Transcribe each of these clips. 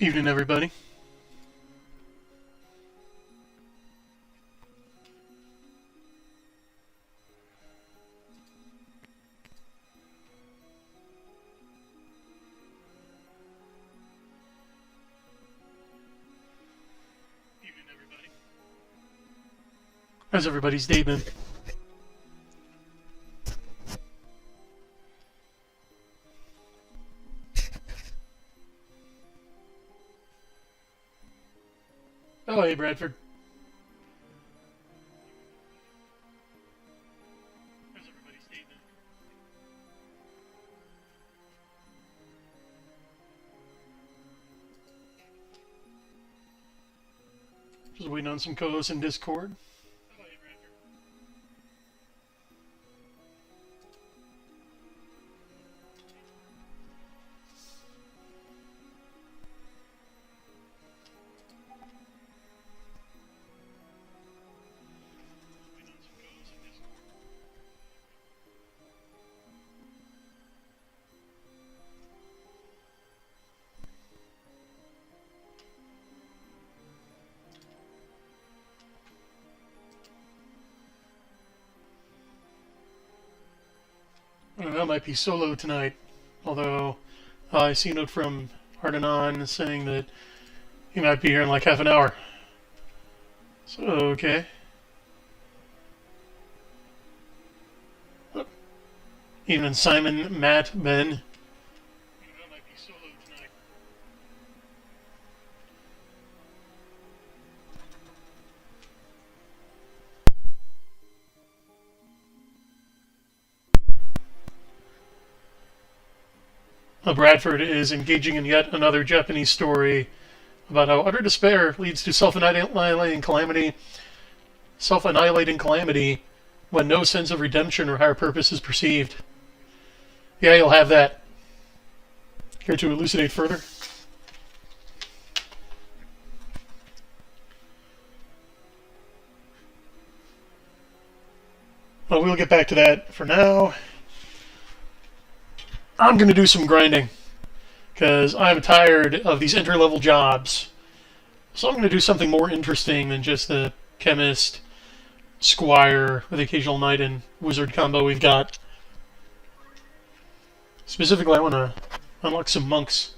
Evening, everybody. How's everybody's day been? Oh, hey, Bradford. How's everybody's day been? Just waiting on some co-hosts in Discord. Oh, hey, Bradford. Waiting on some co-hosts in Discord. I don't know, I might be solo tonight. Although, I see a note from Ardenon saying that he might be here in like half an hour. So, okay. Evening, Simon, Matt, Ben. I might be solo tonight. Bradford is engaging in yet another Japanese story about how utter despair leads to self-annihilating calamity when no sense of redemption or higher purpose is perceived. Yeah, you'll have that. Care to elucidate further? Well, we'll get back to that. For now, I'm going to do some grinding because I'm tired of these entry-level jobs. So I'm going to do something more interesting than just the chemist, squire with the occasional knight and wizard combo we've got. Specifically, I want to unlock some monks.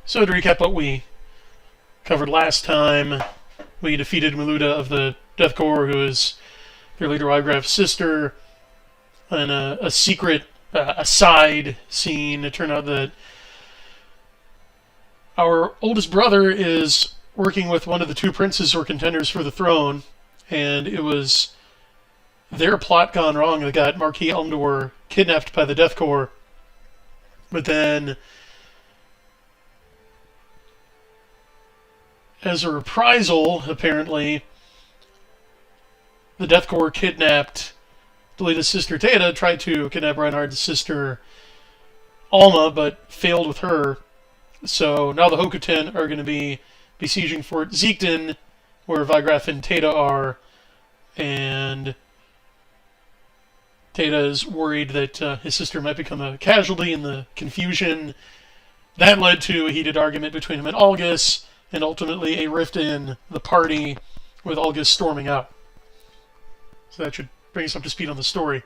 So to recap what we covered last time, we defeated Maluda of the Death Corps, who is their leader Wygraf's sister, in a secret aside scene. It turned out that our oldest brother is working with one of the two princes who are contenders for the throne, and it was their plot gone wrong that got Marquis Elmdor kidnapped by the Death Corps. But then, as a reprisal, apparently, the Death Corps kidnapped Delita's sister Theta, tried to kidnap Reinhardt's sister Alma, but failed with her. So now the Hokuten are going to be besieging Fort Ziekten, where Wygraf and Theta are, and Theta is worried that his sister might become a casualty in the confusion. That led to a heated argument between him and Algis, and ultimately a rift in the party, with Algis storming out. So that should bring us up to speed on the story,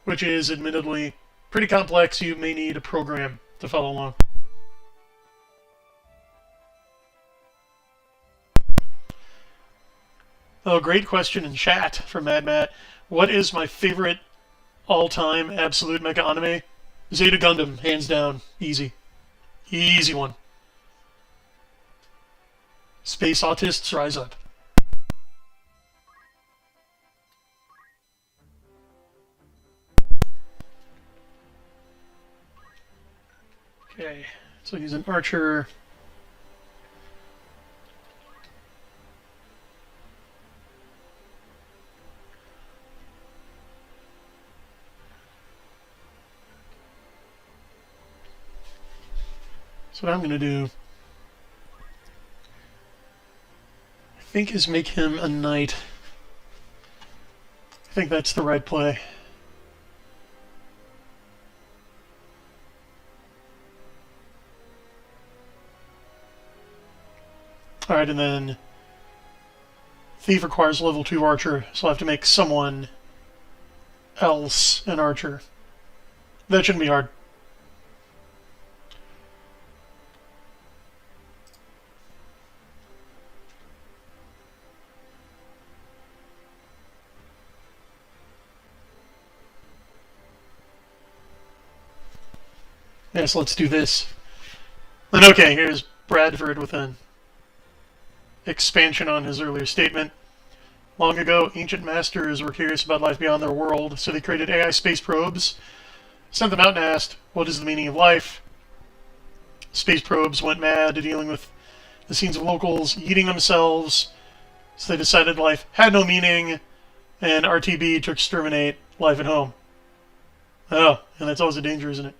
which is admittedly pretty complex. You may need a program to follow along. Oh, great question in chat from Mad Matt. What is my favorite all-time absolute mecha anime? Zeta Gundam, hands down. Easy. Easy one. Space autists, rise up. Okay, so he's an archer. So what I'm going to do, I think, is make him a knight. I think that's the right play. Alright, and then Thief requires level 2 archer, so I'll have to make someone else an archer. That shouldn't be hard. Yes, let's do this. And okay, here's Bradford with an expansion on his earlier statement. Long ago, ancient masters were curious about life beyond their world, so they created AI space probes, sent them out and asked, what is the meaning of life? Space probes went mad, dealing with the scenes of locals eating themselves, so they decided life had no meaning, and RTB to exterminate life at home. Oh, and that's always a danger, isn't it?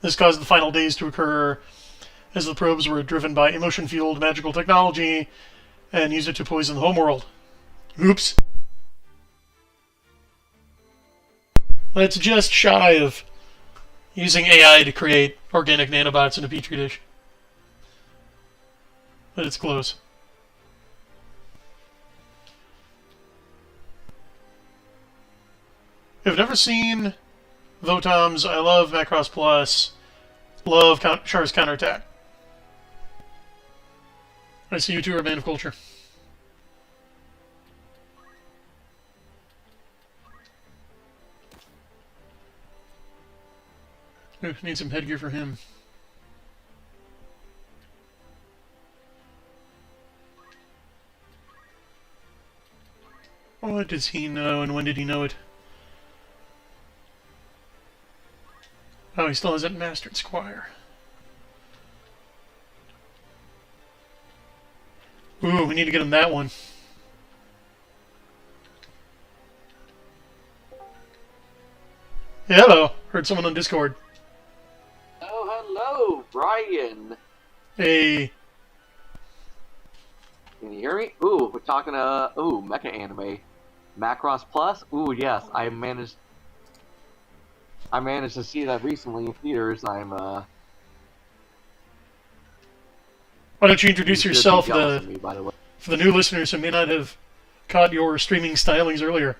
This caused the final days to occur as the probes were driven by emotion-fueled magical technology and used it to poison the homeworld. Oops. That's just shy of using AI to create organic nanobots in a petri dish. But it's close. If you've never seen Votom's I love Macross Plus, love Char's Counterattack. I see you two are a man of culture. Ooh, need some headgear for him. What does he know, and when did he know it? Oh, he still hasn't mastered Squire. Ooh, we need to get him that one. Hello. Heard someone on Discord. Oh, hello, Brian. Hey. Can you hear me? Ooh, we're talking mecha anime. Macross Plus? Ooh, yes, I managed to see that recently in theaters. Why don't you introduce yourself to me, by the way. for the new listeners who may not have caught your streaming stylings earlier?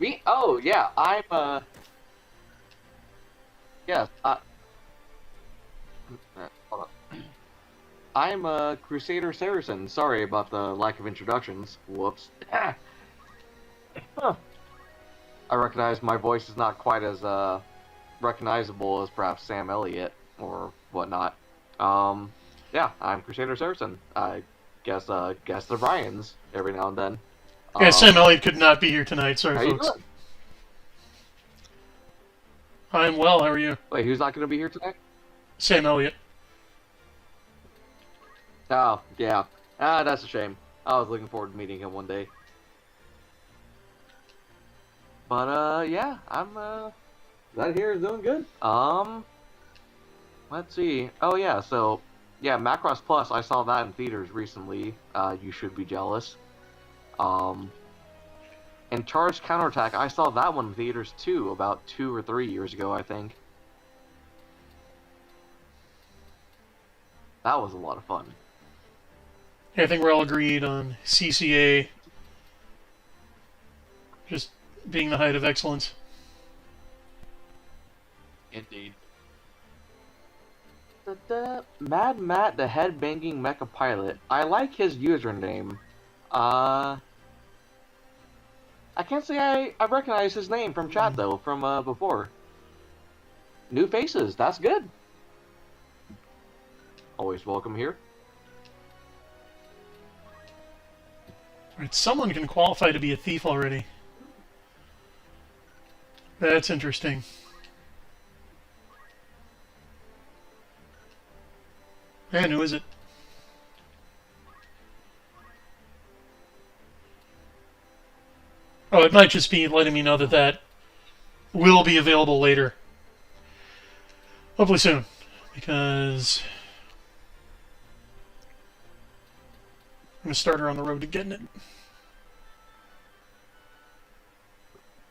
Me? Oh, yeah, hold on. I'm Crusader Saracen. Sorry about the lack of introductions. Whoops. Huh. I recognize my voice is not quite as recognizable as perhaps Sam Elliott or whatnot. Yeah, I'm Crusader Saracen. I guess the Ryans every now and then. Yeah, Sam Elliott could not be here tonight. Sorry, how folks. You doing? I'm well. How are you? Wait, who's not going to be here tonight? Sam Elliott. Oh, yeah. That's a shame. I was looking forward to meeting him one day. But, yeah, I'm, that here is doing good. Let's see. Oh, yeah, so, yeah, Macross Plus, I saw that in theaters recently. You should be jealous. And Charged Counterattack, I saw that one in theaters, too, about 2 or 3 years ago, I think. That was a lot of fun. Yeah, I think we're all agreed on CCA just being the height of excellence. Indeed. Mad Matt, the head-banging mecha pilot. I like his username. I can't say I recognize his name from chat, though, from before. New faces, that's good. Always welcome here. Alright, someone can qualify to be a thief already. That's interesting. Man, who is it? Oh, it might just be letting me know that that will be available later. Hopefully soon, because I'm gonna start her on the road to getting it.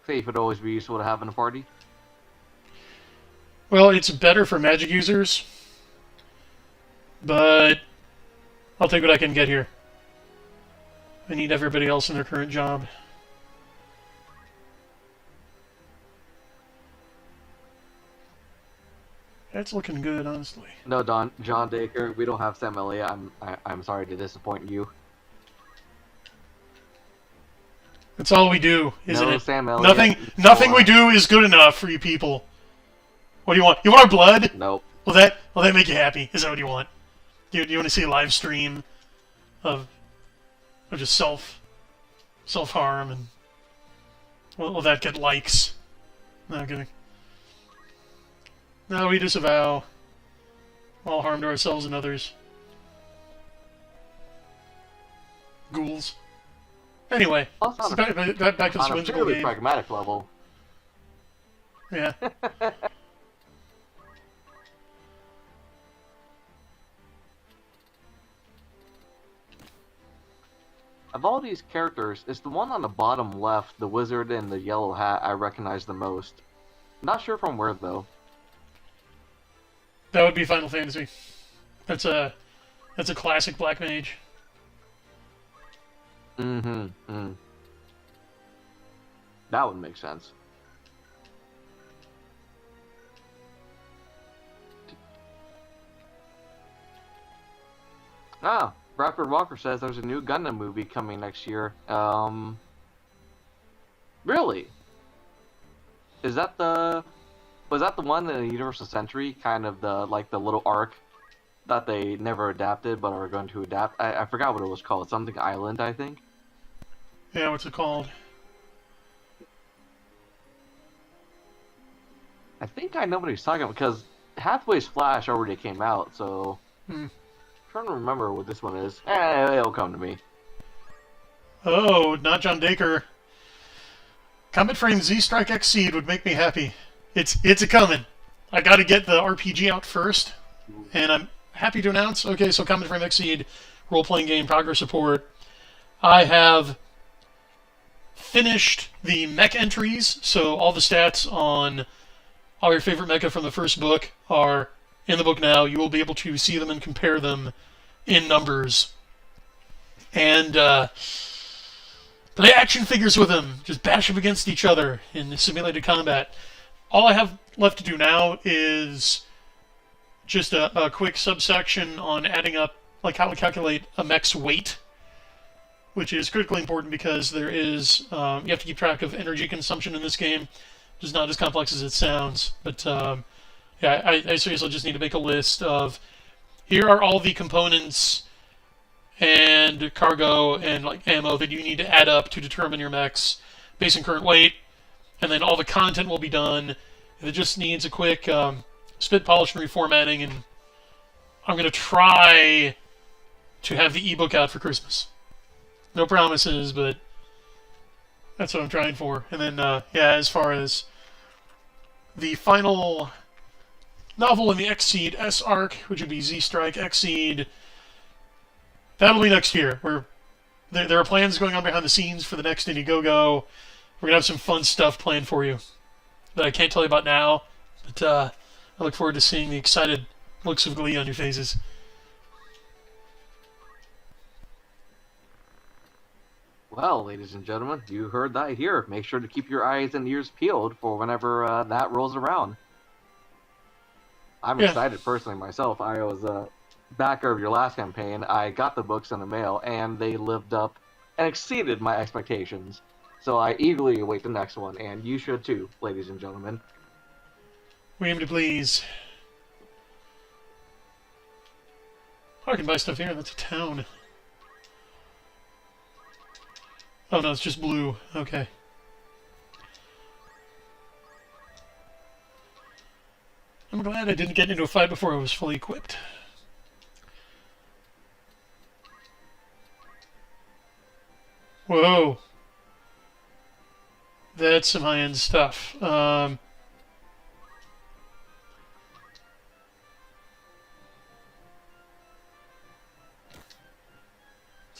Faith would always be useful to have in a party. Well, it's better for magic users, but I'll take what I can get here. I need everybody else in their current job. That's looking good, honestly. No, John Dacre, we don't have Sam Elliott. I'm sorry to disappoint you. That's all we do, isn't No it? Sam Elliott. Nothing we do is good enough for you people. What do you want? You want our blood? Nope. Will that make you happy? Is that what you want? Do you want to see a live stream of just self harm, and will that get likes? No, I'm kidding. No, we disavow all harm to ourselves and others. Ghouls. Anyway, Well, so back to this on a whimsical fairly game. pragmatic level. Yeah. Of all these characters, it's the one on the bottom left, the wizard in the yellow hat, I recognize the most. Not sure from where, though. That would be Final Fantasy. That's a classic black mage. Mm-hmm. That would make sense. Ah, Bradford Walker says there's a new Gundam movie coming next year. Really? Was that the one in the Universal Century? Kind of the little arc that they never adapted but are going to adapt. I forgot what it was called. Something Island, I think. Yeah, what's it called? I think I know what he's talking about because Hathaway's Flash already came out, so I'm trying to remember what this one is. It'll come to me. Oh, not John Dacre. Comet Frame Z Strike Exceed would make me happy. It's a coming. I got to get the RPG out first, and I'm happy to announce. Okay, so Comet Frame Exceed role-playing game progress report. I have finished the mech entries, so all the stats on all your favorite mecha from the first book are in the book now. You will be able to see them and compare them in numbers. And play action figures with them. Just bash them against each other in simulated combat. All I have left to do now is just a quick subsection on adding up, like how to calculate a mech's weight, which is critically important because there is, you have to keep track of energy consumption in this game. It's not as complex as it sounds, but yeah, I seriously just need to make a list of, here are all the components and cargo and like ammo that you need to add up to determine your mech's base and current weight, and then all the content will be done. It just needs a quick spit polish and reformatting, and I'm going to try to have the ebook out for Christmas. No promises, but that's what I'm trying for. And then, yeah, as far as the final novel in the Xseed S arc, which would be Z Strike Xseed, that'll be next year. There are plans going on behind the scenes for the next Indiegogo. We're going to have some fun stuff planned for you that I can't tell you about now, but I look forward to seeing the excited looks of glee on your faces. Well, ladies and gentlemen, you heard that here. Make sure to keep your eyes and ears peeled for whenever that rolls around. I'm excited personally myself. I was a backer of your last campaign. I got the books in the mail, and they lived up and exceeded my expectations. So I eagerly await the next one, and you should too, ladies and gentlemen. We aim to please. Oh, I can buy stuff here. That's a town. Oh no, it's just blue. Okay. I'm glad I didn't get into a fight before I was fully equipped. Whoa. That's some high-end stuff.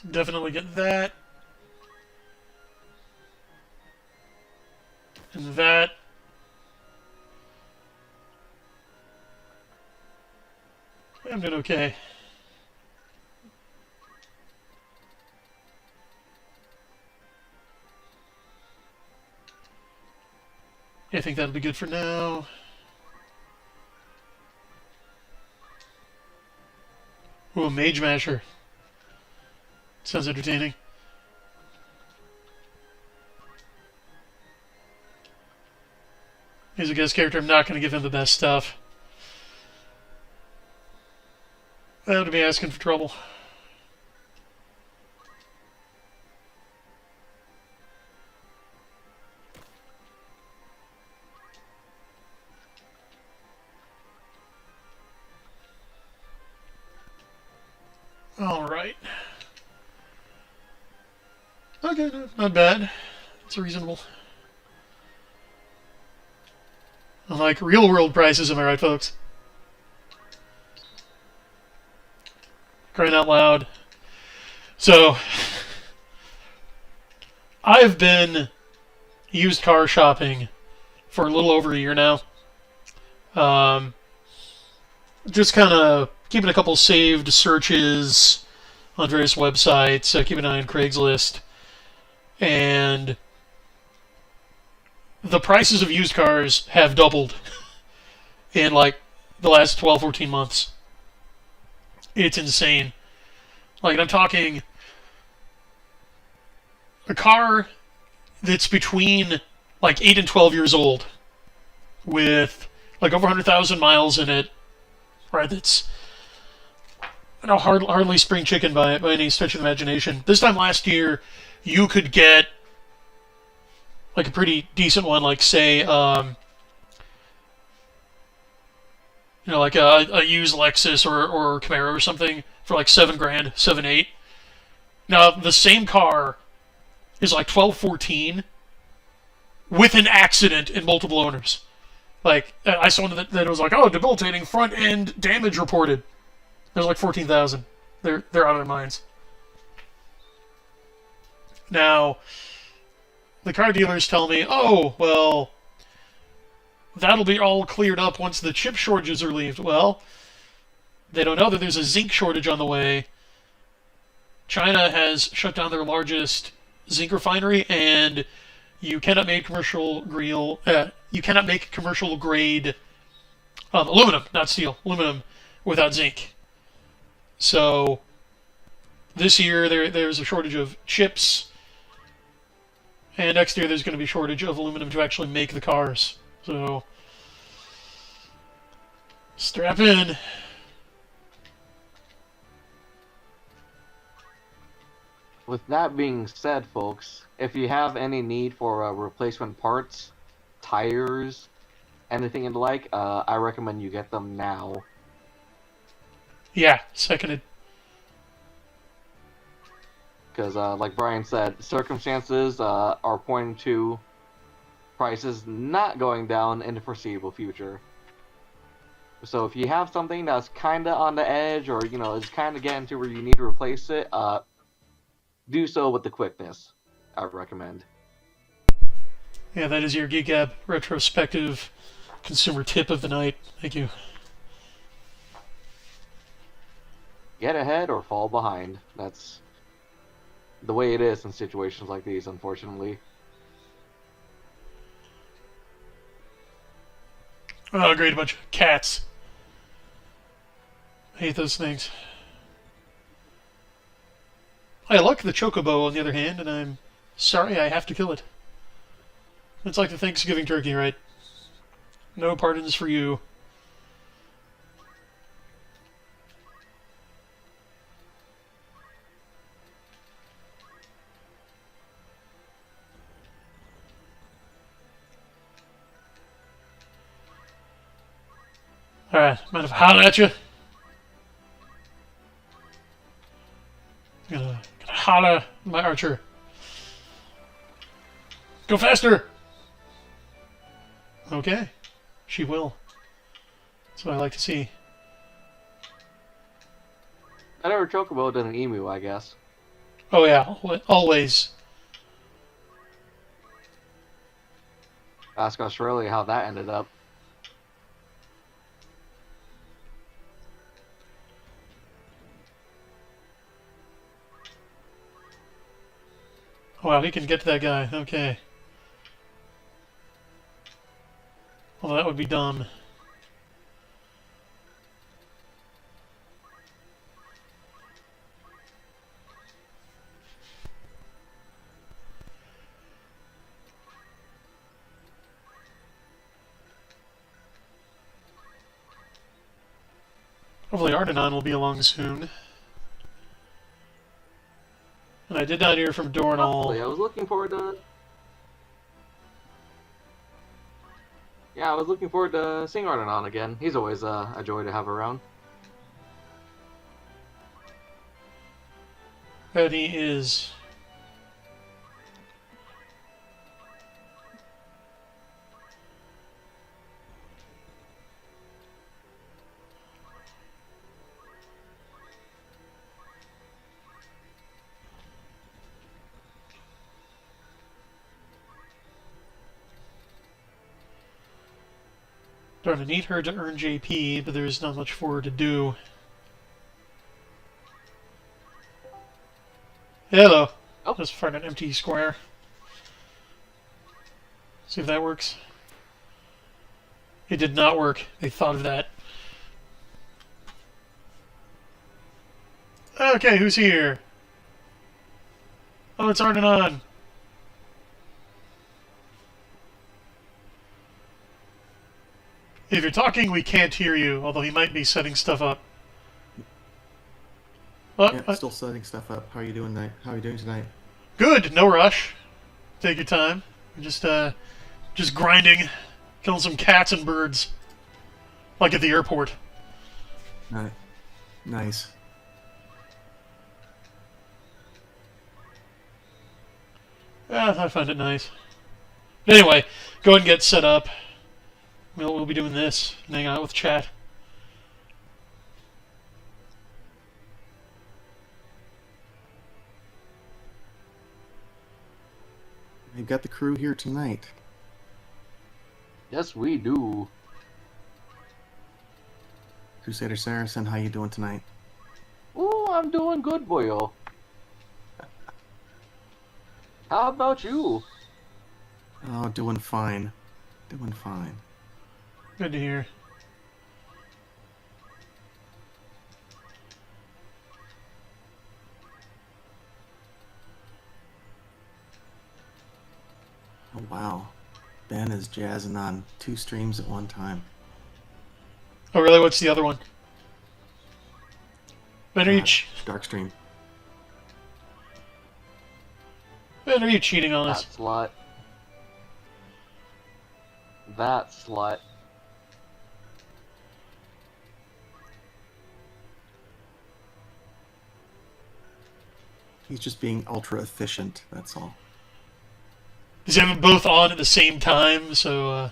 Definitely get that. And that. I'm doing okay. I think that'll be good for now. Ooh, Mage Masher. Sounds entertaining. He's a guest character. I'm not going to give him the best stuff. That would be asking for trouble. All right. Okay, not bad. It's reasonable. Unlike real world prices, am I right, folks? Crying out loud. So, I've been used car shopping for a little over a year now. Just kind of keeping a couple saved searches on various websites, keep an eye on Craigslist, and the prices of used cars have doubled in like the last 12, 14 months. It's insane. Like, I'm talking a car that's between like 8 and 12 years old with like over 100,000 miles in it, right? That's hardly spring chicken by any stretch of the imagination. This time last year, you could get like a pretty decent one, like say, like a used Lexus or Camaro or something for like $7,000, 7, 8. Now the same car is like 12, 14 with an accident and multiple owners. Like, I saw one that was like, oh, debilitating front end damage reported. There's like 14,000. They're out of their minds. Now, the car dealers tell me, oh, well, that'll be all cleared up once the chip shortages are relieved. Well, they don't know that there's a zinc shortage on the way. China has shut down their largest zinc refinery, and you cannot make commercial grade aluminum, not steel, aluminum without zinc. So this year there's a shortage of chips, and next year there's going to be a shortage of aluminum to actually make the cars. So strap in. With that being said, folks, if you have any need for replacement parts, tires, anything and the like, I recommend you get them now. Yeah, seconded. Because, like Brian said, circumstances are pointing to prices not going down in the foreseeable future. So if you have something that's kind of on the edge, or, is kind of getting to where you need to replace it, do so with the quickness, I recommend. Yeah, that is your Geek Gab retrospective consumer tip of the night. Thank you. Get ahead or fall behind. That's the way it is in situations like these, unfortunately. Oh, great, a bunch of cats. I hate those things. I like the Chocobo, on the other hand, and I'm sorry I have to kill it. It's like the Thanksgiving turkey, right? No pardons for you. Alright, mind if I holler at you? I'm gonna holler at my archer. Go faster! Okay, she will. That's what I like to see. Better Chocobo than an emu, I guess. Oh yeah, always. Ask Australia how that ended up. Wow, he can get to that guy. Okay. Well, that would be dumb. Hopefully Ardenon will be along soon. And I did not hear from Hopefully, Dornall. I was looking forward to. Yeah, I was looking forward to seeing Ardenon again. He's always a joy to have around. That he is. Darn, I need her to earn JP, but there's not much for her to do. Hello. Oh. Just find an empty square. See if that works. It did not work. They thought of that. Okay, who's here? Oh, it's Ardenon. If you're talking, we can't hear you, although he might be setting stuff up. Yeah, still setting stuff up. How are you doing tonight? How are you doing tonight? Good, no rush. Take your time. We're just grinding, killing some cats and birds, like at the airport. Nice. Yeah, I find it nice. But anyway, go ahead and get set up. We'll be doing this and hang out with chat. We've got the crew here tonight. Yes, we do. Crusader Saracen, how you doing tonight? Ooh, I'm doing good, boyo. How about you? Oh, doing fine. Doing fine. Good to hear. Oh, wow. Ben is jazzing on 2 streams at one time. Oh, really? What's the other one? Ben, are you Dark stream. Ben, are you cheating on That us? slut. That slut. He's just being ultra efficient, that's all. Does he have them both on at the same time? So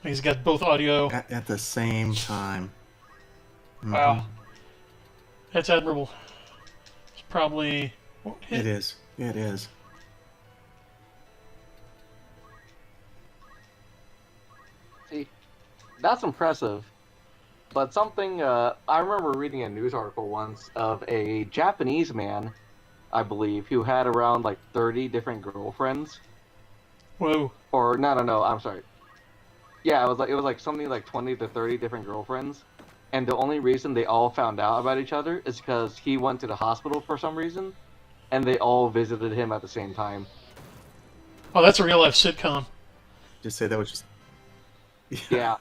he's got both audio. At the same time. Wow, that's admirable. It's probably won't hit. It is. It is. See, that's impressive. But something, I remember reading a news article once of a Japanese man, I believe, who had around like 30 different girlfriends. Whoa. Or, no, I'm sorry. Yeah, it was like something like 20 to 30 different girlfriends. And the only reason they all found out about each other is because he went to the hospital for some reason, and they all visited him at the same time. Oh, that's a real life sitcom. Just say that was just... Yeah.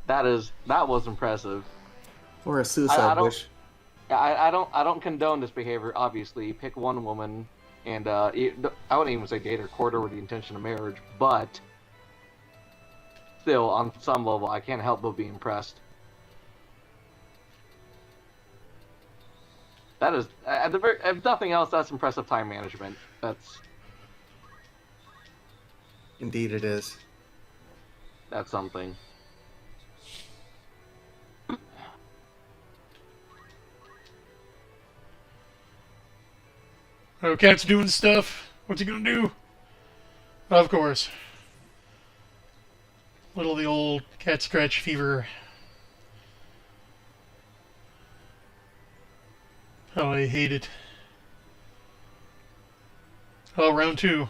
That was impressive. Or a suicide wish. I don't condone this behavior. Obviously, pick one woman, and I wouldn't even say date or court her with the intention of marriage. But still, on some level, I can't help but be impressed. That is, if nothing else, that's impressive time management. Indeed, it is. That's something. Oh, cat's doing stuff. What's he gonna do? Of course. Little the old cat scratch fever. Oh, I hate it. Oh, round 2.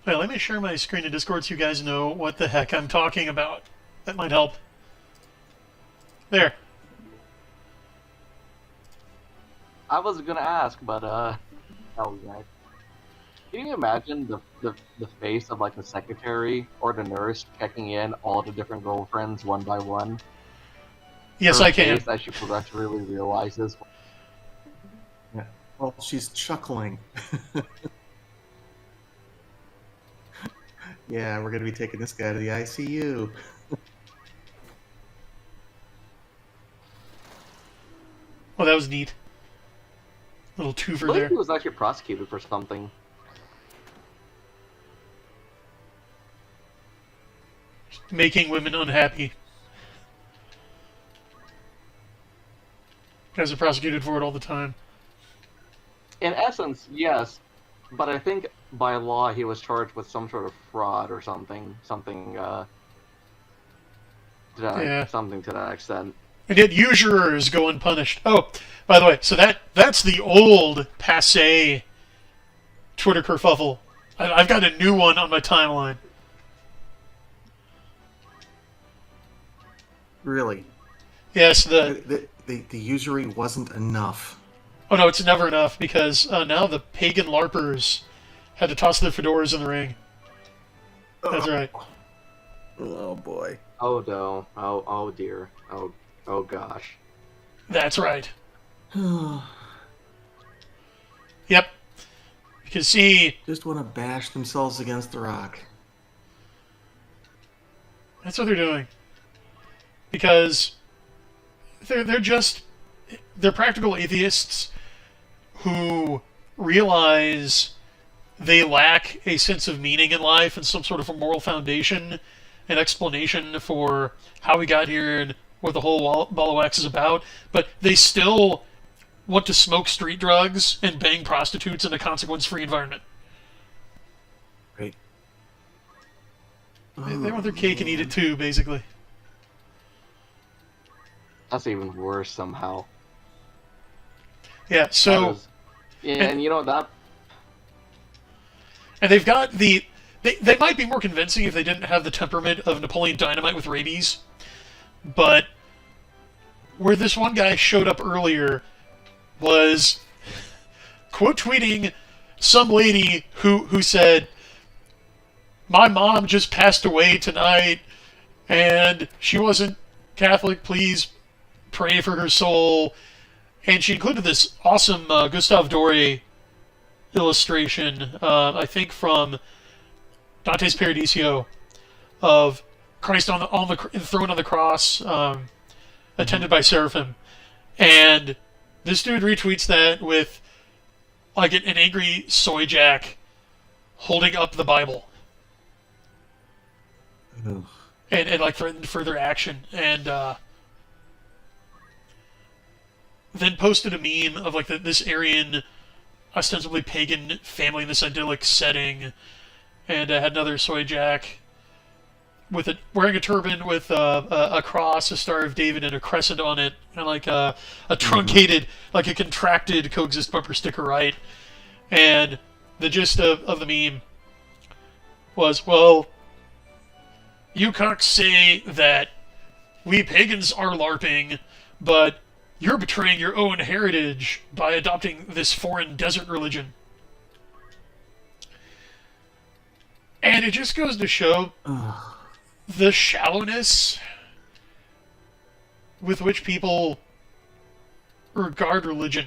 Well, let me share my screen in Discord so you guys know what the heck I'm talking about. That might help. There. I was gonna ask, but oh yeah. Can you imagine the face of like the secretary or the nurse checking in all the different girlfriends one by one? Yes, Her I can. face as she progressively realizes. Yeah. Well, she's chuckling. Yeah, we're gonna be taking this guy to the ICU. Well, that was neat. Little I twofer believe there. he was actually prosecuted for something. Making women unhappy. Guys are prosecuted for it all the time. In essence, yes, but I think by law he was charged with some sort of fraud or something, something to Yeah. that extent. And yet usurers go unpunished. Oh, by the way, so that's the old passe Twitter kerfuffle. I've got a new one on my timeline. Really? Yes, the The usury wasn't enough. oh no, it's never enough because now the pagan LARPers had to toss their fedoras in the ring. That's right. Oh boy. Oh no! Oh dear! Oh gosh! That's right. Yep. You can see Just want to bash themselves against the rock. that's what they're doing. Because they're practical atheists who realize they lack a sense of meaning in life and some sort of a moral foundation and explanation for how we got here and what the whole ball of wax is about, but they still want to smoke street drugs and bang prostitutes in a consequence-free environment. Right. They want their cake and eat it too, basically. That's even worse somehow. Yeah, That so... is- and you know that. And they've got the... They might be more convincing if they didn't have the temperament of Napoleon Dynamite with rabies. But where this one guy showed up earlier was quote tweeting some lady who said, "My mom just passed away tonight, and she wasn't Catholic. Please pray for her soul." And she included this awesome Gustave Doré illustration, I think from Dante's Paradiso, of Christ thrown on the cross, attended by seraphim, and this dude retweets that with like an angry soy jack holding up the Bible, Ugh. and like threatened further action, and then posted a meme of like this Aryan, ostensibly pagan family in this idyllic setting, and had another soy jack with wearing a turban with a cross, a Star of David, and a crescent on it, and like a truncated, like a contracted coexist bumper sticker, right? And the gist of the meme was, well, you cocks say that we pagans are LARPing, but you're betraying your own heritage by adopting this foreign desert religion. And it just goes to show Ugh. the shallowness with which people regard religion.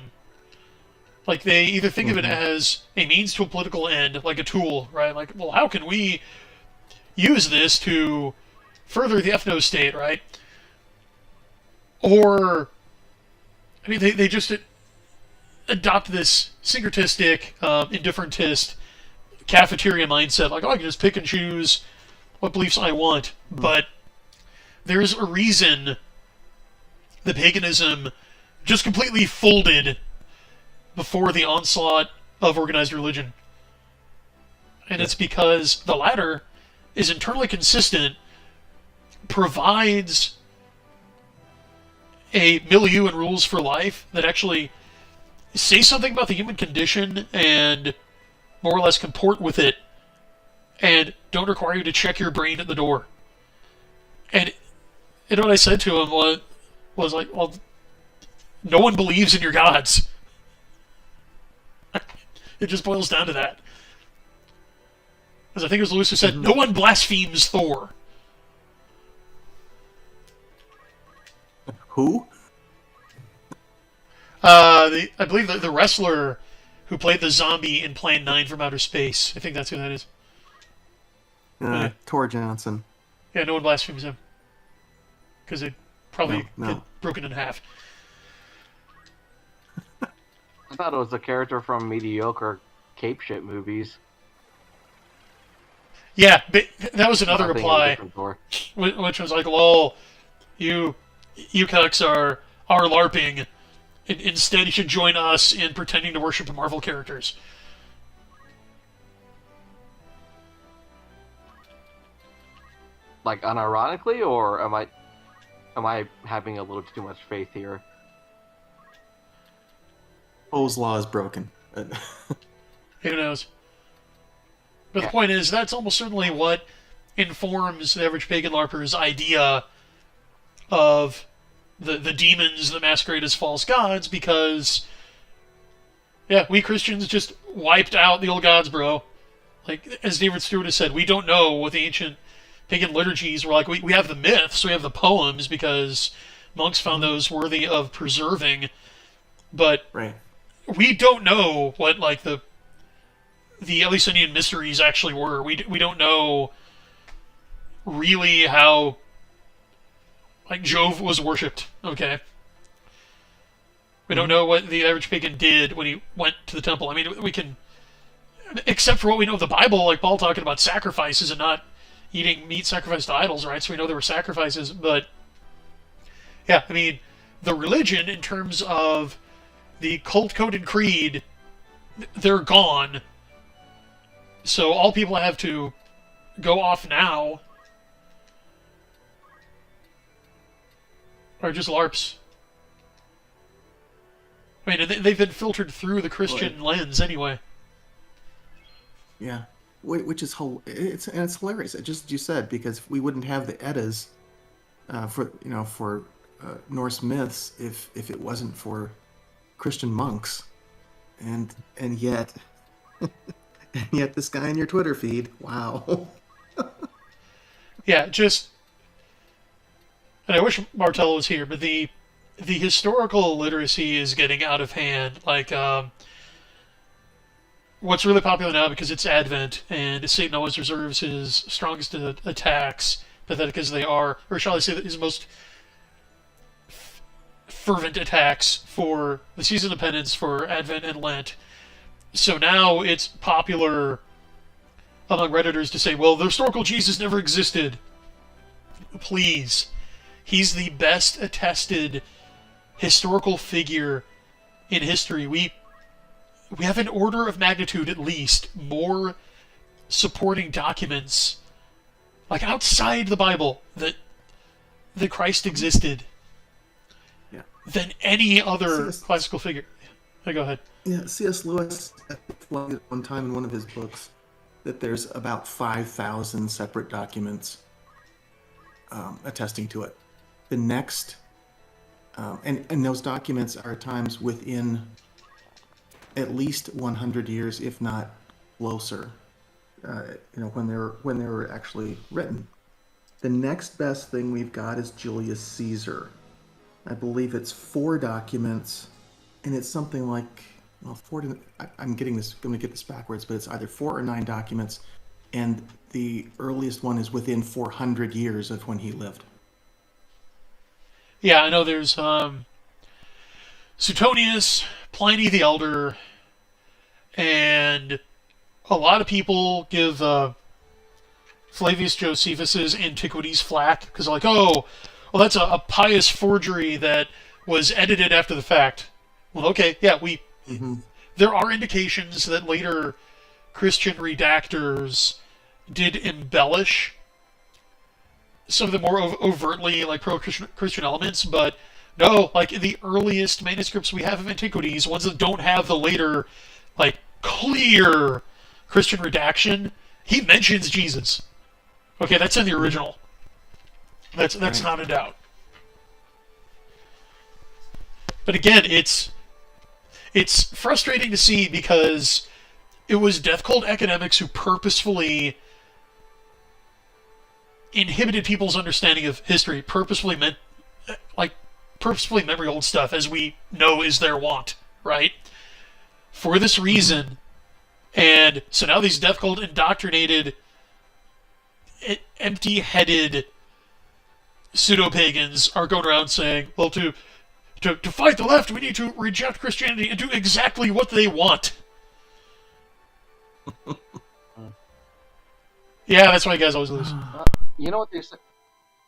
Like, they either think of it as a means to a political end, like a tool, right? Like, well, how can we use this to further the ethno state, right? Or, I mean, they just adopt this syncretistic, indifferentist cafeteria mindset, like, oh, I can just pick and choose what beliefs I want. But there's a reason the paganism just completely folded before the onslaught of organized religion. And it's because the latter is internally consistent, provides a milieu and rules for life that actually say something about the human condition and more or less comport with it, and don't require you to check your brain at the door. And what I said to him was like, well, no one believes in your gods. It just boils down to that. As I think it was Lewis who said, no one blasphemes Thor. Who? I believe the wrestler who played the zombie in Plan 9 from Outer Space. I think that's who that is. Tor Johnson. Yeah, no one blasphemes him. Because it probably No. get broken in half. I thought it was a character from mediocre cape shit movies. Yeah, but that was another Not being a reply, different Thor. which was like, lol, you cucks are LARPing. Instead, you should join us in pretending to worship Marvel characters. Like unironically, or am I having a little too much faith here? Poe's law is broken. Who knows? But Yeah. the point is, that's almost certainly what informs the average pagan LARPer's idea of the demons that masquerade as false gods, because, yeah, we Christians just wiped out the old gods, bro. Like, as David Stewart has said, we don't know what the ancient pagan liturgies were like. We have the myths, we have the poems, because monks found those worthy of preserving, but Right. we don't know what, like, the Eleusinian mysteries actually were. We don't know really how, like, Jove was worshipped, okay? We don't know what the average pagan did when he went to the temple. I mean, we can, except for what we know of the Bible, like Paul talking about sacrifices and not eating meat sacrificed to idols, right? So we know there were sacrifices, but, yeah, I mean, the religion, in terms of the cult code and creed, they're gone. So all people have to go off now are just LARPs. I mean, they've been filtered through the Christian lens anyway. Yeah. Which is it's hilarious. It just, you said, because we wouldn't have the Eddas for Norse myths if it wasn't for Christian monks, and yet and yet this guy in your Twitter feed, wow. Yeah, just, and I wish Martello was here, but the historical literacy is getting out of hand. Like, what's really popular now, because it's Advent, and Satan always reserves his strongest attacks, pathetic as they are, or shall I say his most fervent attacks for the season of penance, for Advent and Lent. So now it's popular among Redditors to say, well, the historical Jesus never existed. Please. He's the best attested historical figure in history. We have an order of magnitude, at least, more supporting documents, like outside the Bible, that Christ existed, Yeah. than any other classical figure. Yeah, go ahead. Yeah, C.S. Lewis explained one time in one of his books that there's about 5,000 separate documents attesting to it. The next, and those documents are at times within at least 100 years, if not closer, when they were actually written. The next best thing we've got is Julius Caesar. I believe it's 4 documents, and it's something like, well, I'm going to get this backwards, but it's either 4 or 9 documents, and the earliest one is within 400 years of when he lived. Yeah, I know there's Suetonius, Pliny the Elder, and a lot of people give Flavius Josephus's Antiquities flack, because they're like, oh, well, that's a pious forgery that was edited after the fact. Well, okay, yeah, Mm-hmm. there are indications that later Christian redactors did embellish some of the more overtly like pro-Christian elements, but no, like the earliest manuscripts we have of antiquities, ones that don't have the later like clear Christian redaction, he mentions Jesus. Okay, that's in the original. That's Right. not a doubt. But again, it's frustrating to see because it was death cult academics who purposefully inhibited people's understanding of history, purposefully memory hold stuff, as we know is their want, right? For this reason, and so now these death cult indoctrinated, empty-headed pseudo-pagans are going around saying, well, to fight the left, we need to reject Christianity and do exactly what they want. Yeah, that's why you guys always lose. You know what they say?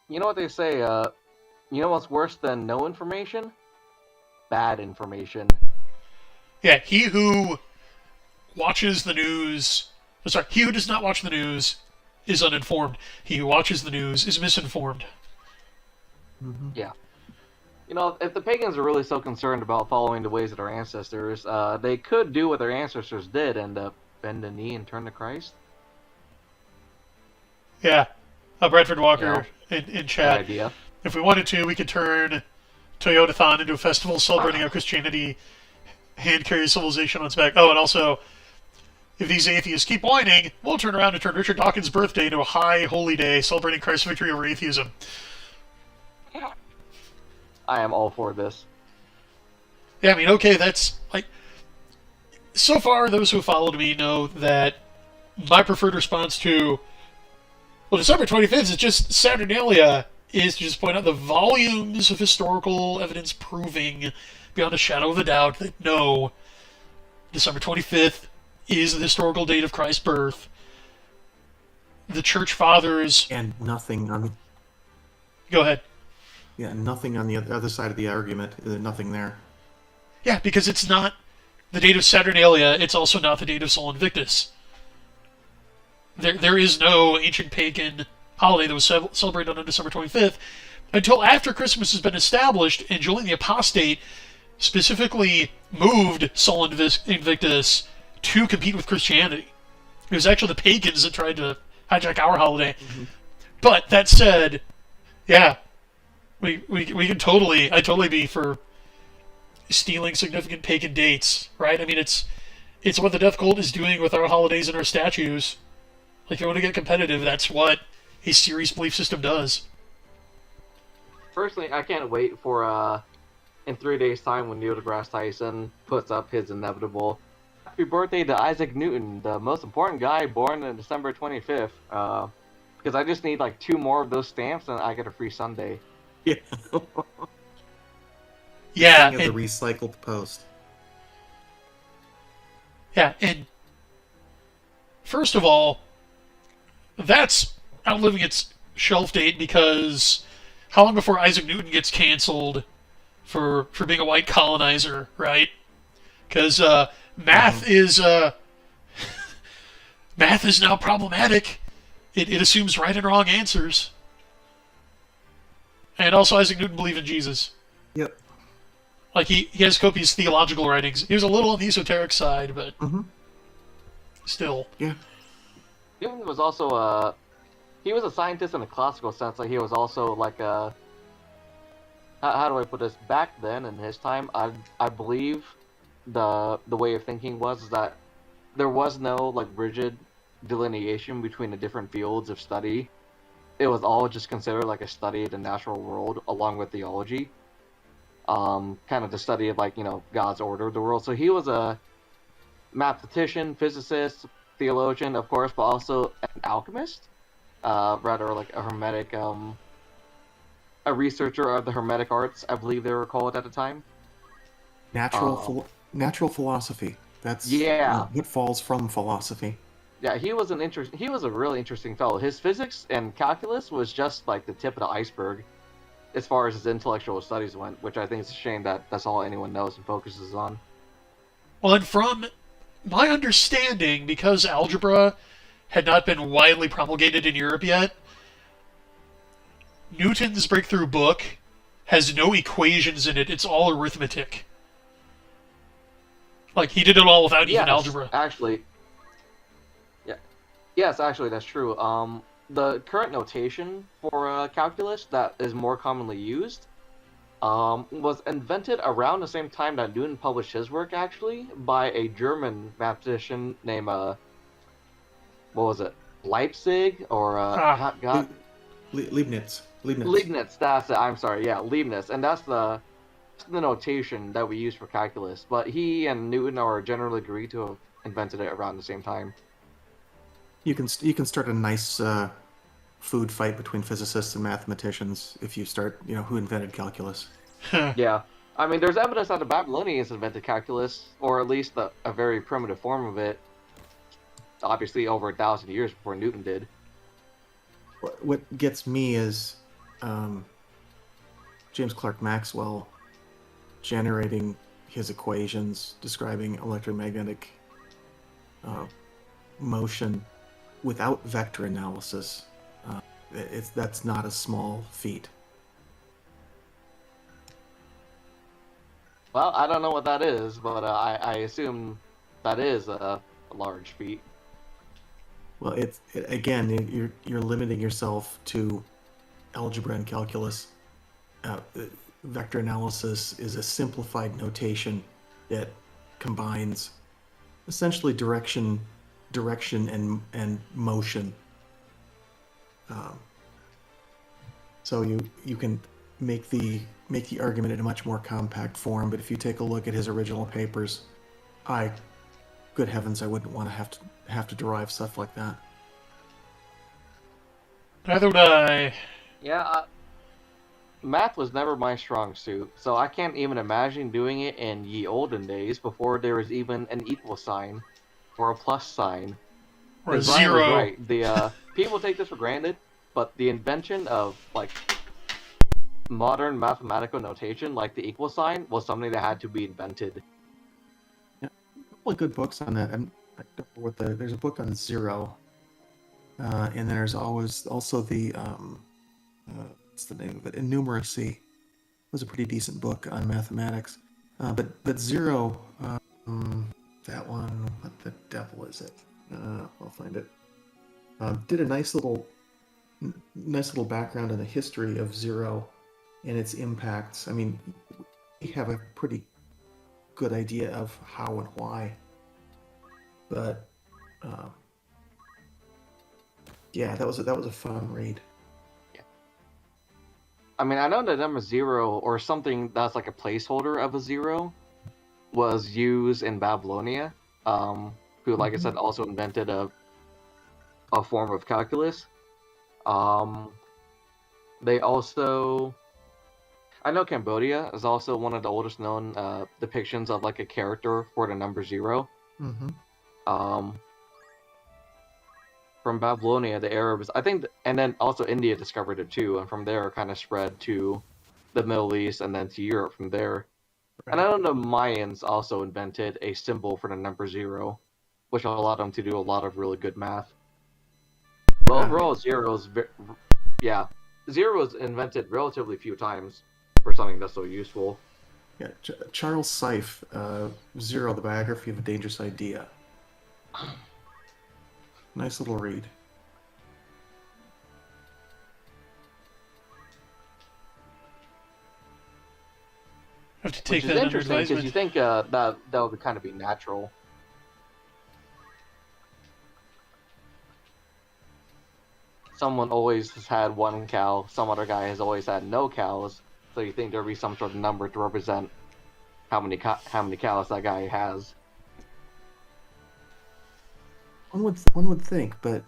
You know what they say? You know what's worse than no information? Bad information. Yeah, he who watches the news... Sorry, he who does not watch the news is uninformed. He who watches the news is misinformed. Mm-hmm. Yeah. You know, if the pagans are really so concerned about following the ways of their ancestors, they could do what their ancestors did and bend the knee and turn to Christ. Yeah. Bradford Walker in chat. Good idea. If we wanted to, we could turn Toyotathon into a festival celebrating how Christianity hand carries civilization on its back. Oh, and also, if these atheists keep whining, we'll turn around and turn Richard Dawkins' birthday into a high holy day celebrating Christ's victory over atheism. I am all for this. Yeah, I mean, okay, that's, like... So far, those who have followed me know that my preferred response to, well, December 25th is just Saturnalia, is to just point out the volumes of historical evidence proving, beyond a shadow of a doubt, that no, December 25th is the historical date of Christ's birth. The Church Fathers... And nothing on Go ahead. nothing on the other side of the argument. Nothing there. Yeah, because it's not the date of Saturnalia, it's also not the date of Sol Invictus. There is no ancient pagan holiday that was celebrated on December 25th until after Christmas has been established, and Julian the Apostate specifically moved Sol Invictus to compete with Christianity. It was actually the pagans that tried to hijack our holiday. Mm-hmm. But that said, yeah, we can I'd totally be for stealing significant pagan dates, right? I mean, it's what the Death Cult is doing with our holidays and our statues. Like, if you want to get competitive, that's what a serious belief system does. Personally, I can't wait for, in 3 days' time when Neil deGrasse Tyson puts up his inevitable happy birthday to Isaac Newton, the most important guy born on December 25th. Because I just need, like, 2 more of those stamps and I get a free Sunday. Yeah. Yeah. The recycled post. Yeah, and first of all, that's outliving its shelf date, because how long before Isaac Newton gets canceled for being a white colonizer, right? Because math is math is now problematic. It assumes right and wrong answers. And also, Isaac Newton believed in Jesus. Yep. Like, he has copious theological writings. He was a little on the esoteric side, but still. Yeah. Newton was also he was a scientist in a classical sense. Like, he was also like a, how do I put this? Back then in his time, I believe the way of thinking was that there was no like rigid delineation between the different fields of study. It was all just considered like a study of the natural world along with theology. Kind of the study of, like, you know, God's order of the world. So he was a mathematician, physicist, theologian, of course, but also an alchemist, rather like a hermetic, a researcher of the hermetic arts, I believe they were called at the time. Natural philosophy. That's what falls from philosophy. Yeah, he was a really interesting fellow. His physics and calculus was just like the tip of the iceberg. as far as his intellectual studies went, which I think is a shame that that's all anyone knows and focuses on. Well, and from my understanding, because algebra had not been widely promulgated in Europe yet, Newton's breakthrough book has no equations in it. It's all arithmetic. Like, he did it all without even algebra. Actually, yeah, yes, actually, that's true. The current notation for calculus that is more commonly used was invented around the same time that Newton published his work, actually, by a German mathematician named, what was it, Leipzig, or, Leibniz. Leibniz, that's it, I'm sorry, yeah, Leibniz, and that's the notation that we use for calculus, but he and Newton are generally agreed to have invented it around the same time. You can start a nice food fight between physicists and mathematicians if you start, who invented calculus. Yeah. I mean, there's evidence that the Babylonians invented calculus, or at least a very primitive form of it, obviously over 1,000 years before Newton did. What gets me is James Clerk Maxwell generating his equations describing electromagnetic motion without vector analysis. That's not a small feat. Well, I don't know what that is, but I assume that is a large feat. Well, again, you're limiting yourself to algebra and calculus. Vector analysis is a simplified notation that combines essentially direction and motion. So you can make the argument in a much more compact form. But if you take a look at his original papers, good heavens, I wouldn't want to have to derive stuff like that. Neither would I. Yeah, math was never my strong suit, so I can't even imagine doing it in ye olden days before there was even an equal sign or a plus sign. Or a Brian zero. was right. The people take this for granted, but the invention of modern mathematical notation, like the equal sign, was something that had to be invented. Yeah, a couple of good books on that. I don't know there's a book on zero, and there's also the what's the name of it? Innumeracy. It was a pretty decent book on mathematics. But zero, that one, what the devil is it? I'll find it. Did a nice little background on the history of zero and its impacts. I mean, we have a pretty good idea of how and why, but yeah, that was a fun read. I mean, I know the number zero, or something that's like a placeholder of a zero, was used in Babylonia, who, like I said, also invented a form of calculus. They also... I know Cambodia is also one of the oldest known depictions of like a character for the number zero. Mm-hmm. From Babylonia, the Arabs, I think, and then also India discovered it too, and from there it kind of spread to the Middle East and then to Europe from there. Right. And I know the Mayans also invented a symbol for the number zero, which allowed them to do a lot of really good math. But overall, zero is invented relatively few times for something that's so useful. Yeah, Charles Seif, Zero, the Biography of a Dangerous Idea. Nice little read. Have to take Which is that interesting because you think that would kind of be natural. Someone always has had one cow, some other guy has always had no cows, so you think there'd be some sort of number to represent how many cows that guy has. One would think, but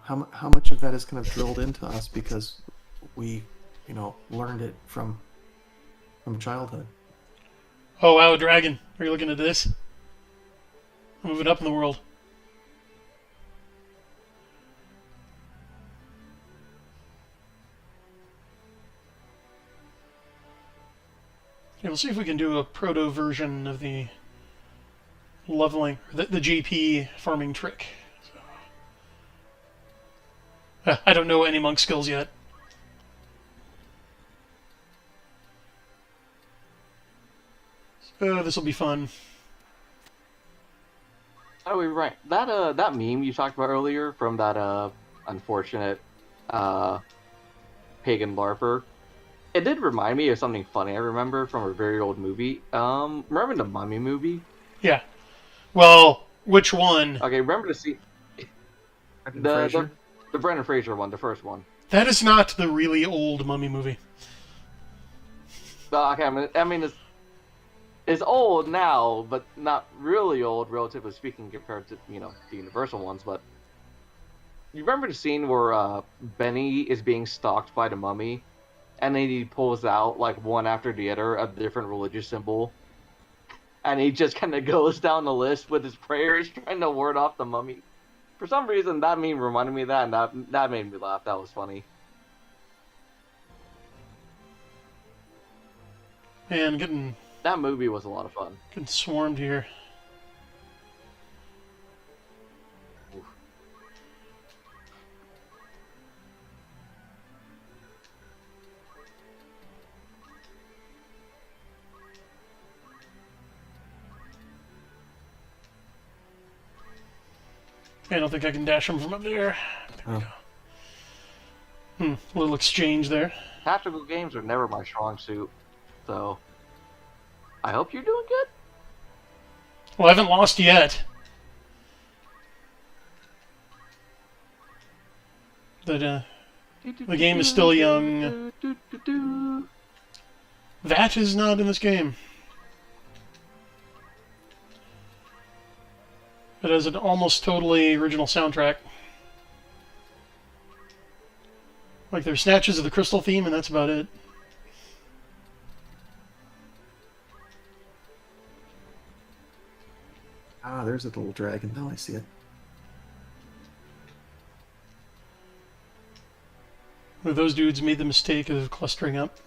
how much of that is kind of drilled into us because we learned it from childhood. Oh wow, a dragon! Are you looking at this? Moving up in the world. Yeah, we'll see if we can do a proto version of the leveling, the JP farming trick. So, I don't know any monk skills yet. So, this will be fun. Oh, you're right. That meme you talked about earlier from that unfortunate pagan LARPer, it did remind me of something funny I remember from a very old movie. Remember the Mummy movie? Yeah. Well, which one? Okay, remember the scene? The Brendan Fraser one, the first one. That is not the really old Mummy movie. Okay, I mean it's old now, but not really old, relatively speaking, compared to the Universal ones. But you remember the scene where Benny is being stalked by the mummy, and then he pulls out like one after the other a different religious symbol, and he just kind of goes down the list with his prayers, trying to ward off the mummy. For some reason, that meme reminded me of that, and that made me laugh. That was funny. Man, that movie was a lot of fun. Getting swarmed here. Oof. I don't think I can dash him from up there. There we go. A little exchange there. Tactical games are never my strong suit, so I hope you're doing good. Well, I haven't lost yet. But, the game is still young. That is not in this game. It has an almost totally original soundtrack. Like, there's snatches of the Crystal theme, and that's about it. Ah, there's a little dragon. Now I see it. Well, those dudes made the mistake of clustering up.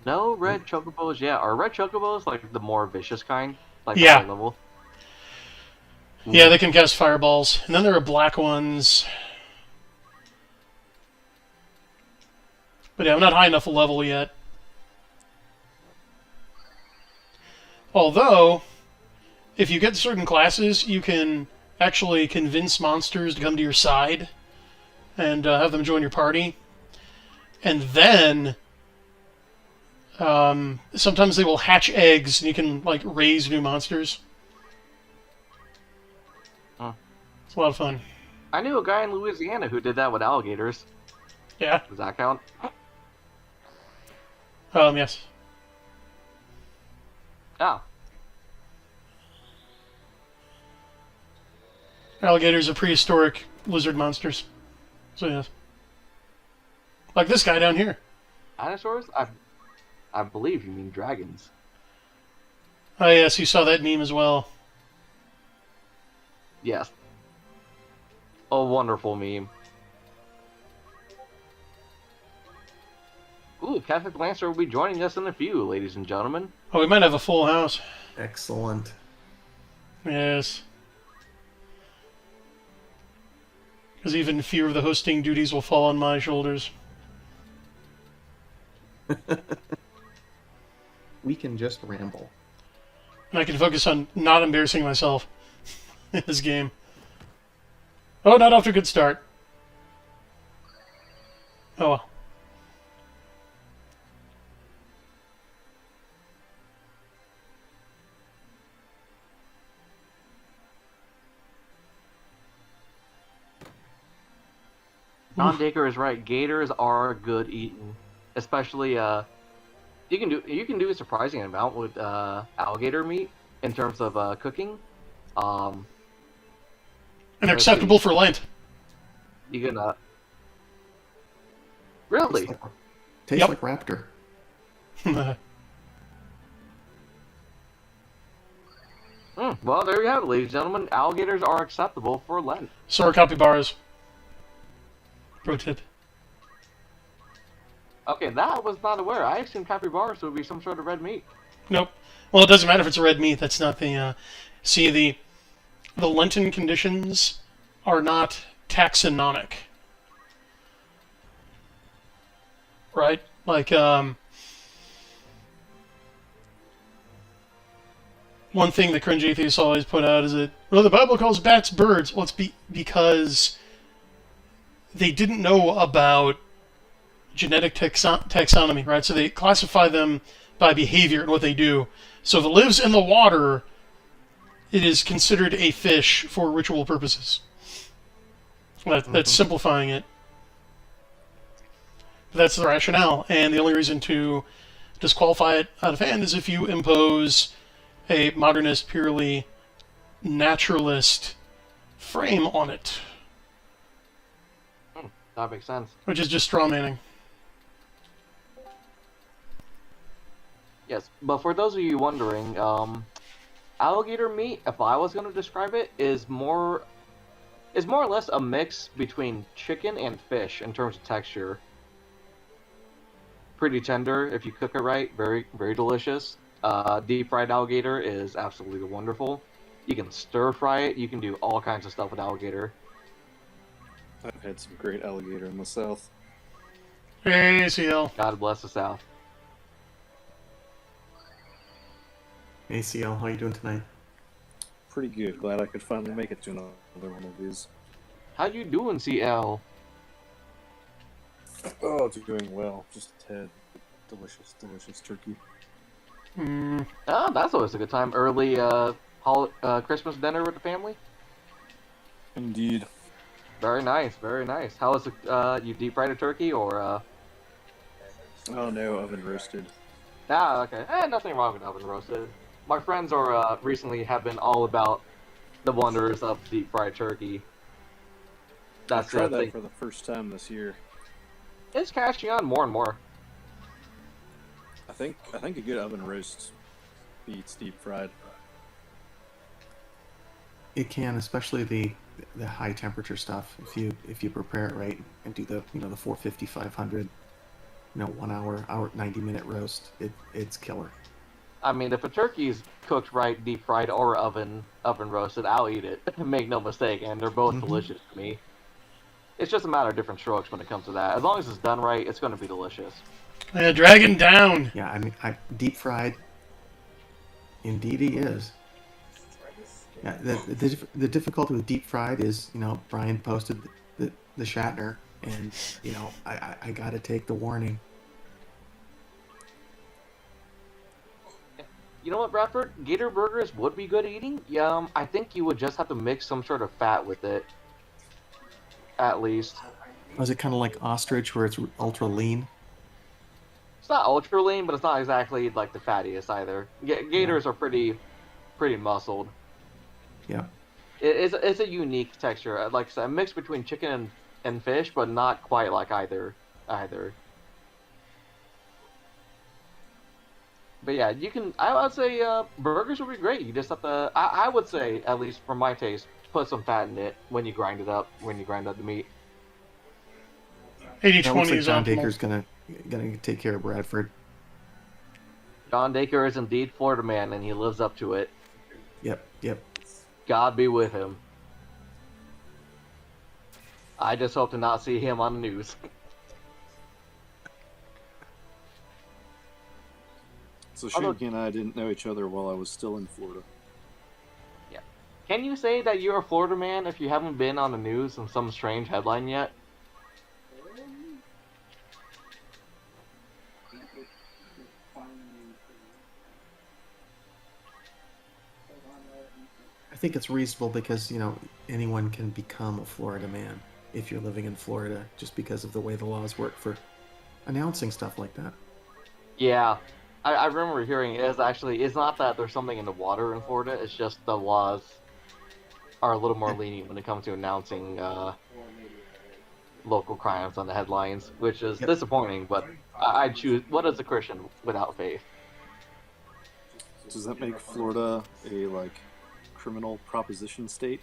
No red chocobos, yeah. Are red chocobos like the more vicious kind? Like Yeah. the high level? Yeah, they can cast fireballs. And then there are black ones. But yeah, I'm not high enough a level yet. Although, if you get certain classes, you can actually convince monsters to come to your side and have them join your party. And then sometimes they will hatch eggs, and you can like raise new monsters. Huh. It's a lot of fun. I knew a guy in Louisiana who did that with alligators. Yeah. Does that count? Yes. Oh. Alligators are prehistoric lizard monsters. So yes. Like this guy down here. Dinosaurs? I believe you mean dragons. Oh yes, you saw that meme as well. Yes. A wonderful meme. Ooh, Catholic Lancer will be joining us in a few, ladies and gentlemen. Oh, we might have a full house. Excellent. Yes. Because even fewer of the hosting duties will fall on my shoulders. We can just ramble. And I can focus on not embarrassing myself in this game. Oh, not off to a good start. Oh well. Don Daker is right. Gators are good eating, especially you can do a surprising amount with alligator meat in terms of cooking. And they're acceptable for Lent. You can really Tastes like raptor. Well, there you have it, ladies and gentlemen. Alligators are acceptable for Lent. So are capybaras. Pro tip. Okay, that I was not aware. I assumed capybaras would be some sort of red meat. Nope. Well, it doesn't matter if it's red meat. That's not the. See, the Lenten conditions are not taxonomic, right? Like, one thing the cringe atheists always put out is that, well, the Bible calls bats birds. Well, it's because they didn't know about genetic taxonomy, right? So they classify them by behavior and what they do. So if it lives in the water, it is considered a fish for ritual purposes. That's simplifying it. But that's the rationale, and the only reason to disqualify it out of hand is if you impose a modernist, purely naturalist frame on it, That makes sense. which is just straw manning. Yes, but for those of you wondering, alligator meat, if I was going to describe it, is more or less a mix between chicken and fish in terms of texture. Pretty tender if you cook it right, very, very delicious. Deep fried alligator is absolutely wonderful. You can stir fry it, you can do all kinds of stuff with alligator. I've had some great alligator in the South. Hey, CL. God bless the South. ACL, how you doing tonight? Pretty good. Glad I could finally make it to another one of these. How you doing, CL? Oh, it's doing well. Just a tad. Delicious, delicious turkey. Oh, that's always a good time. Early Christmas dinner with the family. Indeed. Very nice, very nice. How was it? You deep fried a turkey or? Oh no, oven roasted. Ah, okay. Nothing wrong with oven roasted. My friends are recently have been all about the wonders of deep fried turkey. I That's tried the that thing. for the first time this year. It's catching on more and more. I think a good oven roast beats deep fried. It can, especially the high temperature stuff. If you prepare it right and do the the 450, 500, 1 hour 90-minute roast, it's killer. I mean, if a turkey's cooked right, deep fried or oven roasted, I'll eat it. Make no mistake, and they're both delicious to me. It's just a matter of different strokes when it comes to that. As long as it's done right, it's going to be delicious. Dragon down. Yeah, I mean, deep fried. Indeed, he is. Yeah, the difficulty with deep fried is, Brian posted the Shatner, and I got to take the warning. You know what, Bradford? Gator burgers would be good eating. I think you would just have to mix some sort of fat with it. At least. Was it kind of like ostrich, where it's ultra lean? It's not ultra lean, but it's not exactly like the fattiest either. Gators are pretty muscled. Yeah. It's a unique texture. Like I said, a mix between chicken and fish, but not quite like either. But yeah, you can. I would say burgers would be great. You just have to. I would say, at least for my taste, put some fat in it when you grind it up. When you grind up the meat. 80-20 That looks like is John optimal. Daker's gonna take care of Bradford. John Dacre is indeed Florida man, and he lives up to it. Yep. God be with him. I just hope to not see him on the news. So Shinky and I didn't know each other while I was still in Florida. Yeah. Can you say that you're a Florida man if you haven't been on the news in some strange headline yet? I think it's reasonable because anyone can become a Florida man if you're living in Florida, just because of the way the laws work for announcing stuff like that. Yeah. I remember hearing it's not that there's something in the water in Florida, it's just the laws are a little more lenient when it comes to announcing local crimes on the headlines, which is disappointing, but I'd choose, what is a Christian without faith? Does that make Florida a criminal proposition state?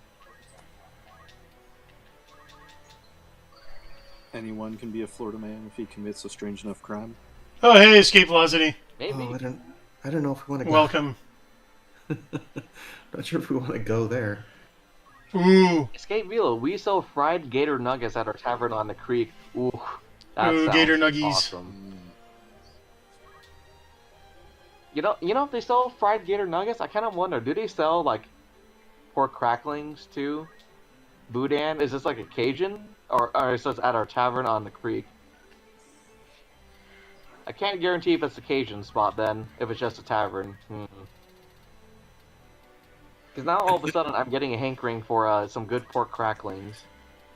anyone can be a Florida man if he commits a strange enough crime. Oh, hey, escape velocity. Maybe. Oh, I don't know if we want to go. Welcome. Not sure if we want to go there. Ooh. Escape Velo. We sell fried gator nuggets at our tavern on the creek. Ooh, that Ooh, sounds gator nuggies. awesome. You know, if they sell fried gator nuggets, I kind of wonder, do they sell like pork cracklings too? Boudin? Is this like a Cajun, or is this at our tavern on the creek? I can't guarantee if it's a Cajun spot then, if it's just a tavern. Because now all of a sudden I'm getting a hankering for some good pork cracklings,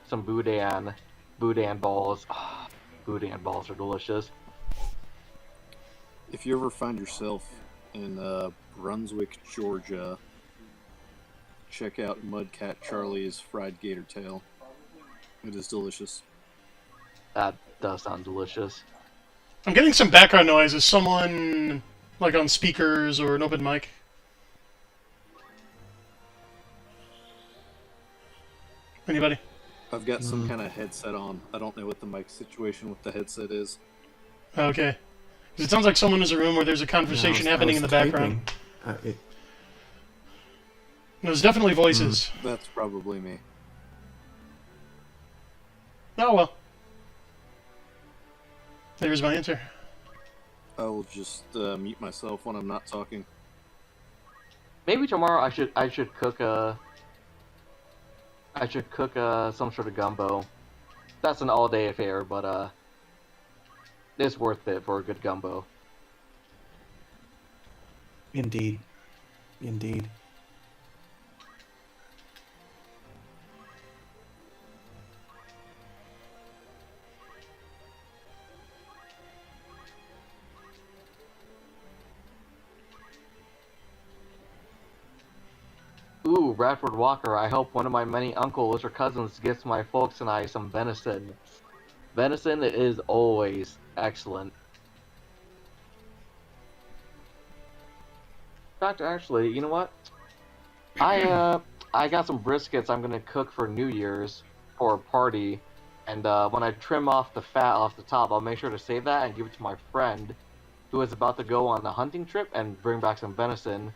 some boudin balls. Oh, boudin balls are delicious. If you ever find yourself in Brunswick, Georgia, check out Mudcat Charlie's fried gator tail. It is delicious. That does sound delicious. I'm getting some background noise. Is someone, like, on speakers or an open mic? Anybody? I've got some kind of headset on. I don't know what the mic situation with the headset is. Okay. 'Cause it sounds like someone is in a room where there's a conversation happening in the background. There's definitely voices. That's probably me. Oh, well. There's my answer. I will just mute myself when I'm not talking. Maybe tomorrow I should cook some sort of gumbo. That's an all-day affair, but it's worth it for a good gumbo. Indeed. Ooh, Bradford Walker, I hope one of my many uncles or cousins gets my folks and I some venison. Venison is always excellent. In fact, actually, you know what? I got some briskets I'm gonna cook for New Year's for a party, and when I trim off the fat off the top, I'll make sure to save that and give it to my friend who is about to go on a hunting trip and bring back some venison.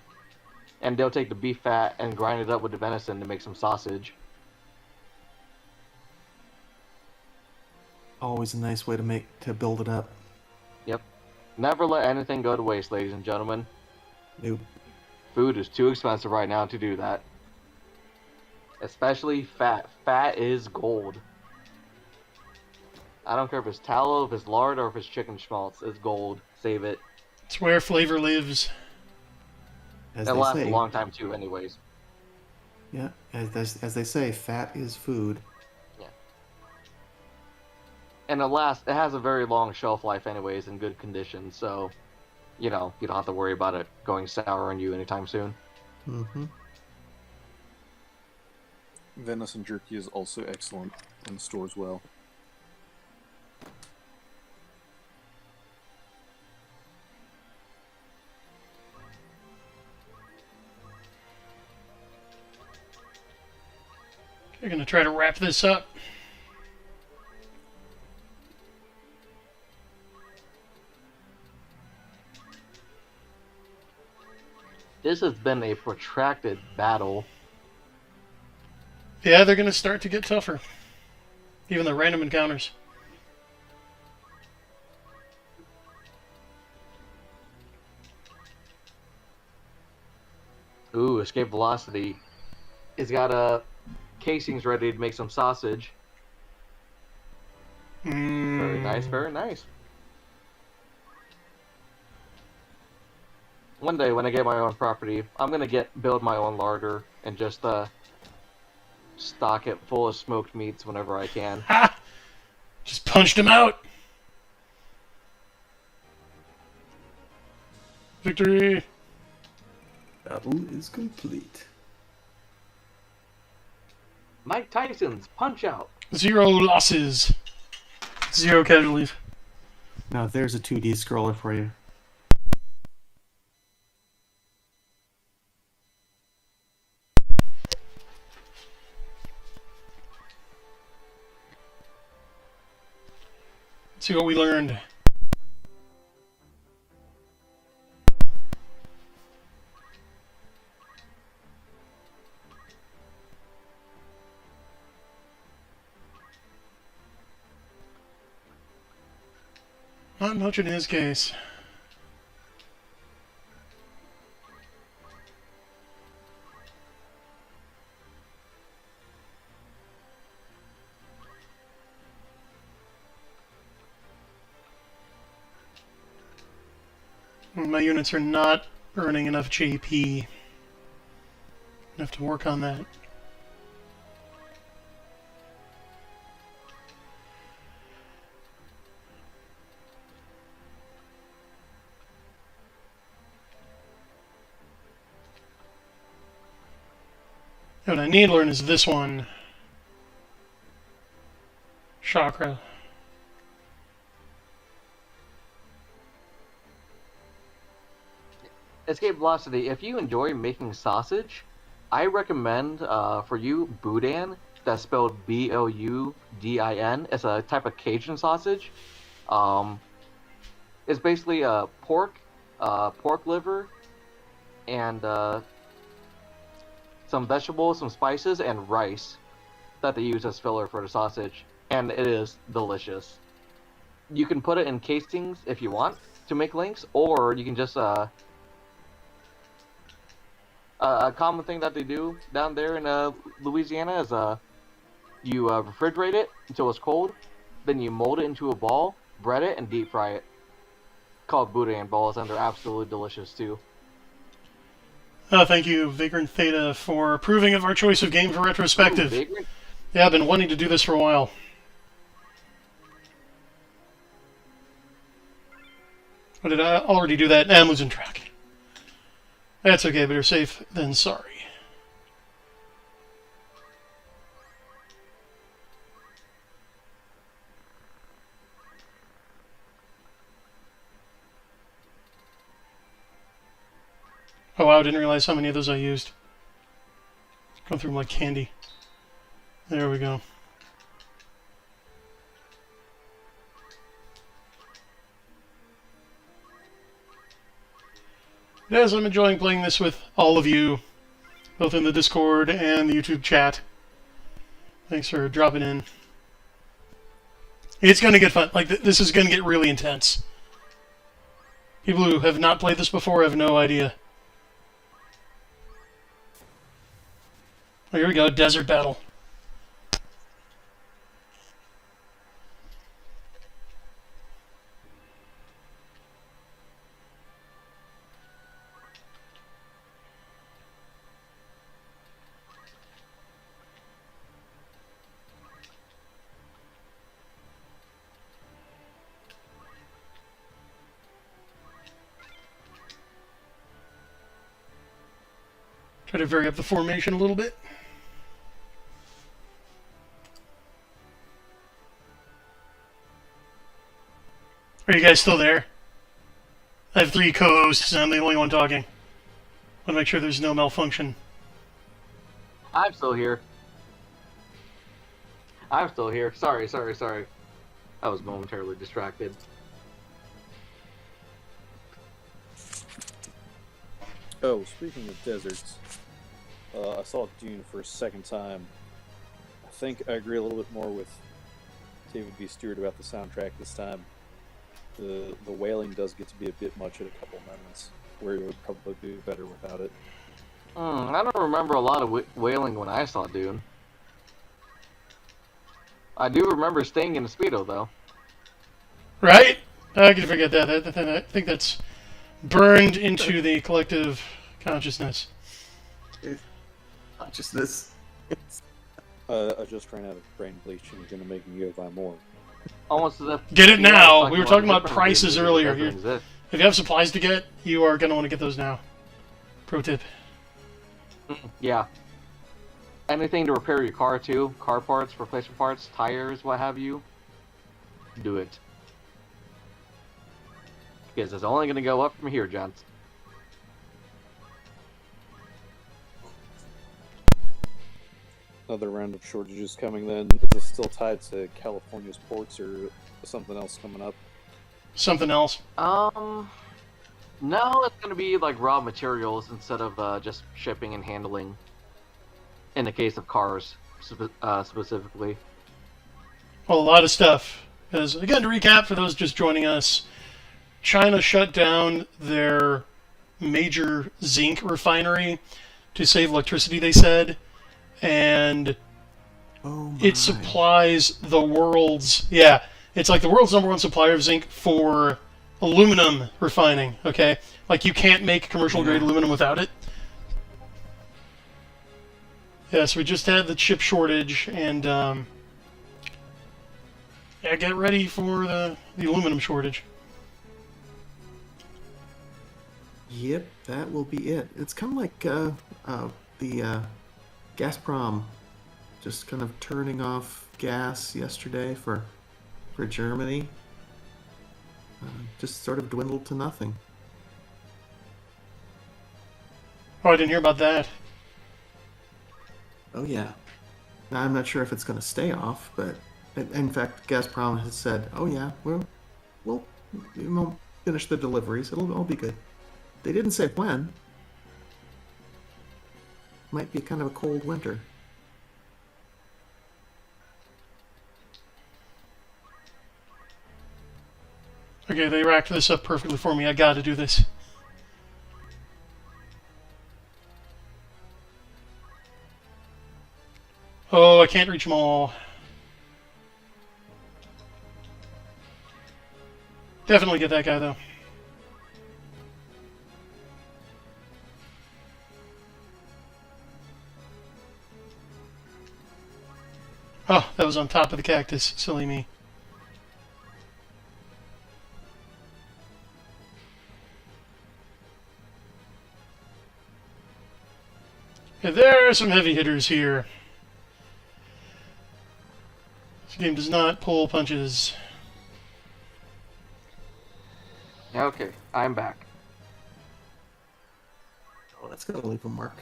And they'll take the beef fat and grind it up with the venison to make some sausage. Always a nice way to build it up. Yep. Never let anything go to waste, ladies and gentlemen. Nope. Food is too expensive right now to do that. Especially fat. Fat is gold. I don't care if it's tallow, if it's lard, or if it's chicken schmaltz. It's gold. Save it. It's where flavor lives. As It they lasts say, a long time too, anyways. Yeah, as they say, fat is food. Yeah. And it has a very long shelf life anyways, in good condition, so, you know, you don't have to worry about it going sour on you anytime soon. Mm-hmm. Venison jerky is also excellent and stores well. We're going to try to wrap this up. This has been a protracted battle. Yeah, they're going to start to get tougher. Even the random encounters. Ooh, escape velocity. It's got casings ready to make some sausage. Very nice, very nice. One day when I get my own property, I'm gonna build my own larder and just stock it full of smoked meats whenever I can. Ha! Just punched him out. Victory. Battle is complete. Mike Tyson's Punch Out. 0 losses. 0 casualties. Now there's a 2D scroller for you. See what we learned. Not much in his case. My units are not earning enough JP. Enough to work on that. What I need to learn is this one. Chakra. Escape velocity. If you enjoy making sausage, I recommend for you boudin. That's spelled Boudin. It's a type of Cajun sausage. It's basically pork liver, and some vegetables, some spices, and rice that they use as filler for the sausage, and it is delicious. You can put it in casings if you want to make links, or you can just a common thing that they do down there in Louisiana is you refrigerate it until it's cold, then you mold it into a ball, bread it, and deep fry it. Called boudin balls, and they're absolutely delicious too. Thank you, Vagrant Theta, for approving of our choice of game for Retrospective. Ooh, Vagrant? Yeah, I've been wanting to do this for a while. Or did I already do that? I'm losing track. That's okay, better safe than sorry. Oh wow, I didn't realize how many of those I used. Going through them like candy. There we go. Yes, I'm enjoying playing this with all of you, both in the Discord and the YouTube chat. Thanks for dropping in. It's going to get fun. Like, this is going to get really intense. People who have not played this before have no idea. Oh, here we go, Desert Battle. Try to vary up the formation a little bit. Are you guys still there? I have 3 co-hosts and I'm the only one talking. Want to make sure there's no malfunction. I'm still here. I'm still here. Sorry. I was momentarily distracted. Oh, speaking of deserts, I saw Dune for a second time. I think I agree a little bit more with David B. Stewart about the soundtrack this time. The wailing does get to be a bit much at a couple moments, where it would probably do better without it. I don't remember a lot of wailing when I saw Dune. I do remember staying in the Speedo, though. Right? I can forget that. I think that's burned into the collective consciousness. Consciousness. I just ran out of brain bleach and you're going to make me go buy more. Almost as if... Get it Yeah, now! We were talking about different prices movies earlier. that exist. If you have supplies to get, you are going to want to get those now. Pro tip. Yeah. Anything to repair your car, too. Car parts, replacement parts, tires, what have you. Do it. Because it's only going to go up from here, gents. Another round of shortages coming then. Is this still tied to California's ports, or something else coming up? Something else? No, it's gonna be like raw materials instead of just shipping and handling. In the case of cars, specifically. Well, a lot of stuff. Because, again, to recap, for those just joining us, China shut down their major zinc refinery to save electricity, they said. And Oh my. it supplies the world's... Yeah, it's like the world's #1 supplier of zinc for aluminum refining, okay? Like, you can't make commercial-grade aluminum without it. Yeah, so we just had the chip shortage, and yeah, get ready for the aluminum shortage. Yep, that will be it. It's kind of like the Gazprom just kind of turning off gas yesterday for Germany. Just sort of dwindled to nothing. Oh, I didn't hear about that. Oh yeah. Now, I'm not sure if it's going to stay off, but in fact, Gazprom has said, "Oh yeah, we'll finish the deliveries. It'll all be good." They didn't say when. Might be kind of a cold winter. Okay, they racked this up perfectly for me. I gotta do this. Oh, I can't reach them all. Definitely get that guy, though. Oh, that was on top of the cactus. Silly me. Okay, there are some heavy hitters here. This game does not pull punches. Okay, I'm back. Oh, that's going to leave a mark.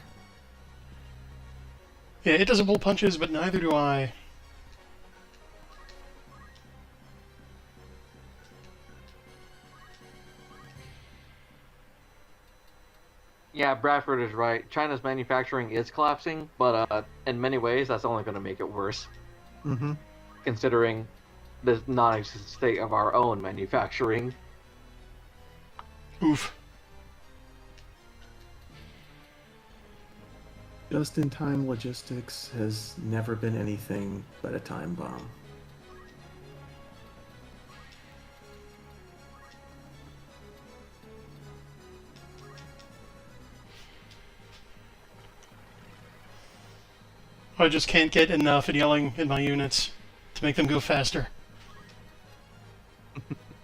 Yeah, it doesn't pull punches, but neither do I. Yeah, Bradford is right. China's manufacturing is collapsing, but in many ways, that's only going to make it worse. Mm-hmm. Considering the non-existent state of our own manufacturing. Oof. Just-in-time logistics has never been anything but a time bomb. I just can't get enough at yelling at my units to make them go faster.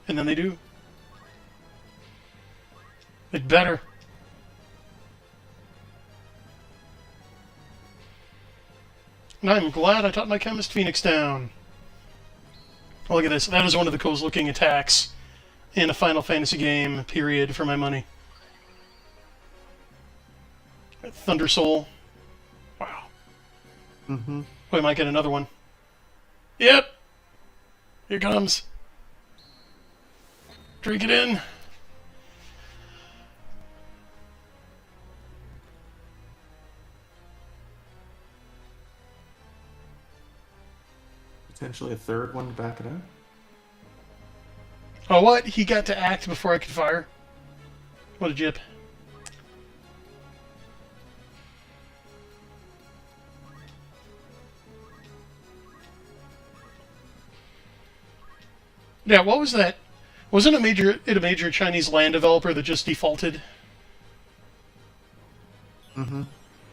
And then they do. It better. And I'm glad I taught my chemist Phoenix down. Oh, look at this. That is one of the coolest looking attacks in a Final Fantasy game, period, for my money. Thunder Soul. Wow. Mm-hmm. We might get another one. Yep. Here it comes. Drink it in. Potentially a third one to back it up. Oh, what? He got to act before I could fire? What a jip. Yeah, what was that? Wasn't it a major Chinese land developer that just defaulted? Mm-hmm.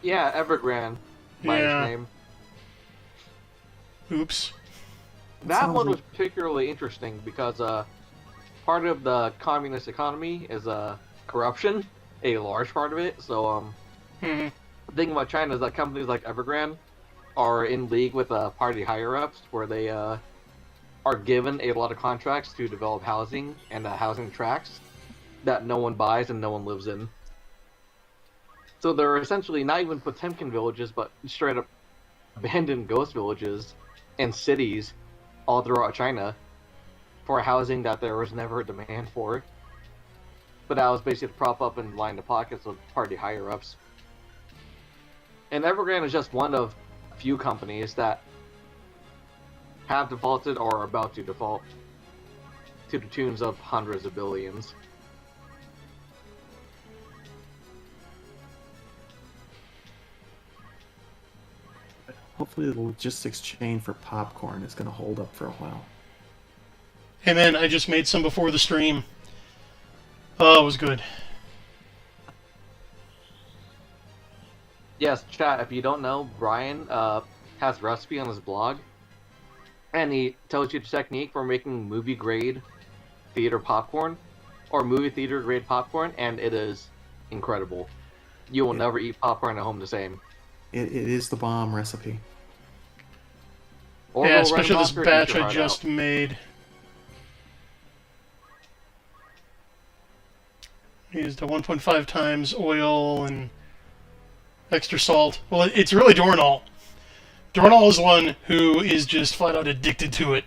Yeah, Evergrande, by Yeah. its name. Oops. That sounds one like- was particularly interesting because part of the communist economy is corruption, a large part of it. So Hmm. the thing about China is that companies like Evergrande are in league with party higher-ups, where they are given a lot of contracts to develop housing and housing tracts that no one buys and no one lives in. So they're essentially not even Potemkin villages, but straight up abandoned ghost villages and cities all throughout China. for housing that there was never a demand for. But that was basically to prop up and line the pockets of party higher-ups. And Evergrande is just one of a few companies that have defaulted or are about to default to the tunes of hundreds of billions. Hopefully the logistics chain for popcorn is going to hold up for a while. Hey man, I just made some before the stream. Oh, it was good. Yes, chat, if you don't know, Brian has a recipe on his blog, and he tells you the technique for making movie-grade theater popcorn, or movie theater-grade popcorn, and it is incredible. You will never eat popcorn at home the same. It is the bomb recipe. Or Yeah, go especially run this amok or eat batch your I heart just out. made. Used a 1.5 times oil and extra salt. Well, it's really Dornall. Dornall is one who is just flat out addicted to it.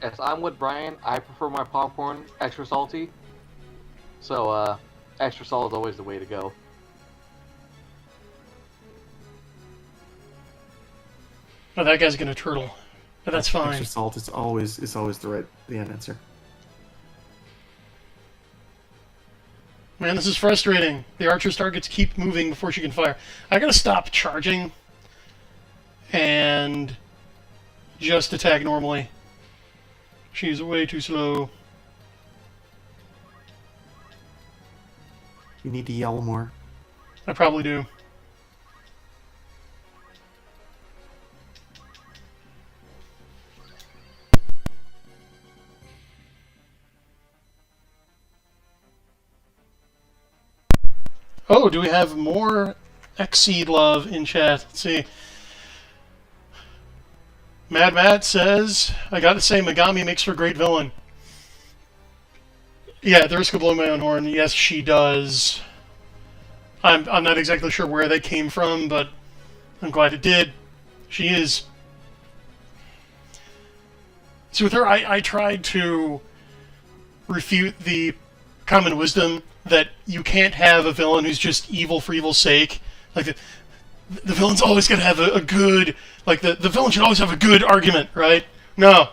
Yes, I'm with Brian. I prefer my popcorn extra salty. So, extra salt is always the way to go. Oh, that guy's gonna turtle. But that's fine. Extra salt is always the answer. Man, this is frustrating. The archer's targets keep moving before she can fire. I gotta stop charging and just attack normally. She's way too slow. You need to yell more. I probably do. Oh, do we have more Xseed love in chat? Let's see. Mad Matt says, I gotta say, Megami makes for a great villain. Yeah, at the risk of blowing my own horn, yes, she does. I'm not exactly sure where that came from, but I'm glad it did. She is. So with her, I tried to refute the common wisdom that you can't have a villain who's just evil for evil's sake. Like, the villain's always going to have a good... Like, the villain should always have a good argument, right? No,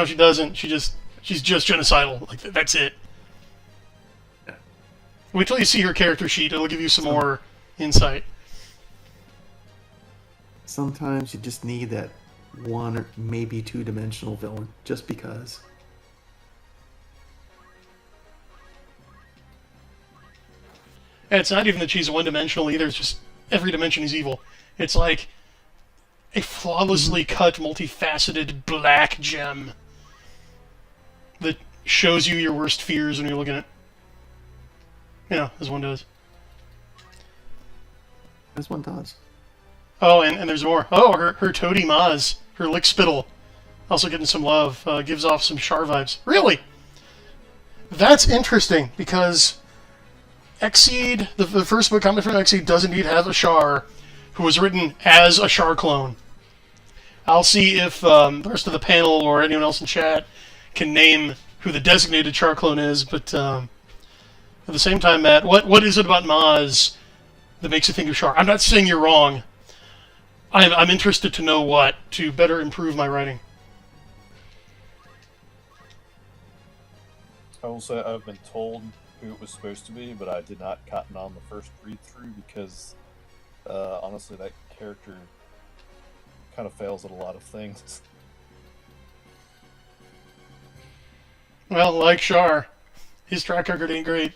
she doesn't. She's just genocidal. Like, that's it. Wait till you see her character sheet. It'll give you some more insight. Sometimes you just need that one or maybe two-dimensional villain, just because. And it's not even that she's one-dimensional either. It's just every dimension is evil. It's like a flawlessly cut, multifaceted black gem that shows you your worst fears when you're looking at. You know, as one does. As one does. Oh, and there's more. Oh, her Toady Maz, her Lick Spittle, also getting some love. Gives off some Char vibes. Really? That's interesting, because Xseed, the first book coming from Xseed, does indeed have a Char who was written as a Char clone. I'll see if the rest of the panel or anyone else in chat can name who the designated Char clone is, but at the same time, Matt, what is it about Maz that makes you think of Char? I'm not saying you're wrong. I'm interested to know what, to better improve my writing. I will say I've been told who it was supposed to be, but I did not cotton on the first read-through because, honestly, that character kind of fails at a lot of things. Well, like Char, his track record ain't great.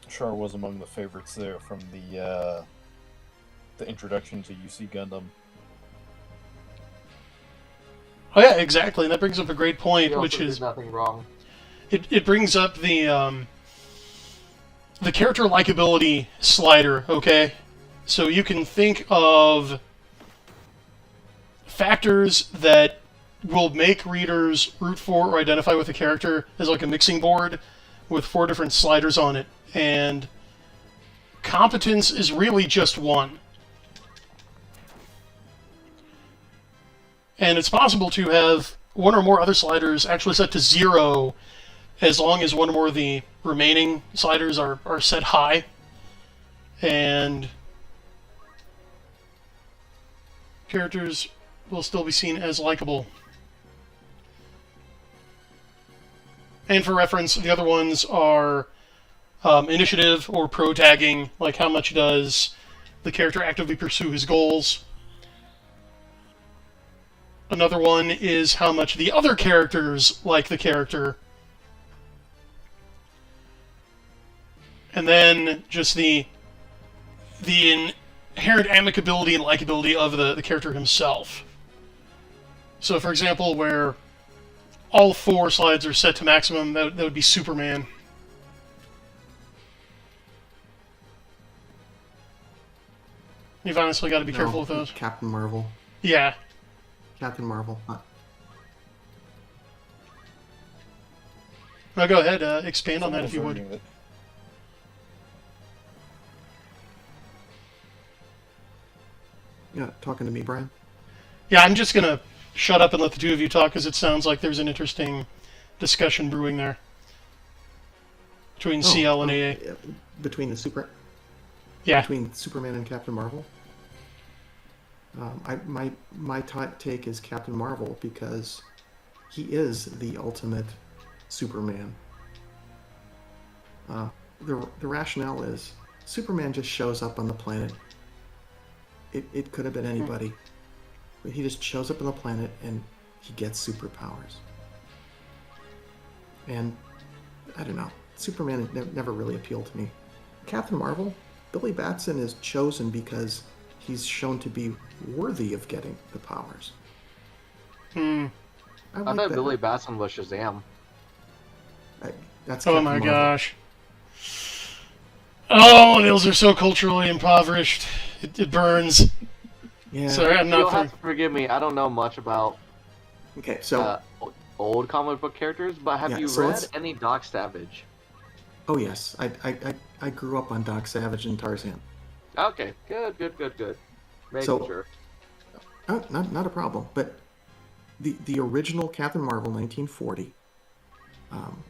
Char was among the favorites there from the introduction to UC Gundam. Oh yeah, exactly, and that brings up a great point, He also which did is nothing wrong. it brings up the character likability slider. Okay, so you can think of factors that will make readers root for or identify with a character as like a mixing board with 4 different sliders on it, and competence is really just one. And it's possible to have one or more other sliders actually set to 0 as long as one or more of the remaining sliders are set high. And characters will still be seen as likable. And for reference, the other ones are initiative or pro-tagging, like how much does the character actively pursue his goals. Another one is how much the other characters like the character. And then just the inherent amicability and likability of the character himself. So, for example, where all 4 slides are set to maximum, that would be Superman. You've honestly got to be careful with those. Captain Marvel. Yeah. Captain Marvel. Now go ahead, expand on that if you would. It. Yeah, talking to me, Brian. Yeah, I'm just going to shut up and let the two of you talk, because it sounds like there's an interesting discussion brewing there. Between CL and AA. Between the Yeah. Between Superman and Captain Marvel. My take is Captain Marvel because he is the ultimate Superman. The rationale is Superman just shows up on the planet. It could have been anybody, but he just shows up on the planet and he gets superpowers. And I don't know, Superman never really appealed to me. Captain Marvel, Billy Batson is chosen because he's shown to be worthy of getting the powers. I thought Billy Batson was Shazam. That's oh Captain my Marvel. gosh. Oh, millennials are so culturally impoverished. It burns. Yeah. Sorry, I'm You'll not. have to forgive me. I don't know much about Okay, so old comic book characters, but have you read any Doc Savage? oh yes, I grew up on Doc Savage and Tarzan. Okay, good. Making sure. Oh, not a problem. But the original Captain Marvel 1940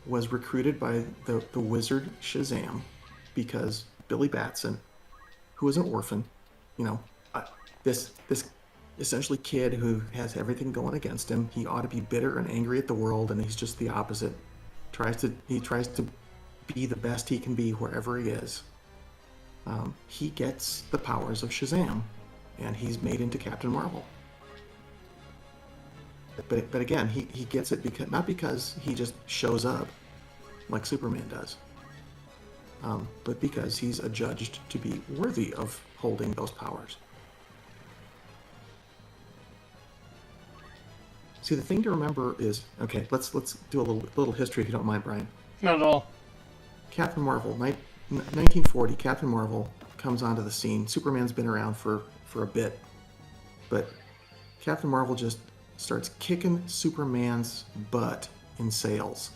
was recruited by the wizard Shazam because Billy Batson, who was an orphan, this essentially kid who has everything going against him. He ought to be bitter and angry at the world, and he's just the opposite. He tries to be the best he can be wherever he is. He gets the powers of Shazam, and he's made into Captain Marvel. But again, he gets it not because he just shows up like Superman does, but because he's adjudged to be worthy of holding those powers. See, the thing to remember is, okay, let's do a little history if you don't mind, Brian. Not at all. Captain Marvel, 1940, Captain Marvel comes onto the scene. Superman's been around for a bit, but Captain Marvel just starts kicking Superman's butt in sales.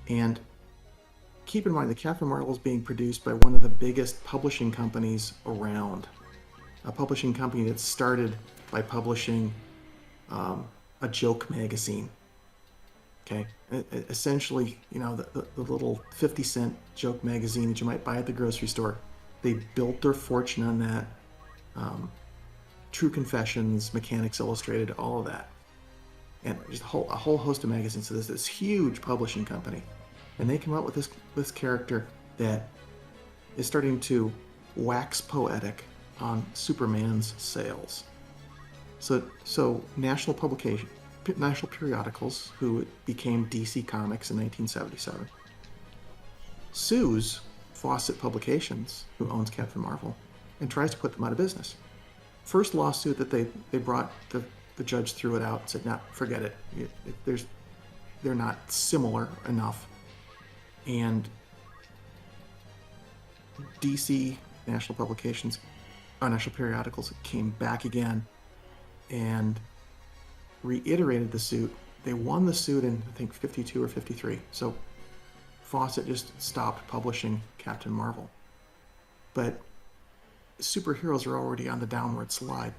And keep in mind that Captain Marvel is being produced by one of the biggest publishing companies around. A publishing company that started by publishing a joke magazine. Okay, essentially, the little 50-cent joke magazine that you might buy at the grocery store. They built their fortune on that. True Confessions, Mechanics Illustrated, all of that, and just a whole host of magazines. So there's this huge publishing company, and they come out with this character that is starting to wax poetic on Superman's sales. So national periodicals, who became DC Comics in 1977, sues Fawcett Publications, who owns Captain Marvel, and tries to put them out of business. First lawsuit that they brought, the judge threw it out and said, "No, forget it. They're not similar enough." And DC national publications, national periodicals came back again and reiterated the suit. They won the suit in, I think, 52 or 53. So Fawcett just stopped publishing Captain Marvel. But superheroes are already on the downward slide.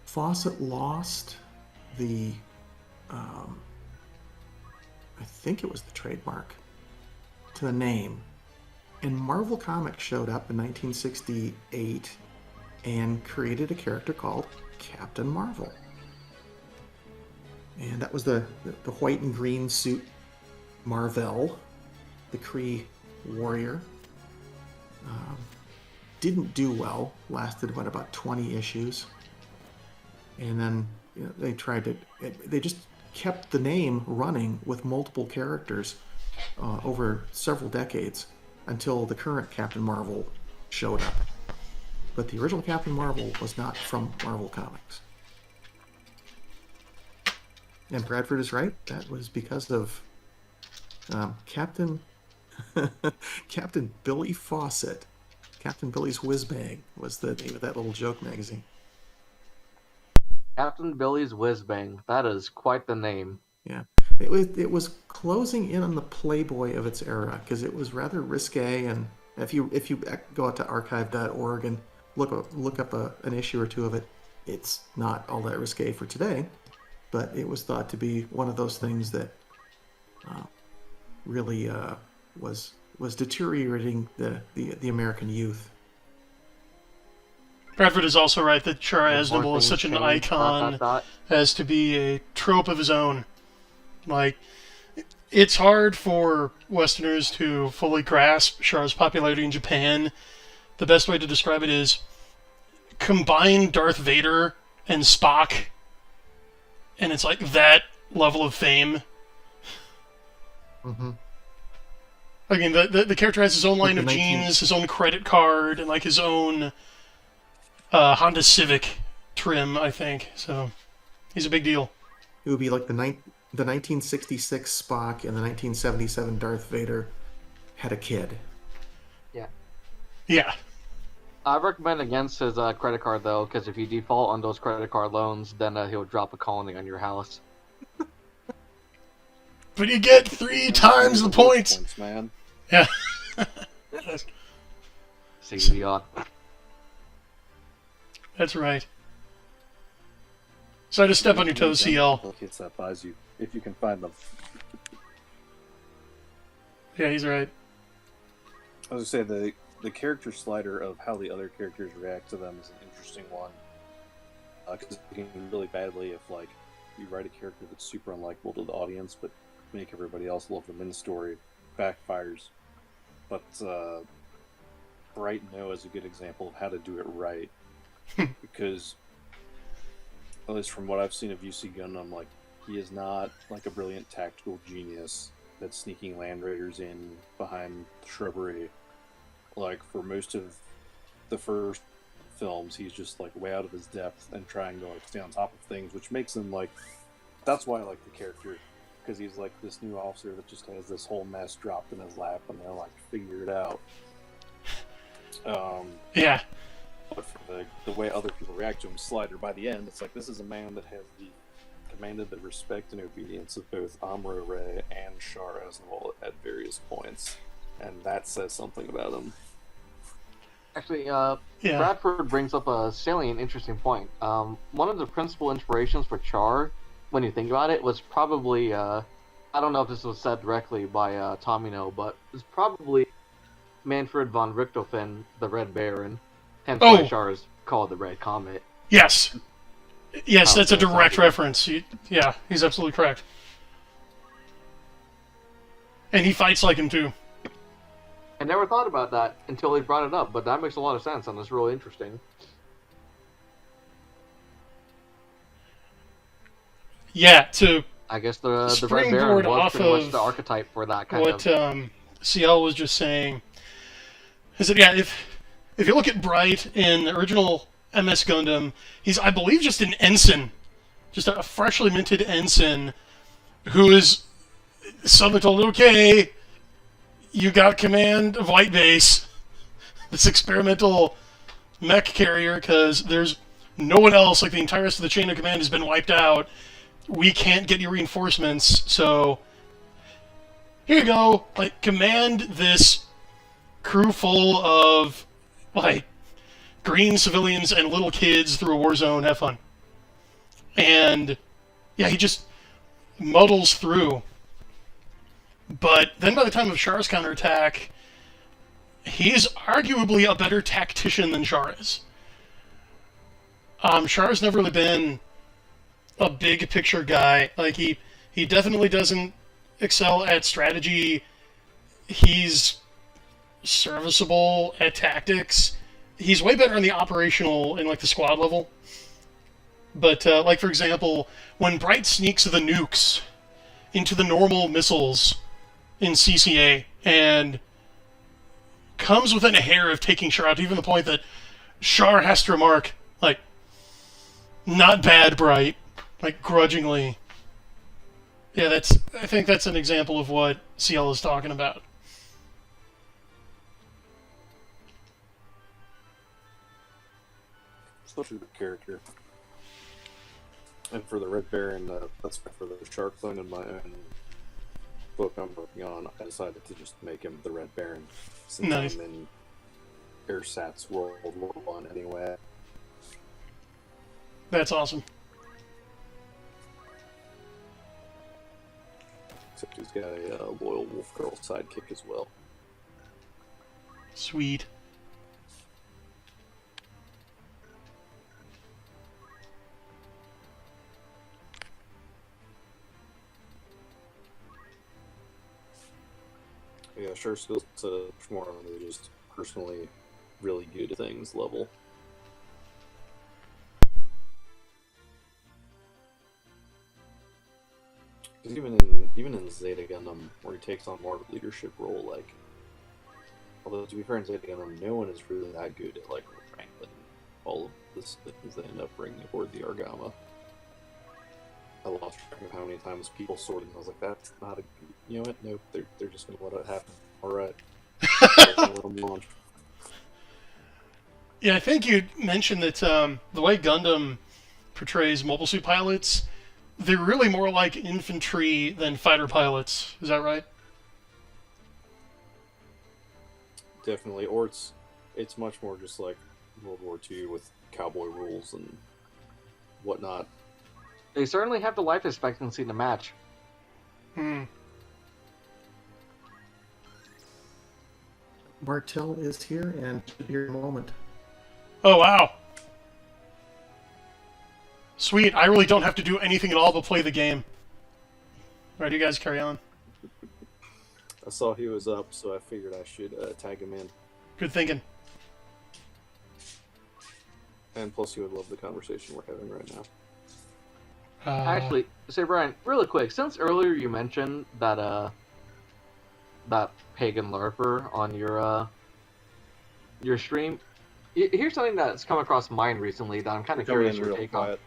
Fawcett lost the, I think it was the trademark, to the name. And Marvel Comics showed up in 1968 and created a character called Captain Marvel. And that was the white and green suit Marvel, the Kree warrior. Didn't do well, lasted about 20 issues. And then they tried to, they just kept the name running with multiple characters over several decades until the current Captain Marvel showed up. But the original Captain Marvel was not from Marvel Comics. And Bradford is right. That was because of Captain Captain Billy Fawcett. Captain Billy's Whiz Bang was the name of that little joke magazine. Captain Billy's Whiz Bang. That is quite the name. Yeah, it was closing in on the Playboy of its era because it was rather risque. And if you go out to archive.org and look up an issue or two of it, it's not all that risque for today. But it was thought to be one of those things that really was deteriorating the American youth. Bradford is also right that Char Aznable is such an icon as to be a trope of his own. Like, it's hard for Westerners to fully grasp Char's popularity in Japan. The best way to describe it is combine Darth Vader and Spock, and it's like that level of fame. Mm-hmm. I mean, the character has his own line of jeans, his own credit card, and like his own Honda Civic trim, I think. So he's a big deal. It would be like the 1966 Spock and the 1977 Darth Vader had a kid. Yeah. Yeah. I recommend against his credit card, though, because if you default on those credit card loans, then he'll drop a colony on your house. But you get 3 times the points. Man. Yeah. CDR. That's right. Sorry to step on your toes, CL. Kits that buys you, if you can find them. Yeah, he's right. I was going to say, the character slider of how the other characters react to them is an interesting one. Because it can be really badly if, like, you write a character that's super unlikable to the audience, but make everybody else love them in the story, backfires. But Bright No is a good example of how to do it right. Because, at least from what I've seen of UC Gundam, like, he is not like a brilliant tactical genius that's sneaking Land Raiders in behind the shrubbery. Like, for most of the first films, he's just like way out of his depth and trying to like stay on top of things, which makes him like, that's why I like the character, because he's like this new officer that just has this whole mess dropped in his lap and they're like, figure it out. Yeah. But for the way other people react to him, Slider, by the end, it's like, this is a man that has commanded the respect and obedience of both Amuro Ray and Char Aznable at various points, and that says something about him. Actually, Bradford brings up a salient, interesting point. One of the principal inspirations for Char, when you think about it, was probably, I don't know if this was said directly by Tomino, but it's probably Manfred von Richthofen, the Red Baron. Hence why Char is called the Red Comet. Yes. Yes, that's a direct reference. Yeah, he's absolutely correct. And he fights like him, too. I never thought about that until he brought it up, but that makes a lot of sense, and it's really interesting. Yeah, I guess the Red springboard Baron was off pretty much of the archetype for that kind what of... CL was just saying is that, yeah, if you look at Bright in the original MS Gundam, he's, I believe, just an ensign. Just a freshly minted ensign who is suddenly told, okay, you got command of White Base, this experimental mech carrier, because there's no one else, like the entire rest of the chain of command has been wiped out, we can't get you reinforcements, so here you go. Like, command this crew full of, like, green civilians and little kids through a war zone. Have fun. And, yeah, he just muddles through. But then by the time of Char's counterattack, he's arguably a better tactician than Char is. Char's never really been a big picture guy. Like, he definitely doesn't excel at strategy. He's serviceable at tactics. He's way better in the operational, in like the squad level. But, like, for example, when Bright sneaks the nukes into the normal missiles in CCA and comes within a hair of taking Char out, to even the point that Char has to remark, like, not bad, Bright, like, grudgingly. Yeah, I think that's an example of what CL is talking about. Such a good character. And for the Red Baron, that's for the Shark Clone in my own book I'm working on. I decided to just make him the Red Baron, since Nice. I'm in Airsats World War One anyway. That's awesome. Except he's got a loyal Wolf Girl sidekick as well. Sweet. Yeah, sure, skills to more on the just personally really good at things level. Because even in Zeta Gundam, where he takes on more of a leadership role, like, although to be fair in Zeta Gundam, no one is really that good at like Franklin. All of this things they end up bringing aboard the Argama. I lost track of how many times people sorted, and I was like, "That's not a, you know what? Nope, they're just gonna let it happen." All right, let them launch. Yeah, I think you mentioned that the way Gundam portrays mobile suit pilots, they're really more like infantry than fighter pilots. Is that right? Definitely, or it's much more just like World War II with cowboy rules and whatnot. They certainly have the life expectancy to match. Martel is here and should be here in a moment. Oh, wow. Sweet. I really don't have to do anything at all but play the game. Alright, you guys carry on. I saw he was up, so I figured I should tag him in. Good thinking. And plus, he would love the conversation we're having right now. Actually, say Brian, really quick, since earlier you mentioned that that pagan LARPer on your stream, here's something that's come across mine recently that I'm kind of Coming curious in your real take on. quiet.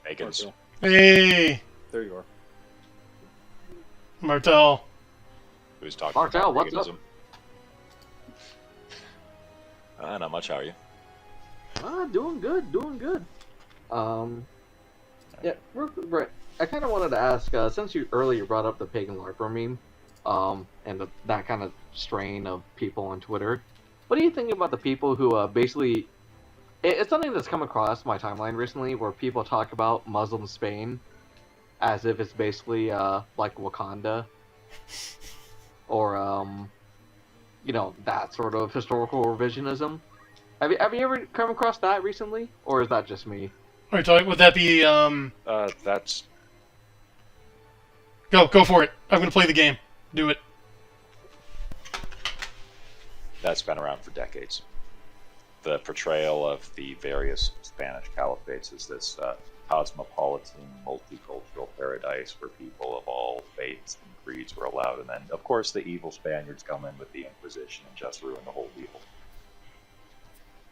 Pagans. Hey, There you are. Martel. Who's talking Martel, about what's up? paganism? Not much, how are you? Doing good, doing good. Yeah, right. I kind of wanted to ask, since you earlier brought up the pagan LARPer meme, and that kind of strain of people on Twitter, what do you think about the people who basically... It's something that's come across my timeline recently, where people talk about Muslim Spain as if it's basically like Wakanda, or you know, that sort of historical revisionism. Have you ever come across that recently, or is that just me? Alright, would that be, That's Go for it. I'm gonna play the game. Do it. that's been around for decades. The portrayal of the various Spanish caliphates is this cosmopolitan, multicultural paradise where people of all faiths and creeds were allowed, and then, of course, the evil Spaniards come in with the Inquisition and just ruin the whole deal.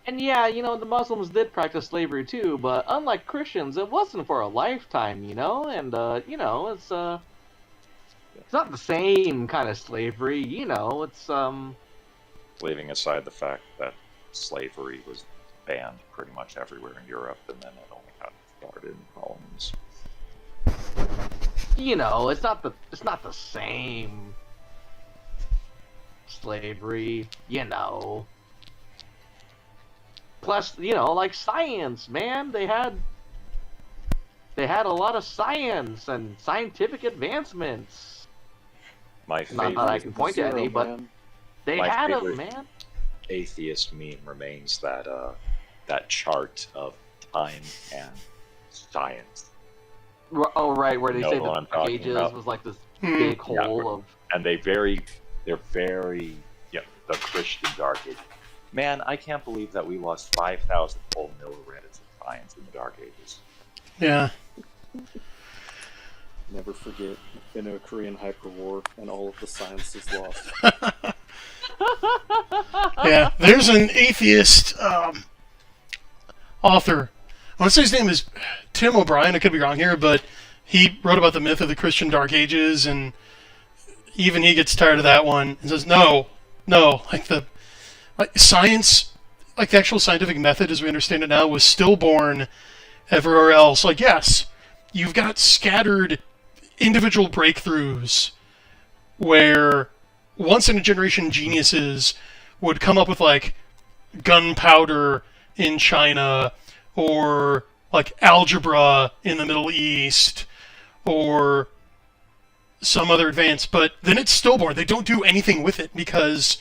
And yeah, you know, the Muslims did practice slavery too, but unlike Christians, it wasn't for a lifetime, you know? And, you know, it's not the same kind of slavery, you know, it's, Leaving aside the fact that slavery was banned pretty much everywhere in Europe, and then it only got started in the colonies. you know, it's not the same slavery, you know. Plus, you know, like science, man, they had a lot of science and scientific advancements. My Not that I favorite, can point to any, but man. they My had favorite- them, man. atheist meme remains that that chart of time and science, Oh, right, where they know say what the I'm Dark talking Ages about. was like this Hmm. big Yeah, hole of. and they're very the Christian Dark Ages. Man, I can't believe that we lost 5,000 whole millireds of science in the Dark Ages. Yeah. Never forget. Been to a Korean hyper war, and all of the science is lost. Yeah. There's an atheist author. I want to say his name is Tim O'Brien. I could be wrong here, but he wrote about the myth of the Christian Dark Ages, and even he gets tired of that one and says, no, like science, like the actual scientific method as we understand it now, was stillborn everywhere else. Like, yes, you've got scattered individual breakthroughs where once in a generation geniuses would come up with like gunpowder in China or like algebra in the Middle East or some other advance, but then it's stillborn. They don't do anything with it because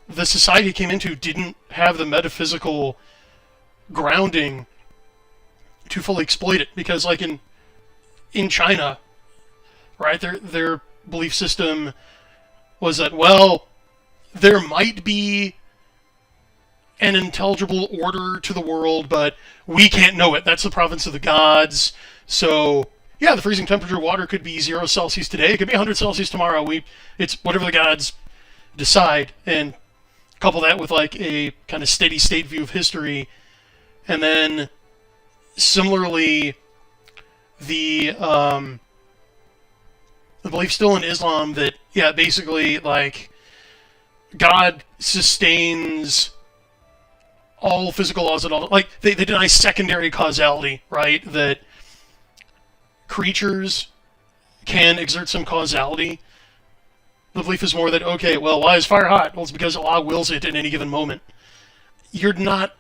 the society it came into didn't have the metaphysical grounding to fully exploit it. Because like in China, right, their belief system was that, well, there might be an intelligible order to the world, but we can't know it. That's the province of the gods. So, yeah, the freezing temperature of water could be 0 Celsius today. It could be 100 Celsius tomorrow. It's whatever the gods decide. And couple that with like a kind of steady state view of history. And then similarly, the belief still in Islam that, yeah, basically like God sustains all physical laws and all, like they deny secondary causality, right? That creatures can exert some causality. The belief is more that, okay, well, why is fire hot? Well, it's because Allah wills it in any given moment. You're not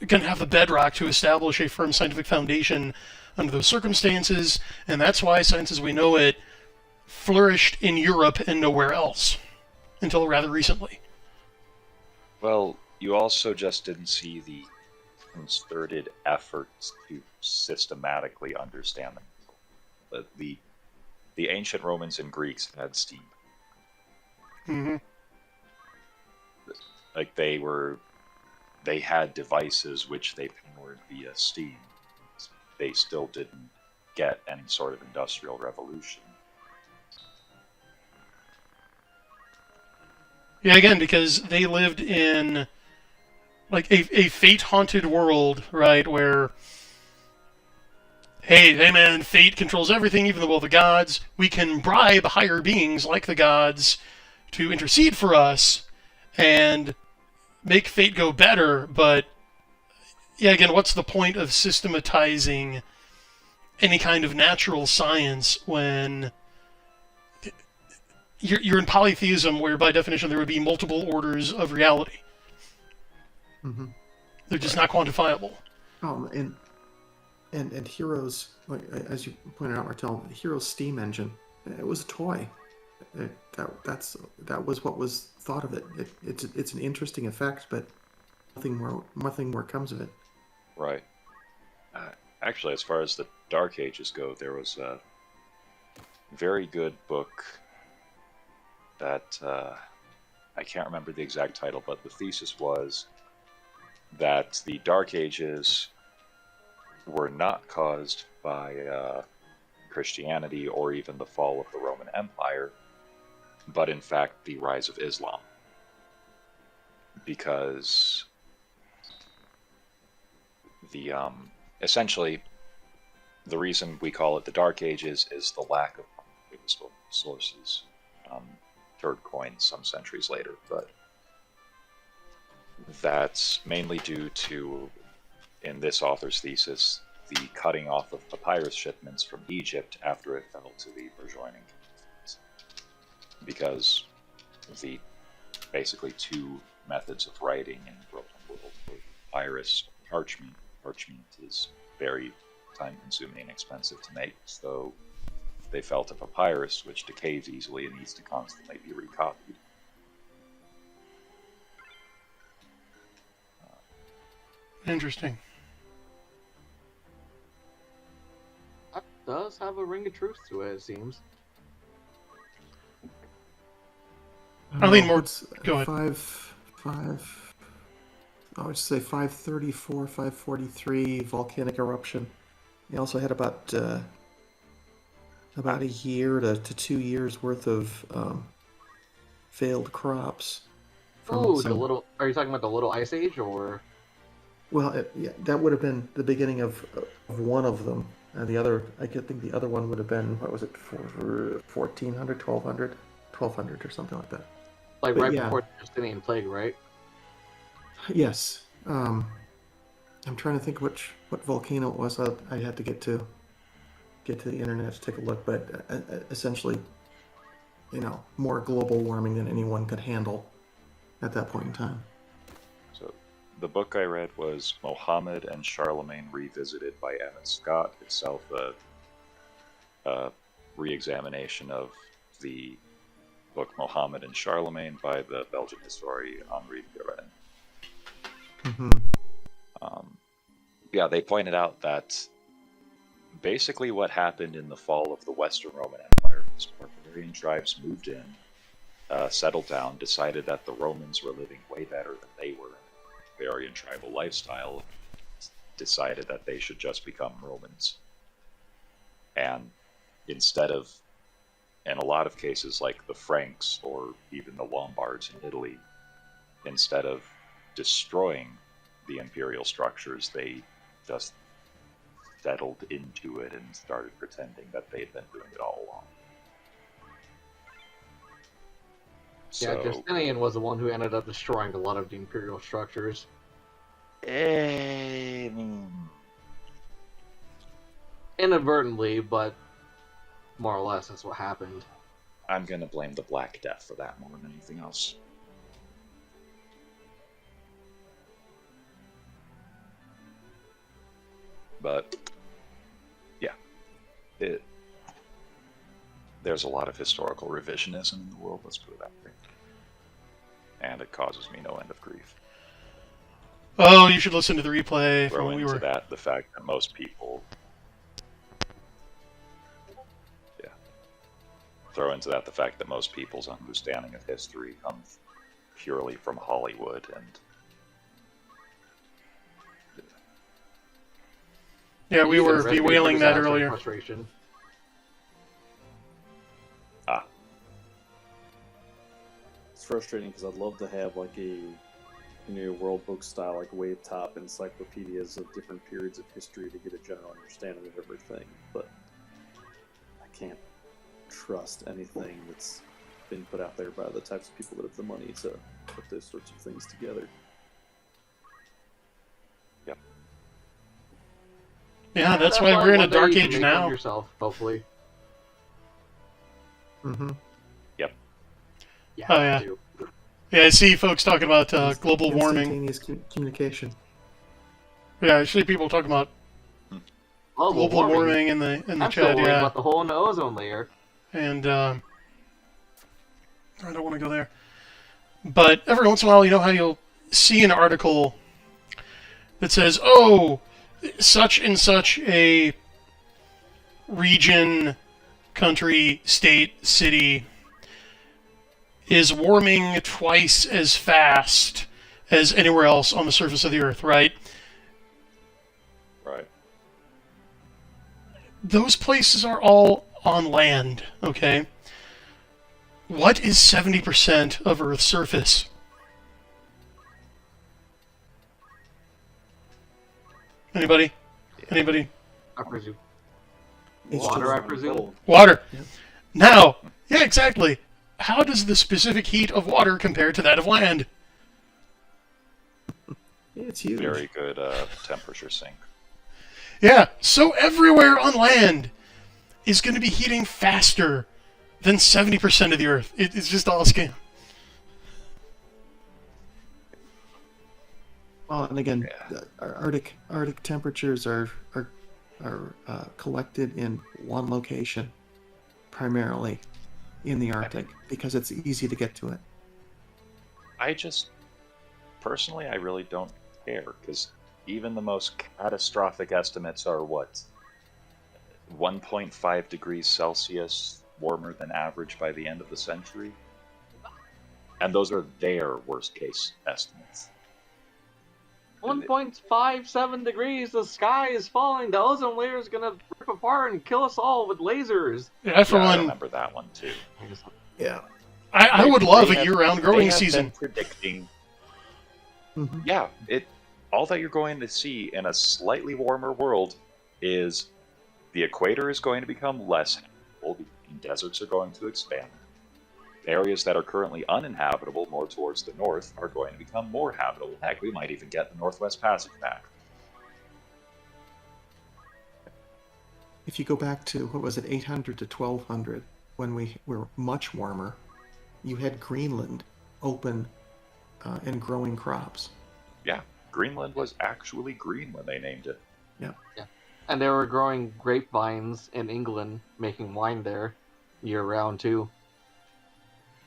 going to have the bedrock to establish a firm scientific foundation under those circumstances, and that's why science as we know it flourished in Europe and nowhere else until rather recently. Well, you also just didn't see the concerted efforts to systematically understand them. But the ancient Romans and Greeks had steam. Mm-hmm. Like they had devices which they powered via steam. They still didn't get any sort of industrial revolution. Yeah, again, because they lived in like a fate-haunted world, right, where hey man, fate controls everything, even the will of the gods. We can bribe higher beings like the gods to intercede for us and make fate go better, but yeah, again, what's the point of systematizing any kind of natural science when you're in polytheism, where by definition there would be multiple orders of reality? Mm-hmm. They're just not quantifiable. And Heroes, like, as you pointed out, Martel, Heroes steam engine, it was a toy. That was what was thought of it. It's an interesting effect, but nothing more comes of it. Right. Actually, as far as the Dark Ages go, there was a very good book that I can't remember the exact title, but the thesis was that the Dark Ages were not caused by Christianity or even the fall of the Roman Empire, but in fact the rise of Islam. Because the essentially the reason we call it the Dark Ages is the lack of sources. Third coined some centuries later, but that's mainly due to, in this author's thesis, the cutting off of papyrus shipments from Egypt after it fell to the burgeoning communities. Because the basically two methods of writing in the Roman world were papyrus or parchment. Parchment is very time-consuming and expensive to make, so they fell to papyrus, which decays easily and needs to constantly be recopied. Interesting. That does have a ring of truth to it seems. I lean more. It's Go ahead. I would say 534, 543 volcanic eruption. They also had about a year to 2 years worth of failed crops. Oh, the little. Are you talking about the Little Ice Age, or? Well, yeah, that would have been the beginning of one of them. And the other, I could think the other one would have been, what was it, for 1400, 1200 or something like that. Like But right yeah. before the Justinian plague, right? Yes. I'm trying to think what volcano it was. I had to get to the internet to take a look, but essentially, more global warming than anyone could handle at that point in time. So the book I read was Mohammed and Charlemagne Revisited by Emmett Scott, itself a re-examination of the book Mohammed and Charlemagne by the Belgian historian Henri Guérin. Mm-hmm. Yeah, they pointed out that basically what happened in the fall of the Western Roman Empire was barbarian tribes moved in, settled down, decided that the Romans were living way better than they were in a barbarian tribal lifestyle, decided that they should just become Romans. And instead of, in a lot of cases like the Franks or even the Lombards in Italy, instead of destroying the imperial structures, they just settled into it and started pretending that they'd been doing it all along. Yeah, Justinian was the one who ended up destroying a lot of the imperial structures. Inadvertently, but more or less that's what happened. I'm gonna blame the Black Death for that more than anything else. But yeah, there's a lot of historical revisionism in the world, let's put it that way. And it causes me no end of grief. Oh, you should listen to the replay from Throw when we into were. that the fact that most people people's understanding of history comes purely from Hollywood and Yeah, we were Recipe for bewailing that disaster and earlier. Frustration. It's frustrating because I'd love to have like a world book style, like wave top encyclopedias of different periods of history to get a general understanding of everything, but I can't trust anything that's been put out there by the types of people that have the money to put those sorts of things together. Yeah, that's why we're in a one day dark you can age make one now. yourself, hopefully. Mm-hmm. Yeah. Oh, yeah. I do. Yeah, I see folks talking about global warming. Instantaneous communication. Yeah, I see people talking about global warming in the I'm still chat. worried Yeah, about the hole in the ozone layer. and I don't want to go there. But every once in a while, you know how you'll see an article that says, "Oh, such and such a region, country, state, city is warming twice as fast as anywhere else on the surface of the Earth," right? right. Those places are all on land, okay? What is 70% of Earth's surface? Anybody? Anybody? I presume. It's Water, just I presume. Water. Yeah. Now, yeah, exactly. How does the specific heat of water compare to that of land? It's huge. Very good temperature sink. Yeah, so everywhere on land is going to be heating faster than 70% of the Earth. It's just all a scam. Well, and again, our Arctic temperatures are collected in one location, primarily in the Arctic, because it's easy to get to it. Personally, I really don't care, because even the most catastrophic estimates are what? 1.5 degrees Celsius warmer than average by the end of the century? And those are their worst case estimates. 1.57 degrees, the sky is falling, the ozone layer is gonna rip apart and kill us all with lasers. Yeah, for I one, remember that one too. Yeah. I would love They a have- year-round they growing have season. been predicting, Mhm. yeah, all that you're going to see in a slightly warmer world is the equator is going to become less habitable, and deserts are going to expand. Areas that are currently uninhabitable, more towards the north, are going to become more habitable. Heck, we might even get the Northwest Passage back. If you go back to, what was it, 800 to 1200, when we were much warmer, you had Greenland open and growing crops. Yeah, Greenland was actually green when they named it. Yeah. And they were growing grapevines in England, making wine there year-round too.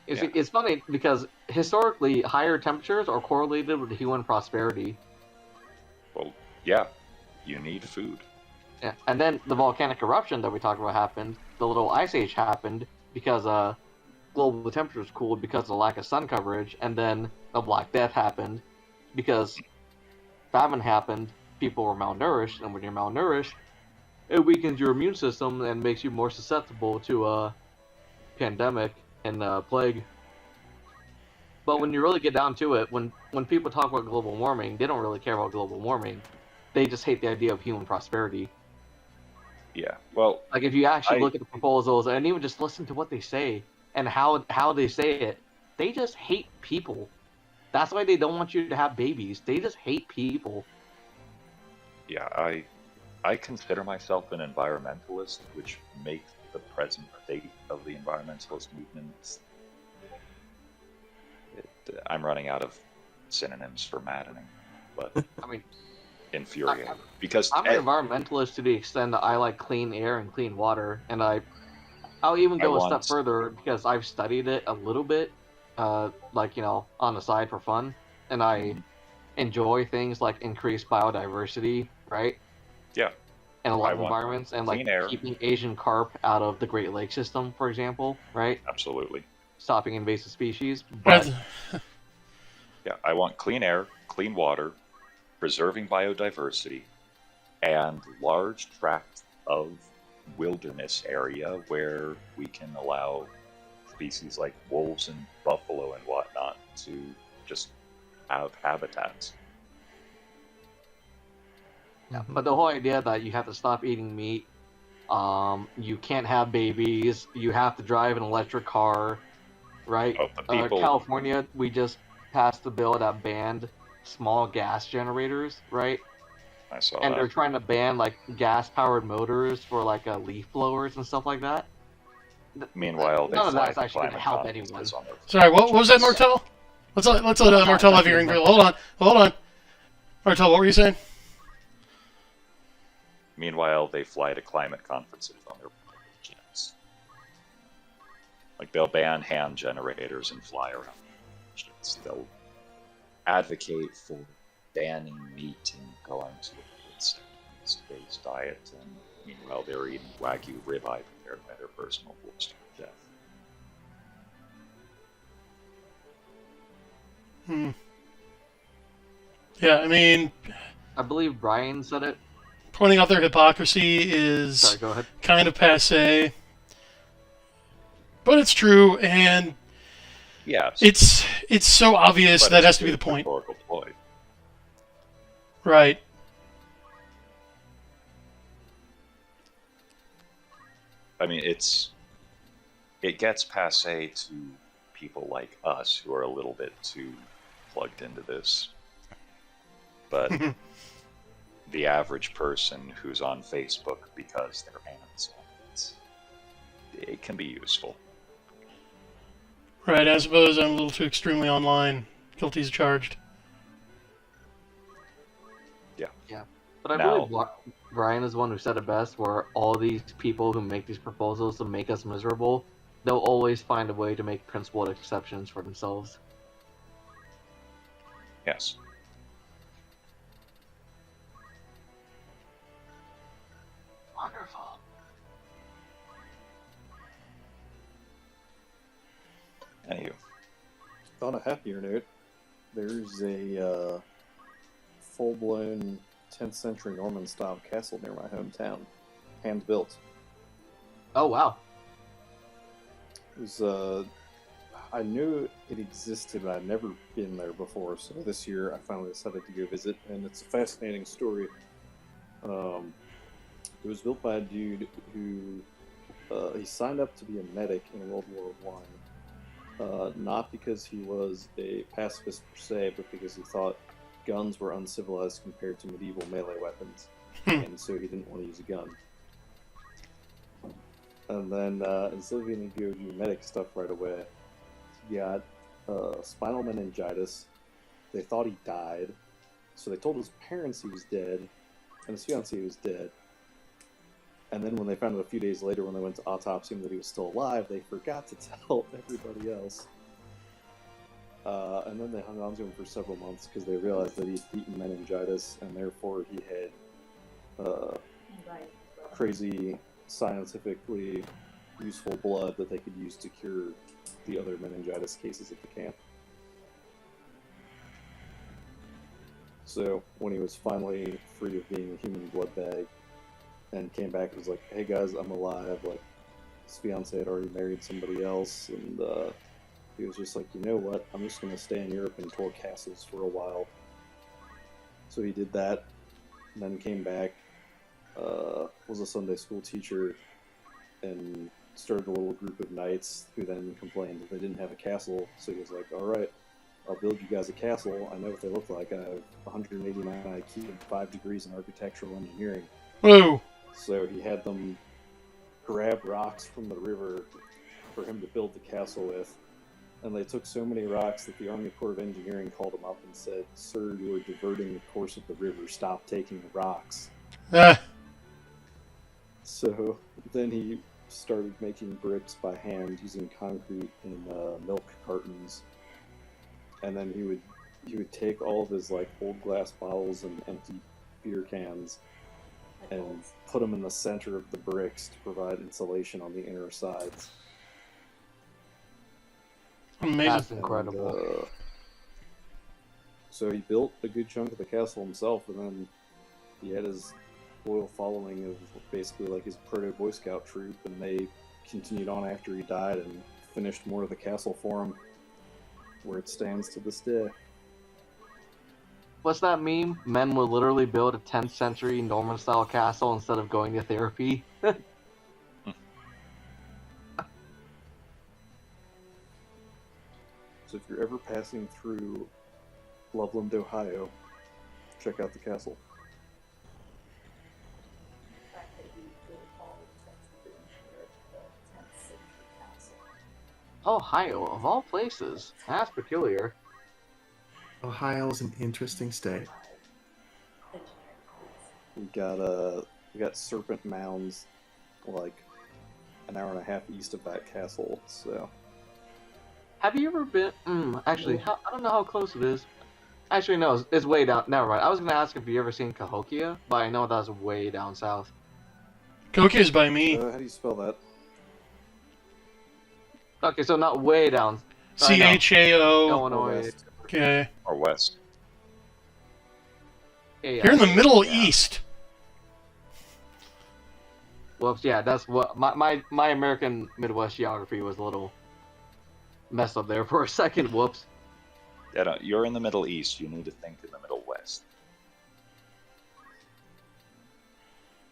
It's funny because historically, higher temperatures are correlated with human prosperity. Well, yeah, you need food. Yeah. And then the volcanic eruption that we talked about happened. The little ice age happened because global temperatures cooled because of the lack of sun coverage. And then the Black Death happened because famine happened. People were malnourished, and when you're malnourished, it weakens your immune system and makes you more susceptible to a pandemic and plague. But when you really get down to it, when people talk about global warming, they don't really care about global warming. They just hate the idea of human prosperity. Yeah, well, Like if you actually look at the proposals and even just listen to what they say and how they say it, they just hate people. That's why they don't want you to have babies. They just hate people. yeah, I consider myself an environmentalist, which makes the present state of the environmentalist movement. I'm running out of synonyms for maddening, but I mean, infuriating. Because I'm an environmentalist to the extent that I like clean air and clean water, and I'll even go a step further because I've studied it a little bit, like on the side for fun, and I enjoy things like increased biodiversity, right? Yeah. In a lot of want environments, and like clean air. keeping Asian carp out of the Great Lakes system, for example, right? Absolutely. Stopping invasive species, but Yeah, I want clean air, clean water, preserving biodiversity, and large tracts of wilderness area where we can allow species like wolves and buffalo and whatnot to just have habitats. yeah. But the whole idea that you have to stop eating meat, you can't have babies, you have to drive an electric car, right? Oh, the people- California, we just passed a bill that banned small gas generators, right? I saw And that. they're trying to ban like gas-powered motors for like leaf blowers and stuff like that. Meanwhile, they none of fly that's to actually going to climate help conferences anyone. on their Sorry, what was that, Martel? Let's let Martel have hearing. Hold on. Martel, what were you saying? Meanwhile, they fly to climate conferences on their jets. Like, they'll ban hand generators and fly around jets. They'll advocate for banning meat and going to a plant-based diet, and meanwhile, they're eating Wagyu ribeye prepared by their personal Worcester chef. Yeah, I mean, I believe Brian said it. pointing out their hypocrisy is Sorry, go ahead. kind of passé, but it's true, and Yes. it's so obvious but that it's has to be a the point, rhetorical ploy. right? I mean, it gets passé to people like us who are a little bit too plugged into this. But the average person who's on Facebook because they're fans. It can be useful. Right, I suppose I'm a little too extremely online. Guilty as charged. Yeah, but I Now- believe Brian is the one who said it best, where all these people who make these proposals to make us miserable, they'll always find a way to make principled exceptions for themselves. Yes. Wonderful. Anywho, On a happier note, there's a full-blown 10th century Norman-style castle near my hometown, hand-built. Oh wow. It was, I knew it existed, but I'd never been there before, so this year I finally decided to go visit, and it's a fascinating story. It was built by a dude who, he signed up to be a medic in World War I, not because he was a pacifist per se, but because he thought guns were uncivilized compared to medieval melee weapons, and so he didn't want to use a gun. And then, instead of being able to go do medic stuff right away, he got spinal meningitis. They thought he died, so they told his parents he was dead, and his fiancée was dead. And then when they found out a few days later, when they went to autopsy him, that he was still alive, they forgot to tell everybody else. And then they hung on to him for several months because they realized that he'd beaten meningitis, and therefore he had crazy, scientifically useful blood that they could use to cure the other meningitis cases at the camp. So when he was finally free of being a human blood bag and came back and was like, "Hey guys, I'm alive," like his fiance had already married somebody else, and he was just like, "You know what, I'm just going to stay in Europe and tour castles for a while." So he did that, and then came back, was a Sunday school teacher, and started a little group of knights who then complained that they didn't have a castle. So he was like, "Alright, I'll build you guys a castle. I know what they look like. I have 189 IQ and 5 degrees in architectural engineering." Whoa! So he had them grab rocks from the river for him to build the castle with. And they took so many rocks that the Army Corps of Engineering called him up and said, "Sir, you are diverting the course of the river. Stop taking the rocks." Ah, So then he started making bricks by hand using concrete and milk cartons. And then he would take all of his like old glass bottles and empty beer cans and put them in the center of the bricks to provide insulation on the inner sides. amazing. That's incredible. So he built a good chunk of the castle himself, and then he had his loyal following of basically like his proto Boy Scout troop, and they continued on after he died and finished more of the castle for him, where it stands to this day. What's that meme? Men will literally build a 10th century Norman-style castle instead of going to therapy. So if you're ever passing through Loveland, Ohio, check out the castle. Ohio, of all places. That's peculiar. Ohio is an interesting state. We got Serpent Mounds, like an hour and a half east of that castle. So Have you ever been? Actually, I don't know how close it is. Actually, no, it's way down. Never mind. I was gonna ask if you ever seen Cahokia, but I know that's way down south. Coke by me. how do you spell that? Okay, so not way down. CHAO. Illinois. West. Okay. or west. Yeah, You're in the Middle yeah. East. Whoops, yeah, that's what my American Midwest geography was a little messed up there for a second. Whoops. Yeah, no, you're in the Middle East. You need to think in the Middle West.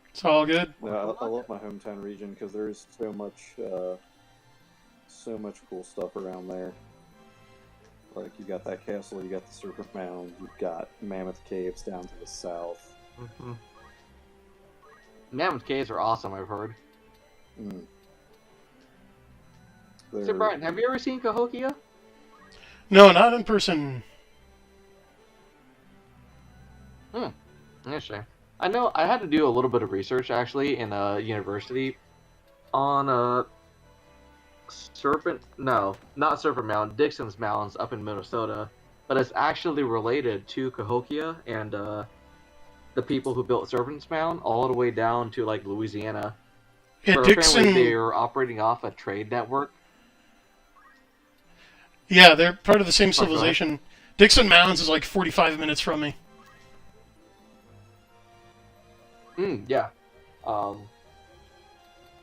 It's all good. No, I love my hometown region because there's so much cool stuff around there. Like you got that castle, you got the Serpent Mound, you've got Mammoth Caves down to the south. Mm-hmm. Mammoth caves are awesome, I've heard. Mm. So, They're- Brian, have you ever seen Cahokia? No, not in person. Interesting. I know I had to do a little bit of research actually in a university on not Serpent Mound, Dixon's Mounds up in Minnesota, but it's actually related to Cahokia and the people who built Serpent's Mound all the way down to like Louisiana. Yeah, Where apparently Dixon. they're operating off a trade network. Yeah, they're part of the same Oh, go ahead. civilization. Dixon Mounds is like 45 minutes from me. Yeah.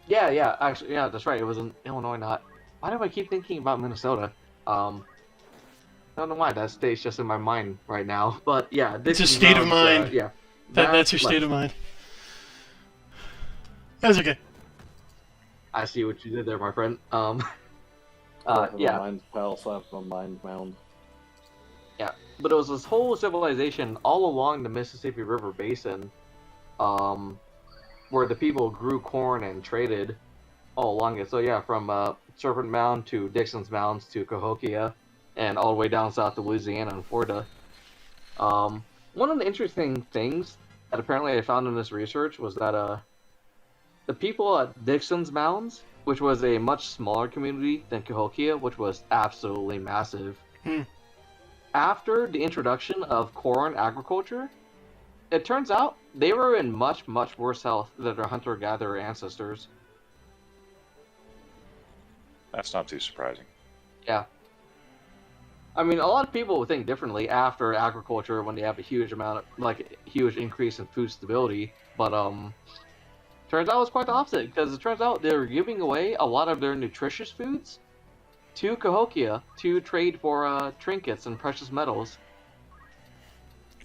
Yeah, actually, yeah, that's right. It was in Illinois, not. Why do I keep thinking about Minnesota? I don't know why. That state's just in my mind right now. But yeah, It's a Dixon's state of Mounds, mind. yeah. That's your state of mind. That's okay. I see what you did there, my friend. I have yeah, a mind palace, I have a mind mound. yeah. But it was this whole civilization all along the Mississippi River Basin, where the people grew corn and traded all along it. So yeah, from Serpent Mound to Dixon's Mounds to Cahokia, and all the way down south to Louisiana and Florida. One of the interesting things that apparently I found in this research was that the people at Dixon's Mounds, which was a much smaller community than Cahokia, which was absolutely massive, after the introduction of corn agriculture, it turns out they were in much, much worse health than their hunter-gatherer ancestors. That's not too surprising. Yeah. I mean, a lot of people would think differently after agriculture when they have a huge amount of, like, a huge increase in food stability, but, turns out it was quite the opposite, because it turns out they were giving away a lot of their nutritious foods to Cahokia to trade for, trinkets and precious metals.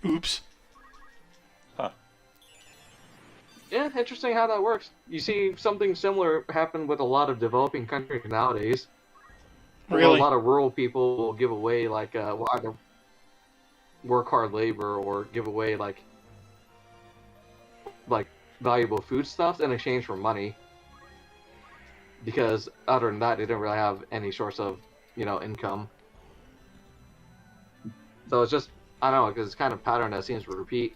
Oops. Huh. Yeah, interesting how that works. You see something similar happen with a lot of developing countries nowadays. Where Really? a lot of rural people will give away, like, either work hard labor or give away, like valuable foodstuffs in exchange for money. Because other than that, they didn't really have any source of, income. So it's just, I don't know, because it's kind of a pattern that seems to repeat.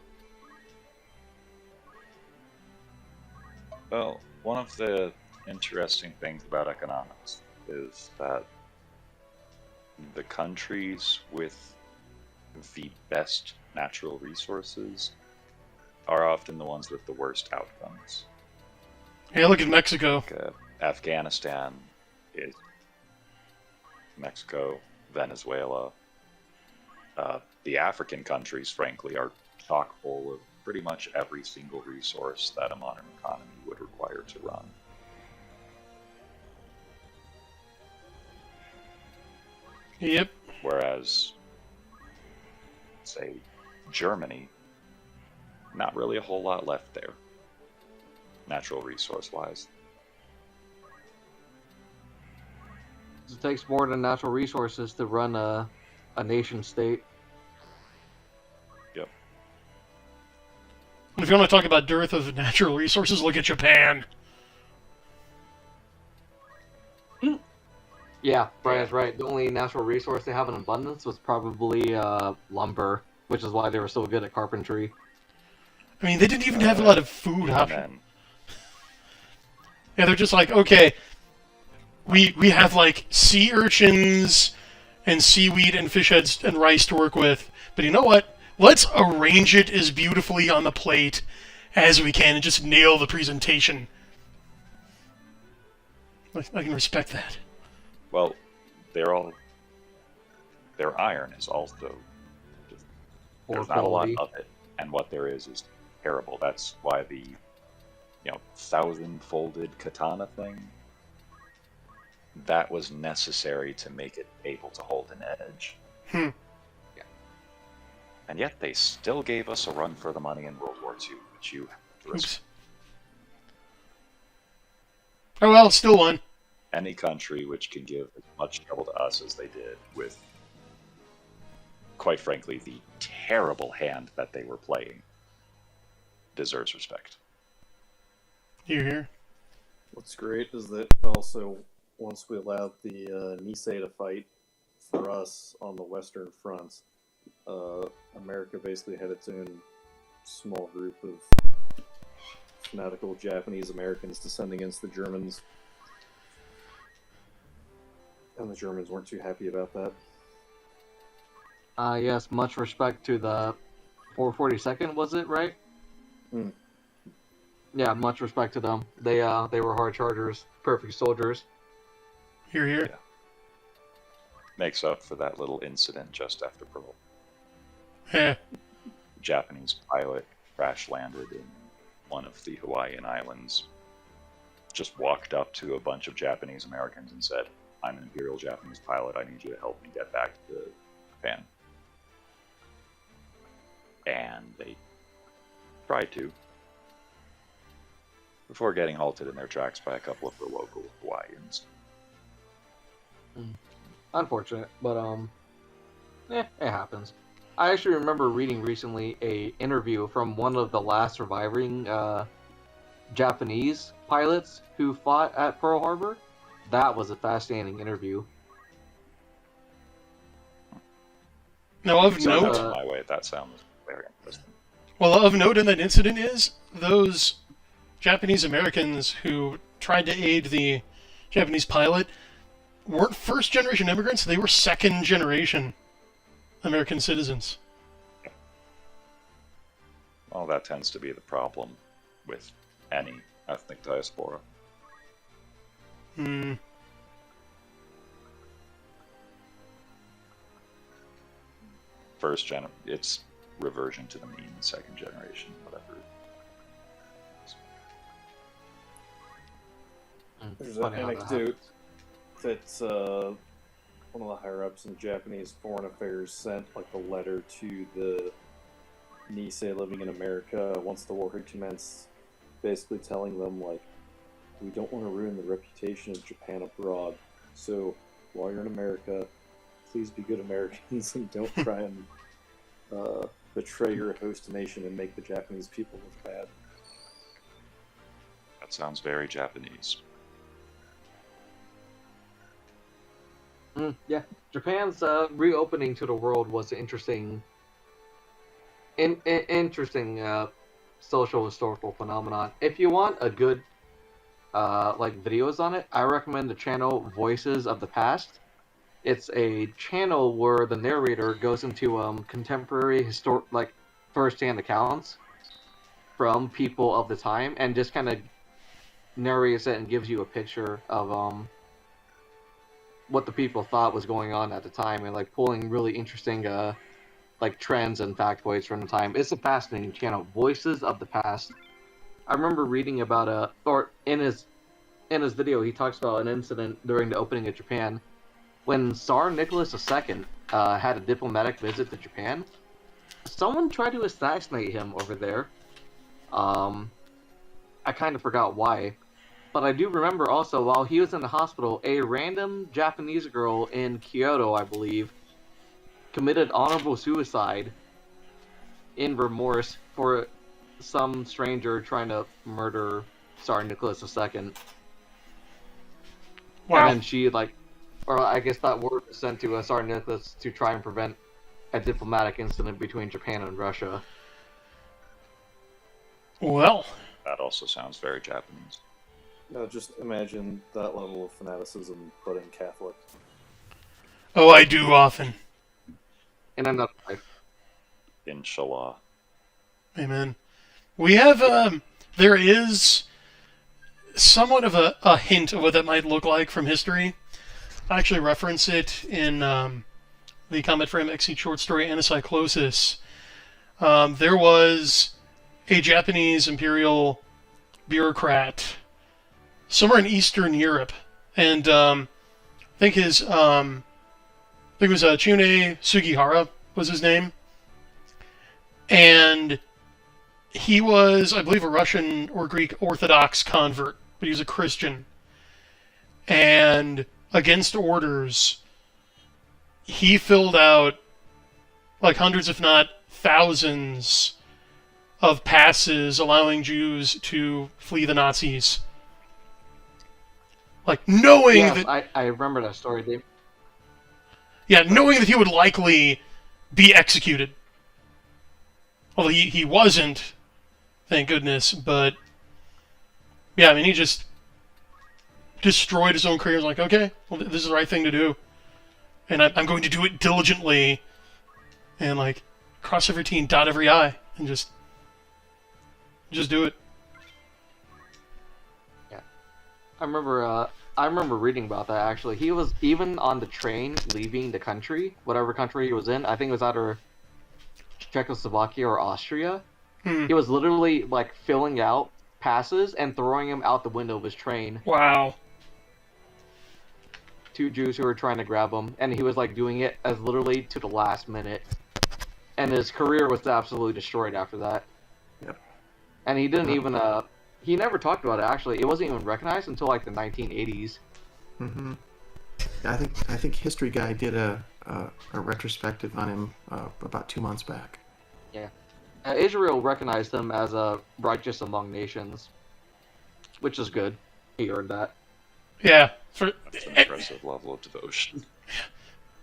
Well, one of the interesting things about economics is that the countries with the best natural resources are often the ones with the worst outcomes. Yeah, look at Mexico. Like, Afghanistan is Mexico, Venezuela. The African countries, frankly, are chock full of pretty much every single resource that a modern economy would require to run. Yep. Whereas, say, Germany, not really a whole lot left there, natural resource-wise. It takes more than natural resources to run a nation state. Yep. And if you want to talk about dearth of natural resources, look at Japan. Yeah, Brian's right. The only natural resource they have in abundance was probably lumber, which is why they were so good at carpentry. I mean, they didn't even have a lot of food And options. then, Yeah, they're just like, okay, we have like sea urchins and seaweed and fish heads and rice to work with, but you know what? Let's arrange it as beautifully on the plate as we can and just nail the presentation. I can respect that. well, their iron is also just, Poor there's not a lot quality. of it, and what there is terrible. That's why the 1,000-folded katana thing, that was necessary to make it able to hold an edge. Hmm. Yeah. And yet they still gave us a run for the money in World War II, which you have to Oops. respect. Oh well, still one. Any country which can give as much trouble to us as they did with, quite frankly, the terrible hand that they were playing. deserves respect. Here. What's great is that also, once we allowed the Nisei to fight for us on the Western Front, America basically had its own small group of fanatical Japanese Americans to send against the Germans. And the Germans weren't too happy about that. Yes, much respect to the 442nd, was it, right? Hmm. Yeah, much respect to them. They were hard chargers, perfect soldiers. Here. Yeah. Makes up for that little incident just after Pearl. Yeah. The Japanese pilot crash landed in one of the Hawaiian Islands. Just walked up to a bunch of Japanese Americans and said, "I'm an Imperial Japanese pilot. I need you to help me get back to Japan." And they tried to, before getting halted in their tracks by a couple of the local Hawaiians. Unfortunate, but it happens. I actually remember reading recently a interview from one of the last surviving Japanese pilots who fought at Pearl Harbor. That was a fascinating interview. Now, of Send that note, to my way. That sounds very interesting. well, of note in that incident is those Japanese Americans who tried to aid the Japanese pilot weren't first-generation immigrants. They were second-generation American citizens. Well, that tends to be the problem with any ethnic diaspora. Hmm. It's reversion to the mean, second generation, whatever. There's an Funny how that anecdote happens. that one of the higher-ups in Japanese Foreign Affairs sent like a letter to the Nisei living in America once the war had commenced, basically telling them, like, we don't want to ruin the reputation of Japan abroad, so while you're in America, please be good Americans and don't try and betray your host nation and make the Japanese people look bad. That sounds very Japanese. Yeah, Japan's reopening to the world was an interesting social historical phenomenon. If you want a good like videos on it, I recommend the channel Voices of the Past. It's a channel where the narrator goes into contemporary like first-hand accounts from people of the time and just kind of narrates it and gives you a picture of what the people thought was going on at the time, and like pulling really interesting like trends and factoids from the time. It's a fascinating channel. Voices of the Past. I remember reading about or in his video he talks about an incident during the opening of Japan when Tsar Nicholas II had a diplomatic visit to Japan. Someone tried to assassinate him over there. I kind of forgot why. But I do remember also, while he was in the hospital, a random Japanese girl in Kyoto, I believe, committed honorable suicide in remorse for some stranger trying to murder Tsar Nicholas II. Wow. And she, like, or I guess that word was sent to Tsar Nicholas to try and prevent a diplomatic incident between Japan and Russia. Well, That also sounds very Japanese. Now just imagine that level of fanaticism, but in Catholic. oh, I do often. In another life. Inshallah. Amen. We have, there is somewhat of a hint of what that might look like from history. I actually reference it in the Comet Frame Exceed short story Anacyclosis. There was a Japanese imperial bureaucrat somewhere in Eastern Europe, and I think it was Chune Sugihara was his name, and he was, I believe, a Russian or Greek Orthodox convert, but he was a Christian, and against orders, he filled out like hundreds, if not thousands, of passes allowing Jews to flee the Nazis. Like, knowing Yes, that... I remember that story, Dave. Yeah, knowing that he would likely be executed. Although he wasn't, thank goodness, but... Yeah, I mean, he just destroyed his own career. He was like, okay, well, this is the right thing to do. And I'm going to do it diligently. And, like, cross every T and dot every I. And just do it. Yeah, I remember reading about that. Actually, he was even on the train leaving the country, whatever country he was in. I think it was either Czechoslovakia or Austria. He was literally like filling out passes and throwing them out the window of his train. Wow. 2 Jews who were trying to grab him, and he was like doing it as literally to the last minute. And his career was absolutely destroyed after that. Yep. And he didn't even he never talked about it. Actually, it wasn't even recognized until like the 1980s. Mm-hmm. Yeah, I think History Guy did a retrospective on him about 2 months back. Yeah. Israel recognized him as a righteous among nations, which is good. He earned that. Yeah. That's an impressive level of devotion.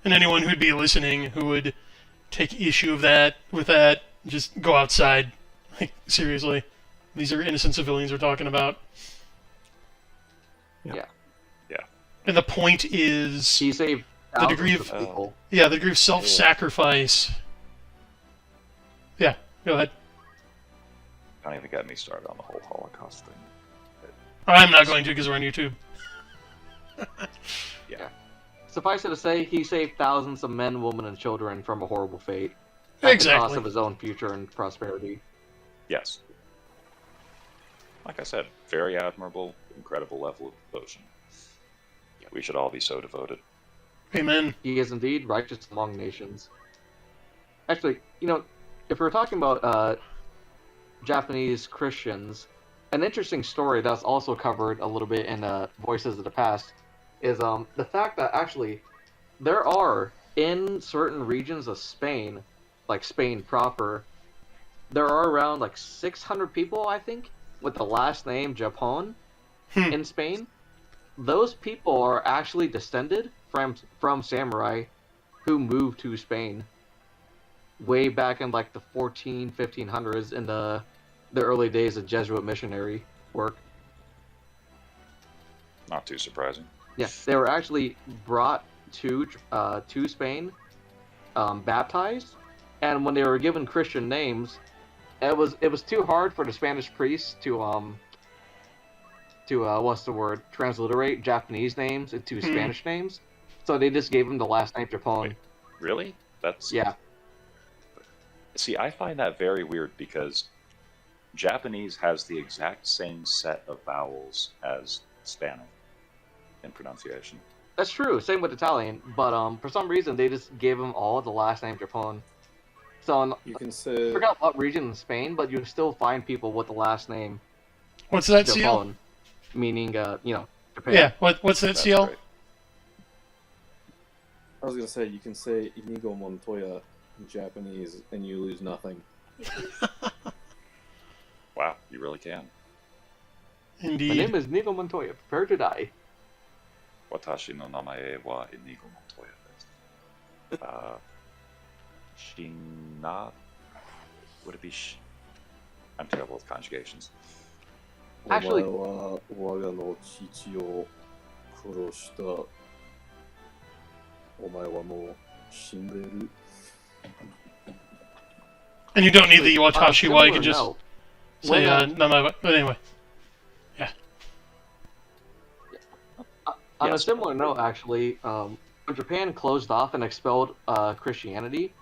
And anyone who'd be listening who would take issue with that, just go outside. Like, seriously. These are innocent civilians we're talking about. Yeah. Yeah. And the point is... He saved The degree thousands of- people. Yeah, the degree of self-sacrifice. Yeah, go ahead. Don't even get me started on the whole Holocaust thing. I'm not going to because we're on YouTube. Yeah. Suffice it to say, he saved thousands of men, women, and children from a horrible fate. At the cost Exactly. of his own future and prosperity. Yes. Like I said, very admirable, incredible level of devotion. We should all be so devoted. Amen. He is indeed righteous among nations. Actually, if we're talking about Japanese Christians, an interesting story that's also covered a little bit in Voices of the Past is the fact that actually there are, in certain regions of Spain, like Spain proper, there are around like 600 people, I think, with the last name Japon in Spain. Those people are actually descended from samurai who moved to Spain way back in like the 1500s in the early days of Jesuit missionary work. Not too surprising. Yeah, they were actually brought to Spain, baptized, and when they were given Christian names, it was too hard for the Spanish priests to transliterate Japanese names into Spanish names, so they just gave them the last name Japon. Wait, really? That's... Yeah. See, I find that very weird because Japanese has the exact same set of vowels as Spanish in pronunciation. That's true. Same with Italian, but for some reason they just gave them all the last name Japon. So You can I say forgot what region in Spain, but you still find people with the last name What's that seal? Japon, meaning Japan. Yeah, what's that That's seal? great. I was gonna say you can say Inigo Montoya in Japanese and you lose nothing. Wow, you really can. My Indeed. name is Nigo Montoya. Prepare to die. Watashi no namae wa Inigo Montoya. Shina... Would it be I'm terrible with conjugations. Actually- お前は我がの父を殺した。お前はもう死んでいる。 And you don't need the Iwatashi wa, you can Similar just note, say, when, Namae. But anyway. on a Yes. similar note, actually, when Japan closed off and expelled Christianity,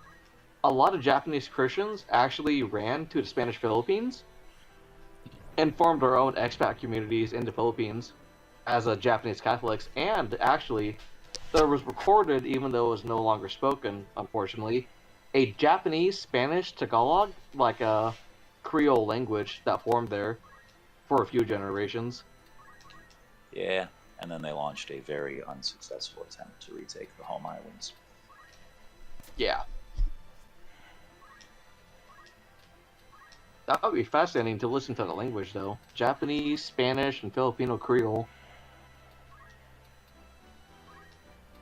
a lot of Japanese Christians actually ran to the Spanish Philippines and formed their own expat communities in the Philippines as Japanese Catholics. And actually, there was recorded, even though it was no longer spoken, unfortunately, a Japanese Spanish Tagalog, like a Creole language that formed there for a few generations. Yeah, and then they launched a very unsuccessful attempt to retake the home islands. Yeah. That would be fascinating to listen to the language, though. Japanese, Spanish, and Filipino Creole.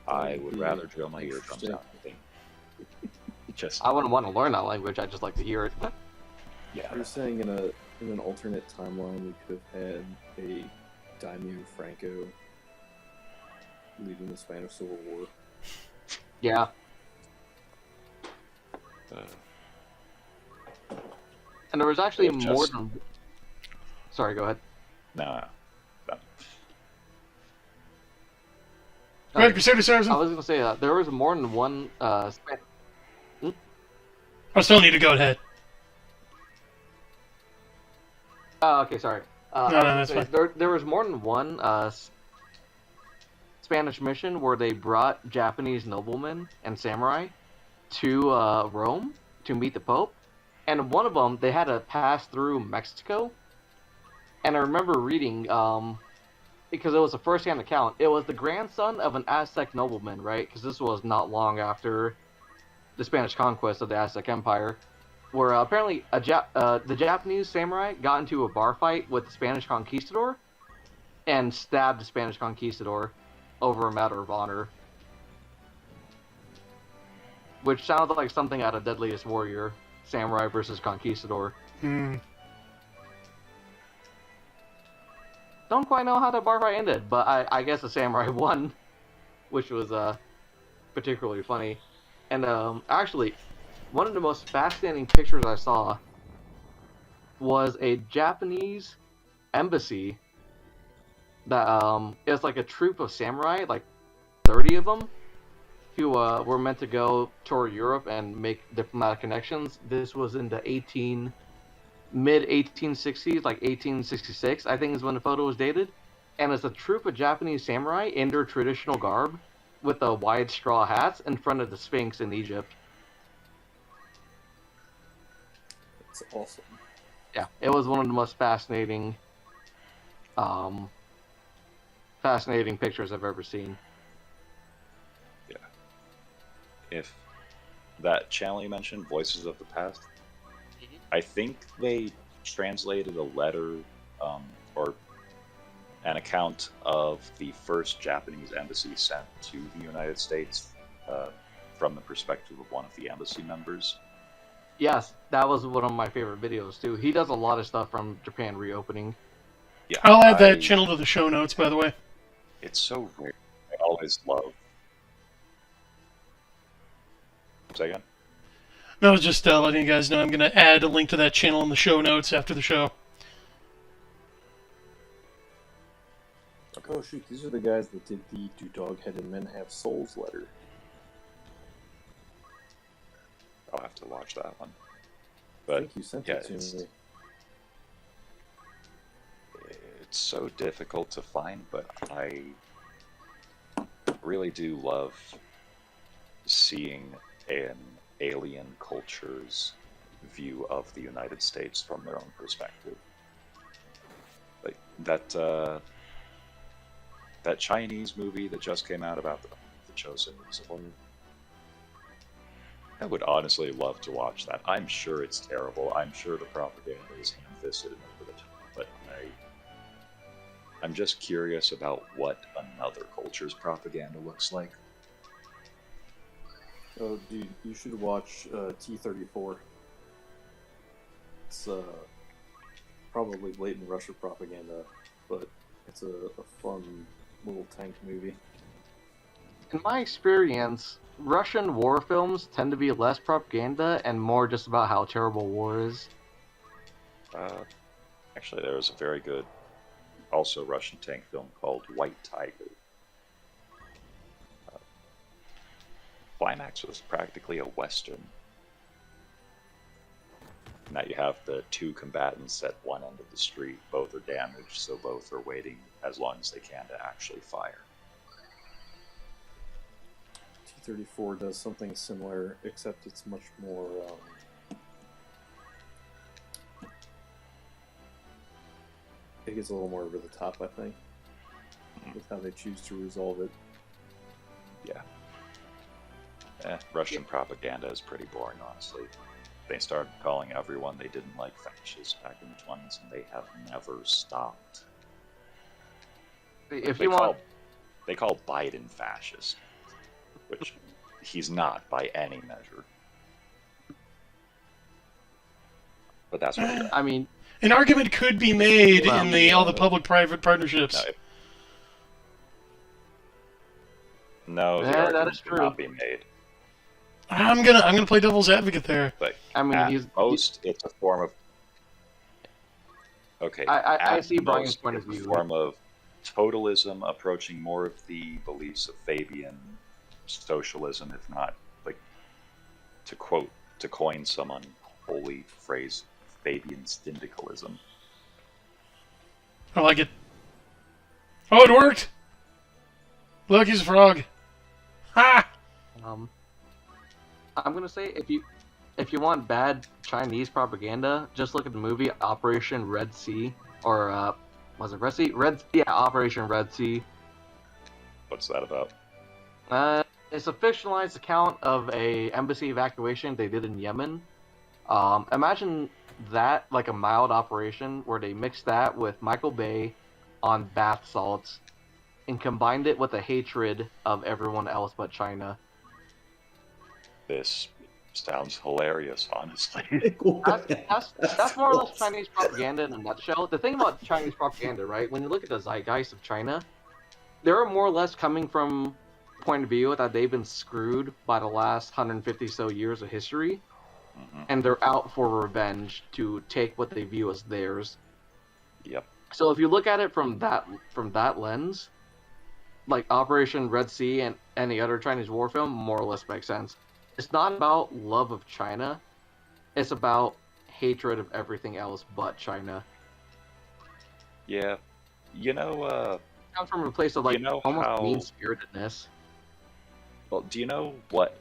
I would rather drill my eardrums out, I think. Just, I wouldn't want to learn that language. I just like to hear it. yeah. You're saying in an alternate timeline we could have had a Daimyo Franco leading the Spanish Civil War. Yeah. And there was actually It more just- than. Sorry, go ahead. No. Go ahead, Crusader I Saracen. was gonna say there was more than one. I still need to go ahead. Okay, sorry. No, I was no, gonna that's say, fine. there was more than one Spanish mission where they brought Japanese noblemen and samurai to Rome to meet the Pope, and one of them they had to pass through Mexico. And I remember reading, because it was a first-hand account, it was the grandson of an Aztec nobleman, right? Because this was not long after the Spanish conquest of the Aztec Empire, where apparently the Japanese samurai got into a bar fight with the Spanish conquistador and stabbed the Spanish conquistador over a matter of honor. Which sounds like something out of Deadliest Warrior, samurai versus conquistador. Hmm. Don't quite know how the bar fight ended, but I guess the samurai won, which was particularly funny. And actually, one of the most fascinating pictures I saw was a Japanese embassy that is like a troop of samurai, like 30 of them, who were meant to go tour Europe and make diplomatic connections. This was in the mid-1860s, like 1866, I think is when the photo was dated. And it's a troop of Japanese samurai in their traditional garb with the wide straw hats in front of the Sphinx in Egypt. That's awesome. Yeah, it was one of the most fascinating pictures I've ever seen. If that channel you mentioned, Voices of the Past, I think they translated a letter or an account of the first Japanese embassy sent to the United States from the perspective of one of the embassy members. Yes, that was one of my favorite videos too. He does a lot of stuff from Japan reopening. Yeah, I'll add that channel to the show notes, by the way. It's so rare. I always love. Say again? No, I was just letting you guys know I'm going to add a link to that channel in the show notes after the show. Oh shoot, these are the guys that did the Do Dog-Headed Men Have Souls letter. I'll have to watch that one. I But think you sent yeah, it to me. it's so difficult to find, but I really do love seeing an alien culture's view of the United States from their own perspective. Like that Chinese movie that just came out about the Chosen Race. I would honestly love to watch that. I'm sure it's terrible. I'm sure the propaganda is ham-fisted and over the top, but I'm just curious about what another culture's propaganda looks like. Oh, dude, you should watch T-34. It's probably blatant Russia propaganda, but it's a fun little tank movie. In my experience, Russian war films tend to be less propaganda and more just about how terrible war is. Actually, there was a very good, also Russian tank film called White Tiger. Climax was practically a western. Now you have the two combatants at one end of the street. Both are damaged, so both are waiting as long as they can to actually fire. T-34 does something similar, except it's much more. It gets a little more over the top, I think, with how they choose to resolve it. Yeah. Russian propaganda is pretty boring, honestly. They started calling everyone they didn't like fascists back in the 20s, and they have never stopped. If They you want, call Biden fascist, which he's not by any measure. But that's where we are. I mean, An argument could be made Well, in all the public-private partnerships. No, the Yeah, that argument is cannot true. be made. I'm gonna play devil's advocate there. But I mean, at he's most, it's a form of. Okay. I at see Brian's most, point of it's view. a form of totalism approaching more of the beliefs of Fabian socialism, if not, like, to coin some unholy phrase, Fabian syndicalism. I like it. Oh, it worked! Look, he's a frog. Ha! I'm gonna say if you want bad Chinese propaganda, just look at the movie Operation Red Sea, or was it Red Sea? Operation Red Sea. What's that about? It's a fictionalized account of a embassy evacuation they did in Yemen. Imagine that like a mild operation where they mixed that with Michael Bay on bath salts and combined it with a hatred of everyone else but China. This sounds hilarious, honestly. That's more or less Chinese propaganda in a nutshell. The thing about Chinese propaganda, right? When you look at the zeitgeist of China, they're more or less coming from point of view that they've been screwed by the last 150 so years of history, and they're out for revenge to take what they view as theirs. Yep. So if you look at it from that lens, like Operation Red Sea and any other Chinese war film more or less makes sense. It's not about love of China. It's about hatred of everything else but China. Yeah. You know, It comes from a place of like almost mean-spiritedness. Well, do you know what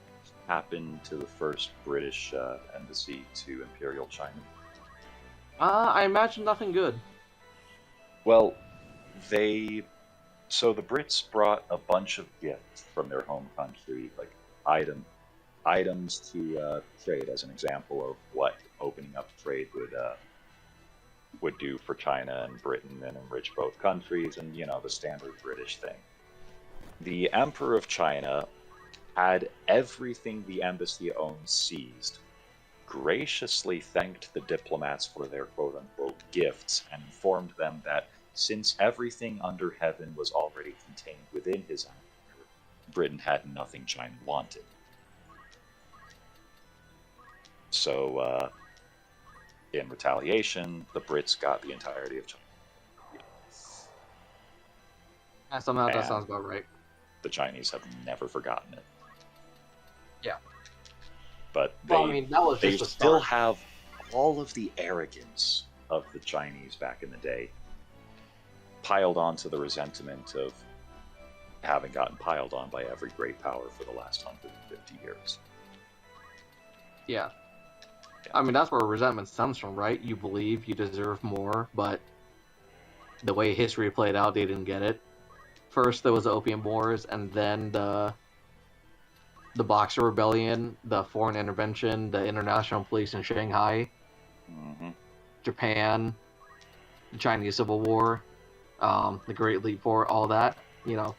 happened to the first British embassy to Imperial China? I imagine nothing good. Well, so the Brits brought a bunch of gifts from their home country, like items to trade, as an example of what opening up trade would do for China and Britain and enrich both countries, and the standard British thing. The Emperor of China had everything the embassy owned seized, graciously thanked the diplomats for their quote-unquote gifts, and informed them that since everything under heaven was already contained within his empire, Britain had nothing China wanted. So, in retaliation, the Brits got the entirety of China. Somehow that And sounds about right. The Chinese have never forgotten it. Yeah. But Well, I mean, that was they just the still start. have all of the arrogance of the Chinese back in the day piled onto the resentment of having gotten piled on by every great power for the last 150 years. Yeah. I mean, that's where resentment stems from, right? You believe you deserve more, but the way history played out, they didn't get it. First, there was the Opium Wars, and then the Boxer Rebellion, the foreign intervention, the international police in Shanghai, Japan, the Chinese Civil War, the Great Leap Forward, all that, Yeah.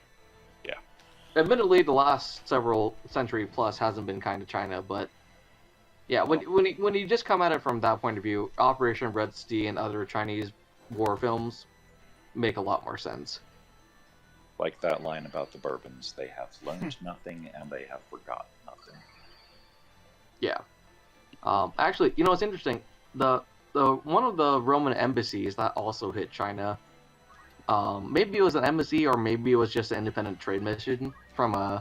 Admittedly, the last several century plus hasn't been kind to China, but yeah, when you just come at it from that point of view, Operation Red Sea and other Chinese war films make a lot more sense. Like that line about the Bourbons, they have learned nothing and they have forgotten nothing. Yeah. Actually, it's interesting. The one of the Roman embassies that also hit China, maybe it was an embassy or maybe it was just an independent trade mission from an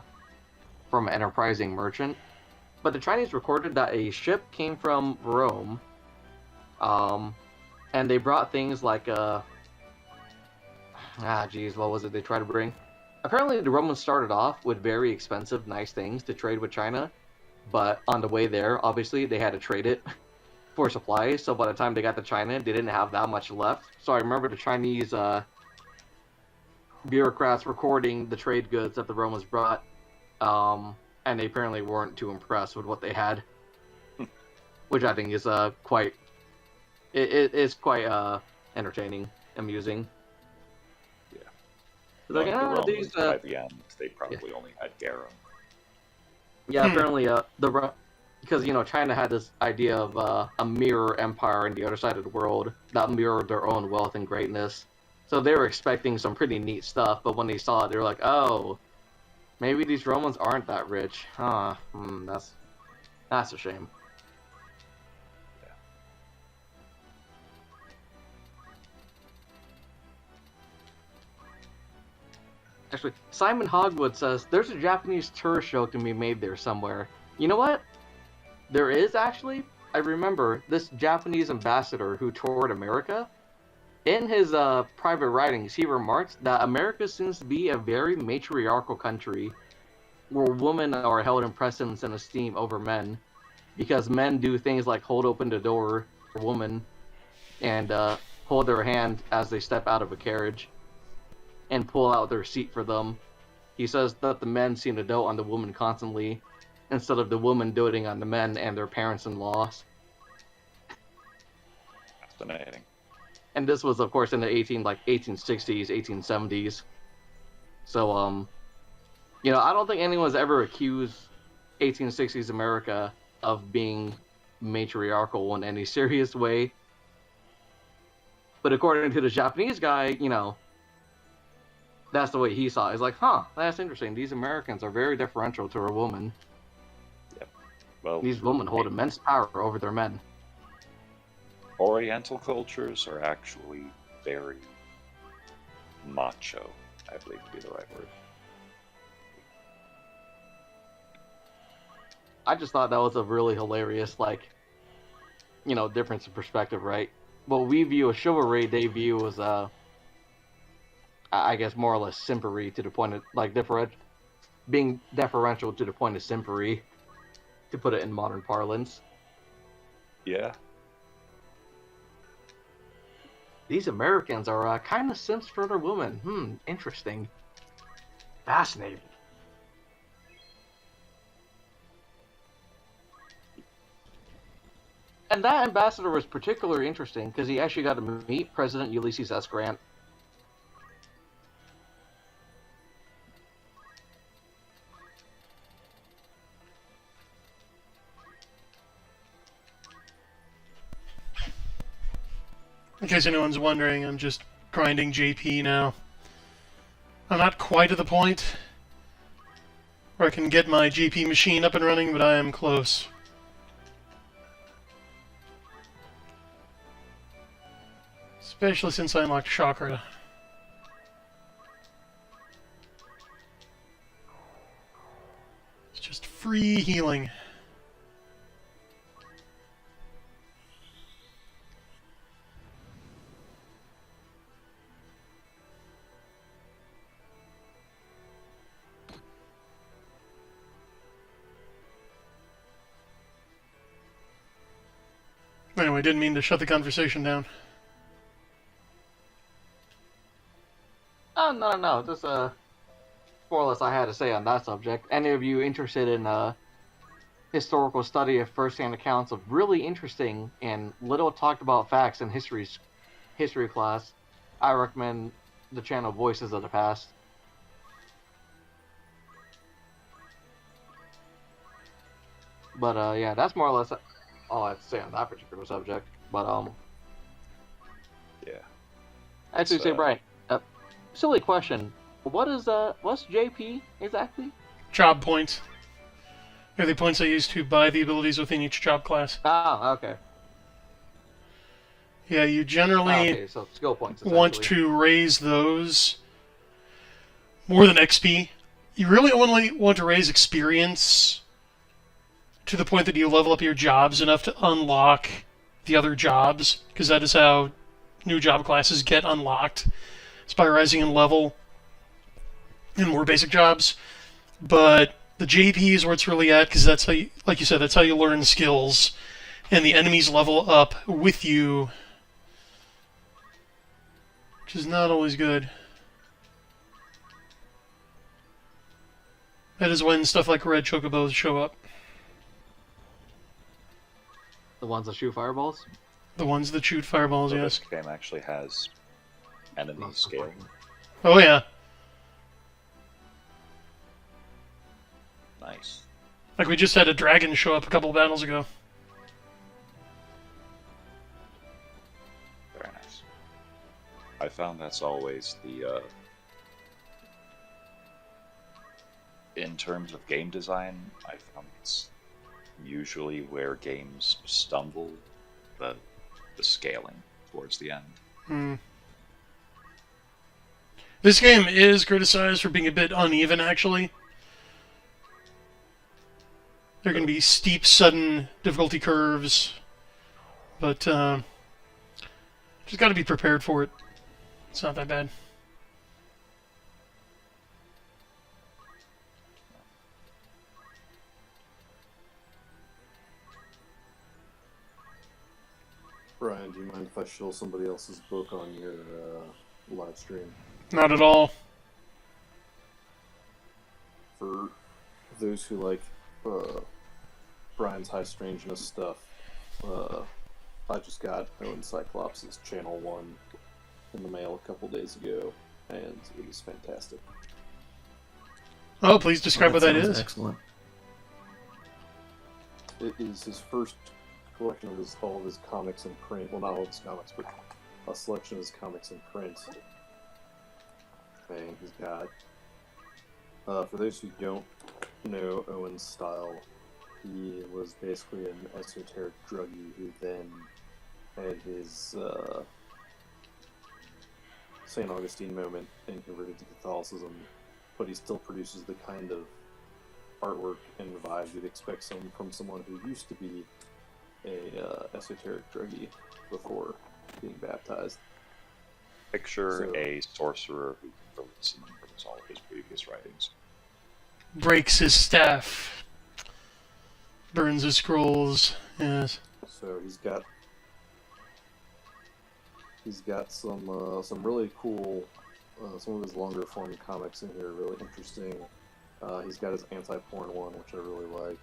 enterprising merchant. But the Chinese recorded that a ship came from Rome, and they brought things like what was it they tried to bring? Apparently, the Romans started off with very expensive, nice things to trade with China, but on the way there, obviously, they had to trade it for supplies. So by the time they got to China, they didn't have that much left. So I remember the Chinese bureaucrats recording the trade goods that the Romans brought. And they apparently weren't too impressed with what they had. which I think is quite it's quite entertaining, amusing. Yeah. Like, Knowing the Romans, these by the end, they probably only had garum. yeah, apparently because China had this idea of a mirror empire in the other side of the world that mirrored their own wealth and greatness. So they were expecting some pretty neat stuff, but when they saw it, they were like, "Oh, maybe these Romans aren't that rich." Huh? That's a shame. Actually, Simon Hogwood says there's a Japanese tourist show can be made there somewhere. You know what? There is actually. I remember this Japanese ambassador who toured America. In his private writings, he remarked that America seems to be a very matriarchal country where women are held in precedence and esteem over men because men do things like hold open the door for women and hold their hand as they step out of a carriage and pull out their seat for them. He says that the men seem to dote on the woman constantly instead of the woman doting on the men and their parents-in-laws. Fascinating. And this was, of course, in the 1860s, 1870s. So, I don't think anyone's ever accused 1860s America of being matriarchal in any serious way. But according to the Japanese guy, that's the way he saw it. He's like, huh, that's interesting. These Americans are very deferential to a woman. Yep. Well, These women hold immense power over their men. Oriental cultures are actually very macho, I believe to be the right word. I just thought that was a really hilarious, difference in perspective, right? What we view as chivalry, they view as, I guess, more or less simpery to the point of, being deferential to the point of simpery, to put it in modern parlance. Yeah. These Americans are kind of simps for their women. Interesting. Fascinating. And that ambassador was particularly interesting because he actually got to meet President Ulysses S. Grant. In case anyone's wondering, I'm just grinding JP now. I'm not quite at the point where I can get my JP machine up and running, but I am close. Especially since I unlocked Chakra. It's just free healing. Anyway, didn't mean to shut the conversation down. Oh, no. Just, more or less I had to say on that subject. Any of you interested in historical study of first-hand accounts of really interesting and little talked about facts in history class, I recommend the channel Voices of the Past. But, yeah, that's more or less all I have to say on that particular subject. But, Yeah. actually, say, Brian, silly question. What's JP exactly? Job points. They're the points I use to buy the abilities within each job class. Ah, okay. Yeah, you generally Okay, so skill points, want essentially. to raise those more than XP. You really only want to raise experience to the point that you level up your jobs enough to unlock the other jobs, because that is how new job classes get unlocked. It's by rising in level in more basic jobs. But the JP is where it's really at, because that's how you, like you said, that's how you learn skills, and the enemies level up with you, which is not always good. That is when stuff like red Chocobos show up. The ones that shoot fireballs? The ones that shoot fireballs, So yes. this game actually has enemy scaling. Oh, yeah. Nice. Like, we just had a dragon show up a couple battles ago. Very nice. I found that's always the in terms of game design, I found it's usually where games stumble, the scaling towards the end. Hmm. This game is criticized for being a bit uneven, actually. There can be steep, sudden difficulty curves, but just got to be prepared for it. It's not that bad. Brian, do you mind if I show somebody else's book on your live stream? Not at all. For those who like Brian's high strangeness stuff, I just got Owen Cyclops' Channel 1 in the mail a couple days ago, and it was fantastic. Oh, please describe what that sounds is. Excellent. It is his first collection of all of his comics in print. Well, not all of his comics, but a selection of his comics in print. And he's got, for those who don't know Owen's style, he was basically an esoteric druggie who then had his St. Augustine moment and converted to Catholicism, but he still produces the kind of artwork and vibe you'd expect from someone who used to be a esoteric druggie before being baptized. Picture So- a sorcerer who converts and remembers all of his previous writings. Breaks his staff. Burns his scrolls. Yes. So he's got some really cool, some of his longer form comics in here are really interesting. He's got his anti-porn one, which I really like,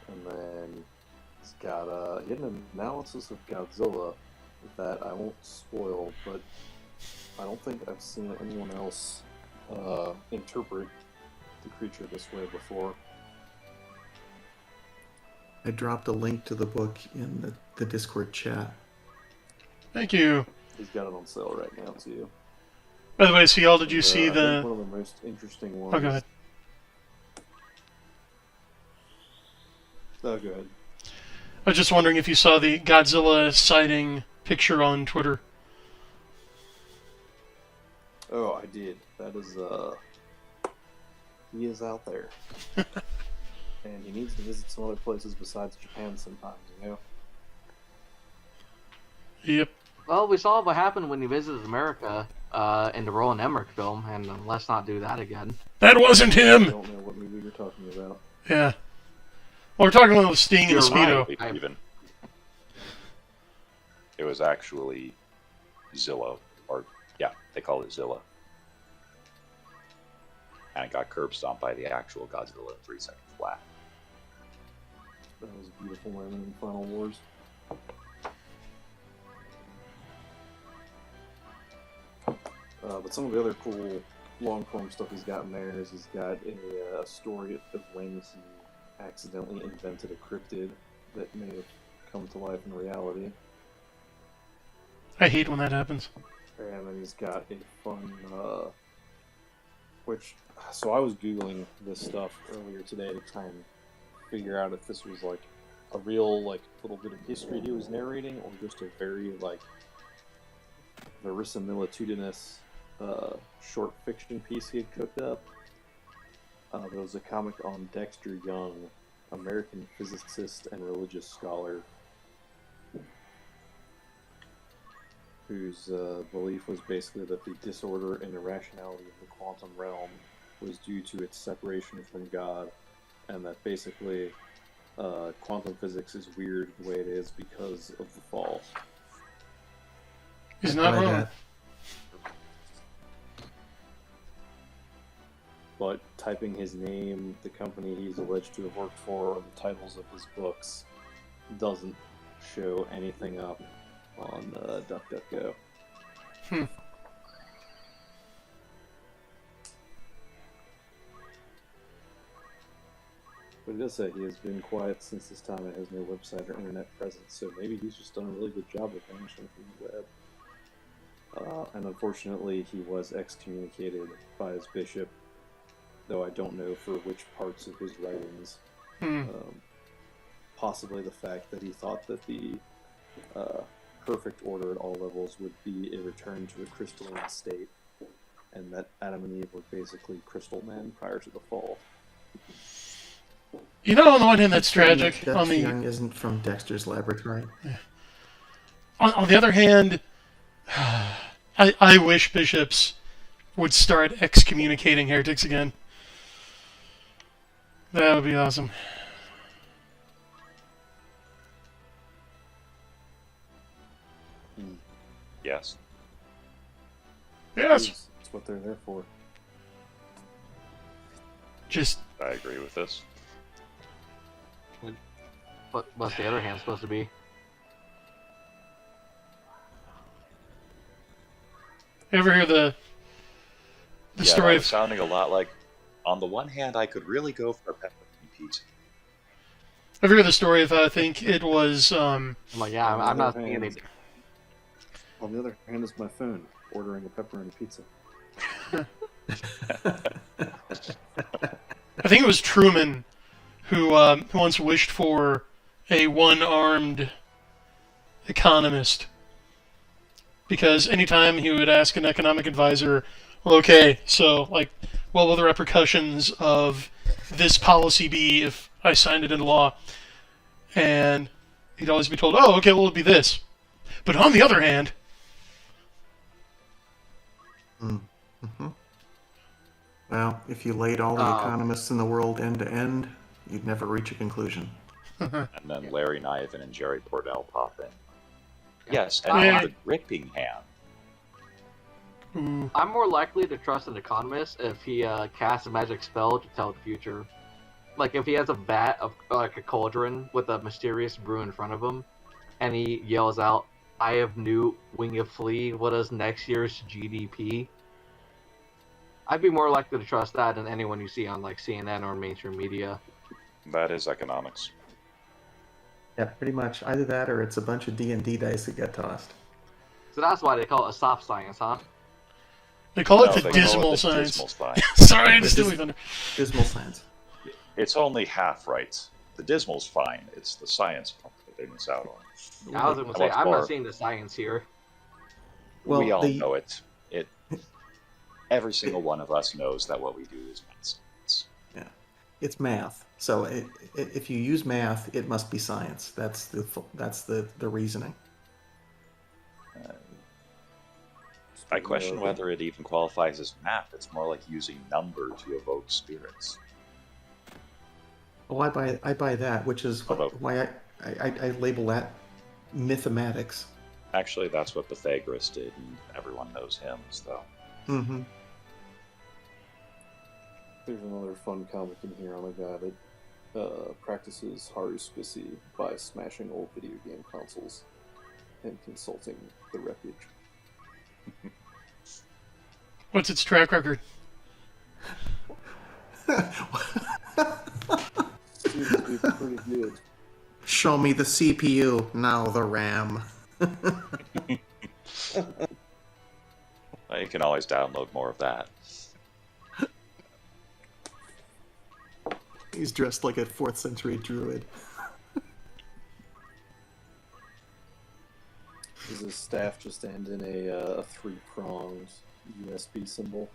and then he's got he had an analysis of Godzilla that I won't spoil, but I don't think I've seen anyone else interpret the creature this way before. I dropped a link to the book in the Discord chat. Thank you. He's got it on sale right now too. By the way, CL, did you And, see I think the... one of the most interesting ones? Oh, go ahead. Oh, go ahead. I was just wondering if you saw the Godzilla sighting picture on Twitter. Oh, I did. That is, he is out there. And he needs to visit some other places besides Japan sometimes, you know? Yep. Well, we saw what happened when he visited America in the Roland Emmerich film, and let's not do that again. That wasn't I him! don't know what movie you're talking about. Yeah. Well, we're talking about Sting and the You're right. Speedo. Even. It was actually Zillow, or yeah, they call it Zilla. And it got curb stomped by the actual Godzilla in 3 seconds flat. That was a beautiful moment in Final Wars. But some of the other cool long-form stuff he's got in there is he's got a story of when he accidentally invented a cryptid that may have come to life in reality. I hate when that happens. And then he's got a fun, so I was Googling this stuff earlier today to try and figure out if this was like a real, like, little bit of history he was narrating, or just a very, like, verisimilitudinous short fiction piece he had cooked up. There was a comic on Dexter Young, American physicist and religious scholar, whose belief was basically that the disorder and irrationality of the quantum realm was due to its separation from God, and that basically quantum physics is weird the way it is because of the fall. He's I not buy wrong. that. But typing his name, the company he's alleged to have worked for, or the titles of his books doesn't show anything up on DuckDuckGo. Hmm. But it does say he has been quiet since his time and has no website or internet presence, so maybe he's just done a really good job of vanishing from the web. And unfortunately, he was excommunicated by his bishop, though I don't know for which parts of his writings. Hmm. Possibly the fact that he thought that the perfect order at all levels would be a return to a crystalline state, and that Adam and Eve were basically crystal men prior to the fall. You know, on the one hand, that's tragic. Dutch On the Young isn't from Dexter's Laboratory. on the other hand, I wish bishops would start excommunicating heretics again. That would be awesome. Yes. Yes. It's what they're there for. Just I agree with this. What's the other hand supposed to be? ever hear the Yeah, story that of was sounding a lot like. On the one hand, I could really go for a pepperoni pizza. ever hear the story of how I think it was I'm like, yeah, I'm not On the seeing other it. hand- On the other hand is my phone, ordering a pepperoni pizza. I think it was Truman who once wished for a one-armed economist, because anytime he would ask an economic advisor, well, okay, so like, what will the repercussions of this policy be if I signed it into law? And he'd always be told, oh, okay, well, it'll be this. But on the other hand, Mm-hmm. Well, if you laid all the economists in the world end to end, you'd never reach a conclusion. And then Larry Niven and Jerry Cordell pop in. Yes, and Yeah. on the gripping hand. ooh, I'm more likely to trust an economist if he casts a magic spell to tell the future. Like if he has a vat of like a cauldron with a mysterious brew in front of him, and he yells out, "Eye of Newt, Wing of Flea, what is next year's GDP?" I'd be more likely to trust that than anyone you see on like CNN or mainstream media. That is economics. Yeah, pretty much. Either that or it's a bunch of D&D dice that get tossed. So that's why they call it a soft science, huh? they call it No, the they call dismal the science. dismal science. Sorry, I just steal your thunder. Dismal science. It's only half right. The dismal's fine. It's the science part that they miss out on. I was gonna say Much I'm more. not seeing the science here. Well, We all the- know it. Every single one of us knows that what we do is math science. It's math. So if you use math, it must be science. That's the reasoning. I question whether it even qualifies as math. It's more like using number to evoke spirits. Well, I buy that, which is Although- why I label that mathematics. Actually, that's what Pythagoras did, and everyone knows him, so. Mm-hmm. There's another fun comic in here on a guy that practices haruspicy by smashing old video game consoles and consulting the wreckage. What's its track record? Seems to be pretty good. Show me the CPU, now the RAM. Well, you can always download more of that. He's dressed like a 4th century druid. Does his staff just end in a three-pronged USB symbol?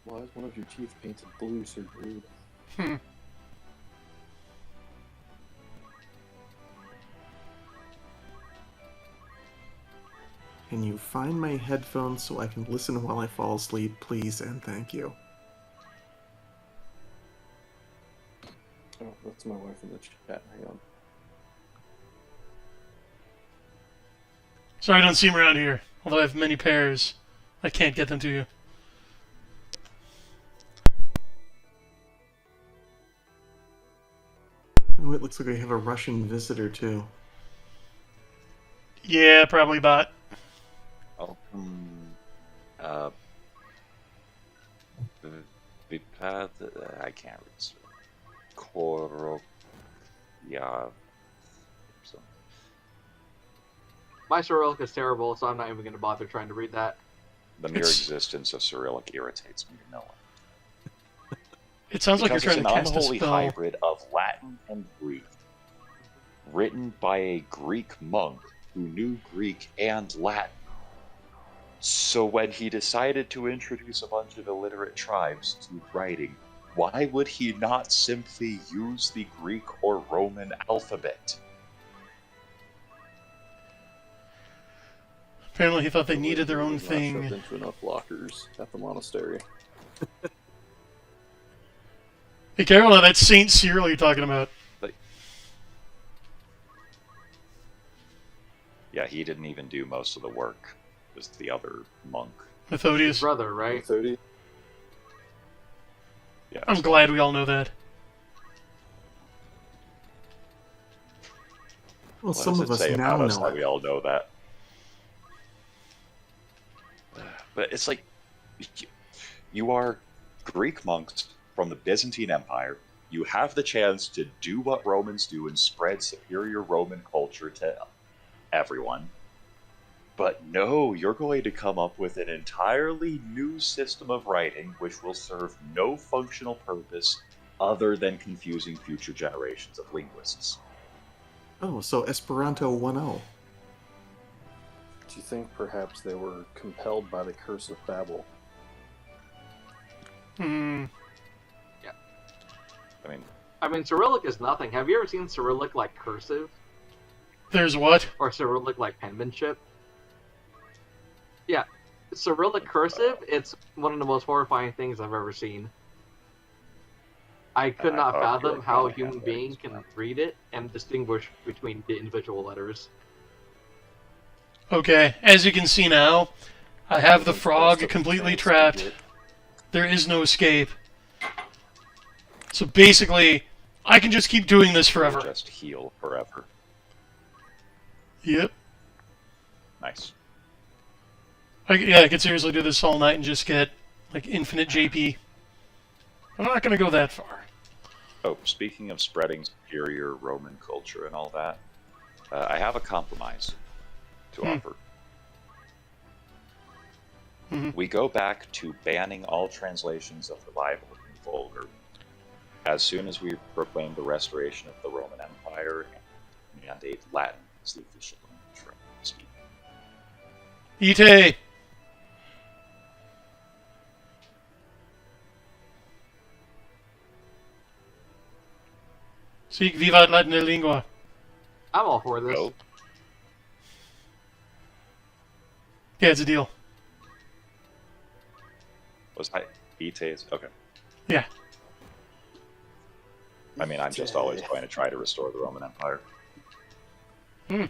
Why is one of your teeth painted blue, Sir Druid? Hmm. Can you find my headphones so I can listen while I fall asleep, please, and thank you. Oh, that's my wife in the chat. Hang on. Sorry, I don't see him around here. Although I have many pairs I can't get them to you. Oh, it looks like we have a Russian visitor too. Yeah, probably bot. Uh, Vipad, I can't read. Koro, yeah. So. My Cyrillic is terrible, so I'm not even going to bother trying to read that. The mere existence of Cyrillic irritates me to no end. It sounds like you're Because trying to it's cast an a unholy spell. hybrid of Latin and Greek, written by a Greek monk who knew Greek and Latin. So when he decided to introduce a bunch of illiterate tribes to writing, why would he not simply use the Greek or Roman alphabet? Apparently he thought they needed their own Was not shoved thing. into enough lockers at the monastery. Hey, Caroline, that's Saint Cyril you're talking about. Yeah, he didn't even do most of the work. It was the other monk. His Methodius. brother, right? 30. Yeah. I'm glad we all know that. Well, What some does of it us say now about us know that it. we all know that? But it's like, you are Greek monks from the Byzantine Empire. You have the chance to do what Romans do and spread superior Roman culture to everyone. But no, you're going to come up with an entirely new system of writing which will serve no functional purpose other than confusing future generations of linguists. Oh, so Esperanto 1.0. Do you think perhaps they were compelled by the curse of Babel? Hmm. I mean, Cyrillic is nothing. Have you ever seen Cyrillic like cursive? There's what? Or Cyrillic like penmanship? Yeah. Cyrillic cursive, it's one of the most horrifying things I've ever seen. I could I not thought you fathom were how a calling human it being as can well. read it and distinguish between the individual letters. Okay, as you can see now, I have the That's frog a completely chance to trapped. get- There is no escape. So basically, I can just keep doing this forever. just heal forever. Yep. Nice. I could seriously do this all night and just get, like, infinite JP. I'm not gonna go that far. Oh, speaking of spreading superior Roman culture and all that, I have a compromise to offer. Mhm. We go back to banning all translations of the Bible in Vulgar as soon as we proclaim the restoration of the Roman Empire and mandate Latin as the official language for speaking. Ite! Sic vivat Latina lingua. I'm all for this. Go. Yeah, it's a deal. Was I Ite's? Okay. Yeah. I mean, I'm just always going to try to restore the Roman Empire. Hmm.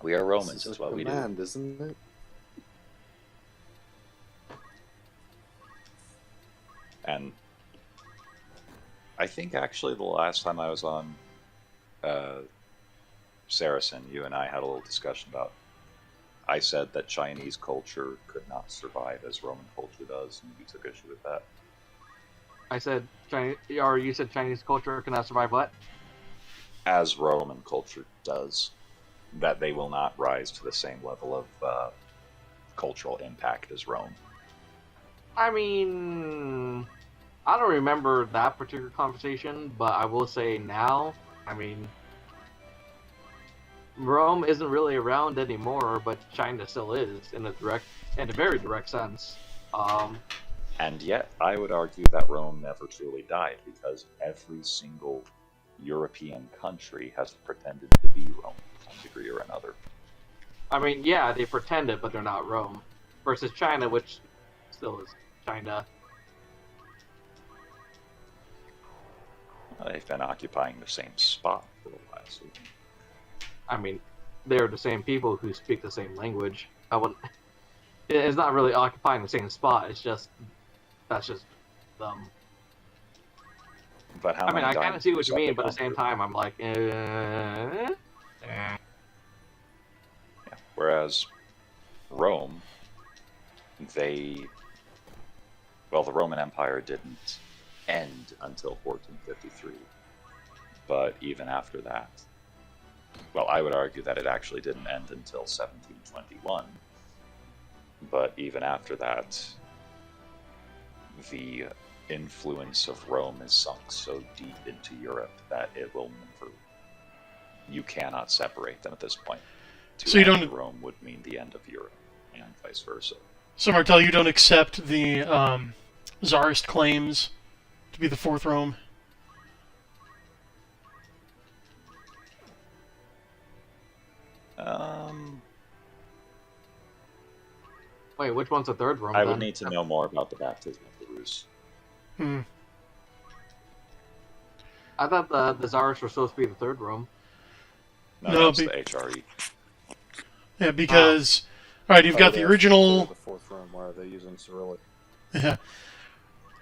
We are Romans, This is is what a we do. command, isn't it? And I think actually the last time I was on Saracen, you and I had a little discussion about. I said that Chinese culture could not survive as Roman culture does, and you took issue with that. I said Chinese, or you said Chinese culture cannot survive what? As Roman culture does, that they will not rise to the same level of cultural impact as Rome. I mean, I don't remember that particular conversation, but I will say now, I mean, Rome isn't really around anymore, but China still is in a very direct sense. And yet, I would argue that Rome never truly died, because every single European country has pretended to be Rome to some degree or another. I mean, yeah, they pretend it, but they're not Rome. Versus China, which still is China. They've been occupying the same spot for the last. I mean, they're the same people who speak the same language. I wouldn't. It's not really occupying the same spot. It's just that's just But how I mean, many I kind of see what dynasties you mean, have but they at the same gone time, I'm like, through? Yeah. Whereas Rome, the Roman Empire didn't end until 1453. But even after that, well, I would argue that it actually didn't end until 1721. But even after that, the influence of Rome is sunk so deep into Europe that it will never. You cannot separate them at this point. To So you end don't- Rome would mean the end of Europe, and vice versa. So, Martel, you don't accept the Tsarist claims to be the fourth Rome? wait, which one's the third Rome? I then? would need to know more about the baptism of the Rus. Hmm. I thought the Tsars were supposed to be the third Rome. No, That's the HRE. Yeah, because... Alright, you've got the original... The fourth Rome. Why are they using Cyrillic? Yeah.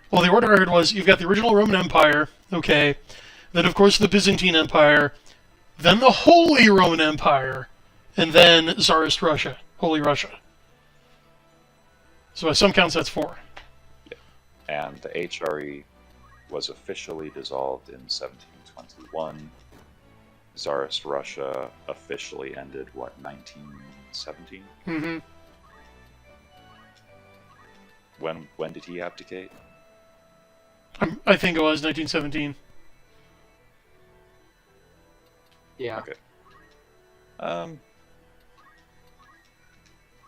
Well, the order I heard was, you've got the original Roman Empire, okay, then of course the Byzantine Empire, then the Holy Roman Empire, and then Tsarist Russia, Holy Russia. So by some counts, that's four. And the HRE was officially dissolved in 1721. Tsarist Russia officially ended, 1917? Mm-hmm. When did he abdicate? I think it was 1917. Yeah. Okay.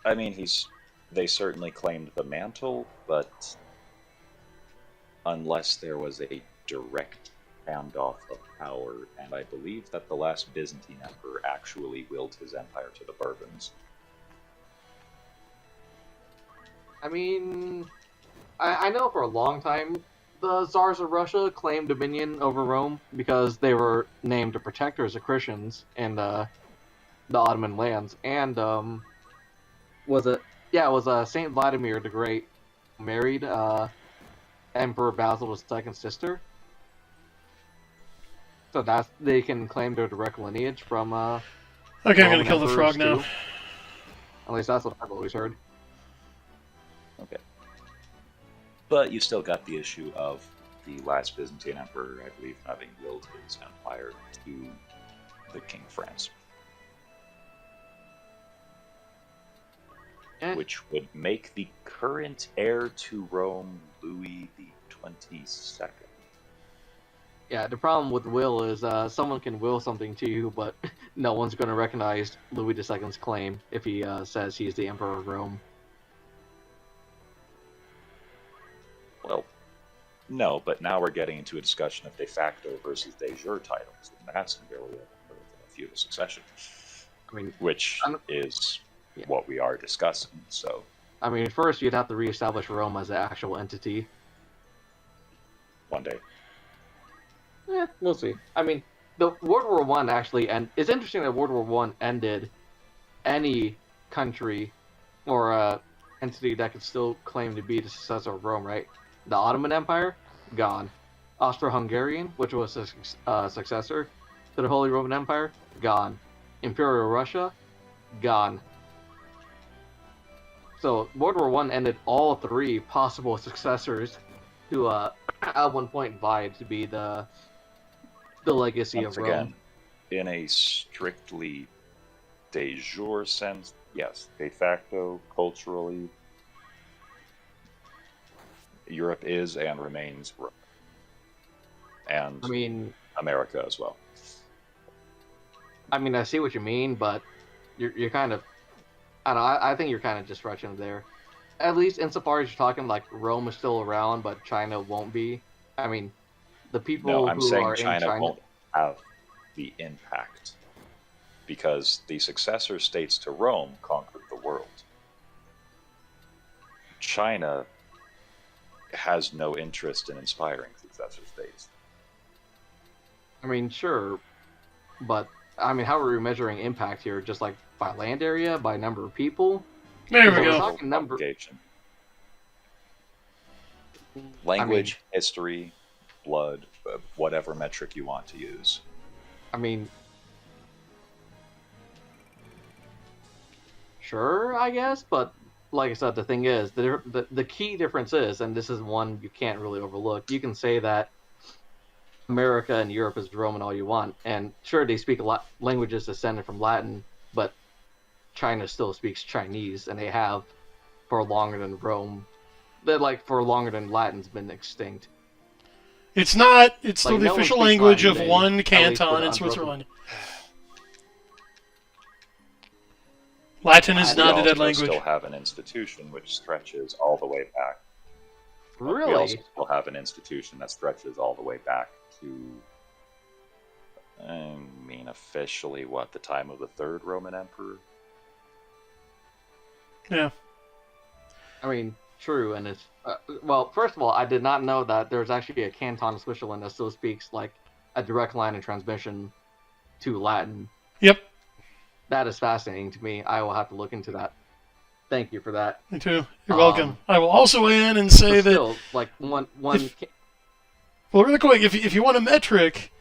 I mean, they certainly claimed the mantle, but unless there was a direct handoff of power, and I believe that the last Byzantine emperor actually willed his empire to the Bourbons. I mean, I know for a long time the Tsars of Russia claimed dominion over Rome because they were named protectors of Christians in the Ottoman lands, and was it Saint Vladimir the Great married Emperor Basil II's sister, so that's they can claim their direct lineage from. Okay, I'm Roman gonna kill the frog emperors, now. too. At least that's what I've always heard. Okay. But you still got the issue of the last Byzantine emperor, I believe, having willed his empire to the King of France. Which would make the current heir to Rome Louis the 22nd. Yeah, the problem with will is someone can will something to you, but no one's going to recognize Louis II's claim if he says he's the Emperor of Rome. Well, no, but now we're getting into a discussion of de facto versus de jure titles, and that's really a feudal succession, I mean, which is what we are discussing. So, I mean, first you'd have to reestablish Rome as an actual entity. one day. We'll see. I mean, the World War One actually, and it's interesting that World War One ended any country or entity that could still claim to be the successor of Rome, right? The Ottoman Empire, gone. Austro-Hungarian, which was a successor to the Holy Roman Empire, gone. Imperial Russia, gone. So World War One ended all three possible successors who at one point vied to be the legacy Once of Rome. again, in a strictly de jure sense, yes, de facto, culturally, Europe is and remains Rome. And I mean, America as well. I see what you mean, but you're kind of, I don't know, I think you're kind of just stretching there. At least insofar as you're talking like Rome is still around, but China won't be. I mean, the people No, I'm who saying are China in China won't have the impact because the successor states to Rome conquered the world. China has no interest in inspiring successor states. I mean, sure, but I mean, how are we measuring impact here? Just like by land area, by number of people? There we So we're go. talking number. Propagation. Language, history, blood, whatever metric you want to use. I mean, sure, I guess, but like I said, the thing is, the key difference is, and this is one you can't really overlook. You can say that America and Europe is Roman all you want, and sure, they speak a lot languages descended from Latin, but China still speaks Chinese, and they have for longer than Rome. They're like for longer than Latin's been extinct. It's not. It's still Like, the no one official speaks language Latin of today, one at least canton for in unbroken- Switzerland. Latin is We not a dead also language. still have an institution which stretches all the way back. We Really? also still have an institution that stretches all the way back to, officially, what, the time of the Third Roman Emperor? Yeah. I mean, true, and it's well. First of all, I did not know that there's actually a canton of Switzerland that still speaks like a direct line of transmission to Latin. Yep. That is fascinating to me. I will have to look into that. Thank you for that. Me too. You're Um, welcome. I will also weigh in and say But that. still, like one. Well, really quick, if you want a metric,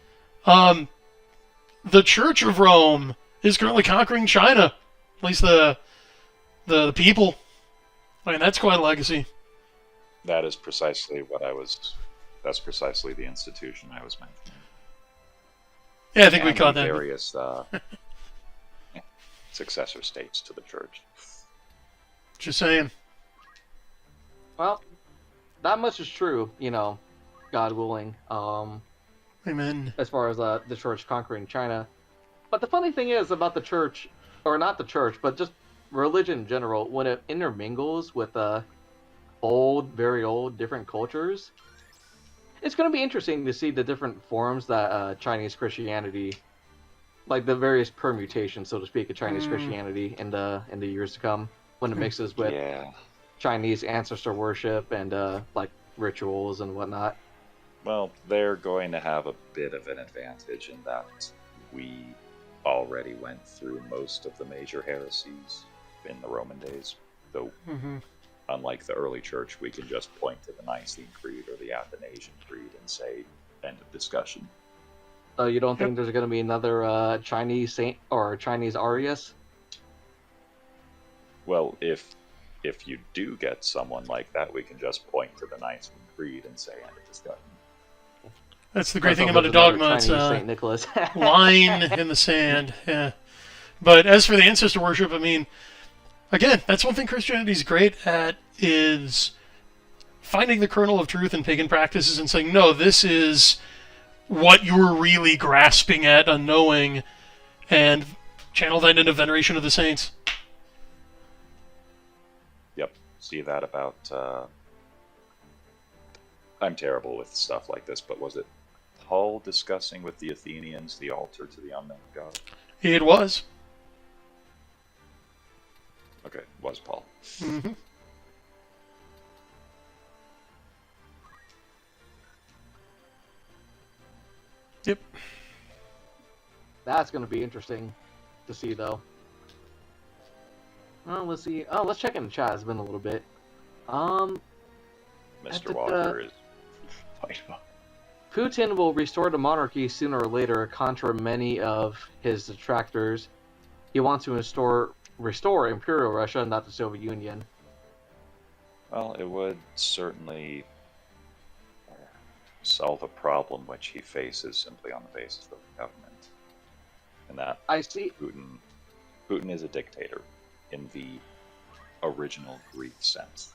the Church of Rome is currently conquering China. At least the people. I mean, that's quite a legacy. That is precisely what I was. That's precisely the institution I was mentioning. Yeah, I think we And caught the that. various successor states to the church. Just saying. Well, that much is true. God willing. Amen. As far as the church conquering China. But the funny thing is about the church, or not the church, but just religion in general, when it intermingles with very old, different cultures, it's going to be interesting to see the different forms that Chinese Christianity, like the various permutations, so to speak, of Chinese Christianity in the years to come, when it mixes with Yeah. Chinese ancestor worship and like rituals and whatnot. Well, they're going to have a bit of an advantage in that we already went through most of the major heresies in the Roman days. Though, Mm-hmm. unlike the early church, we can just point to the Nicene Creed or the Athanasian Creed and say, end of discussion. So you don't think there's going to be another Chinese saint or Chinese Arius? Well, if you do get someone like that, we can just point to the Nicene Creed and say, end of discussion. That's the great thing There's about a another dogma. It's Chinese a Saint Nicholas. line in the sand. Yeah. But as for the ancestor worship, I mean, again, that's one thing Christianity's great at is finding the kernel of truth in pagan practices and saying, no, this is what you're really grasping at, unknowing, and channel that into veneration of the saints. Yep. See that about... I'm terrible with stuff like this, but was it Paul discussing with the Athenians the altar to the unknown god? It was. Okay, it was Paul. Mm-hmm. Yep. That's going to be interesting to see, though. Well, let's see. Oh, let's check in the chat. It's been a little bit. Mr. Da-da-da. Walker is... Putin will restore the monarchy sooner or later, contra many of his detractors. He wants to restore Imperial Russia, not the Soviet Union. Well, it would certainly solve a problem which he faces simply on the basis of the government. And that I see. Putin is a dictator in the original Greek sense.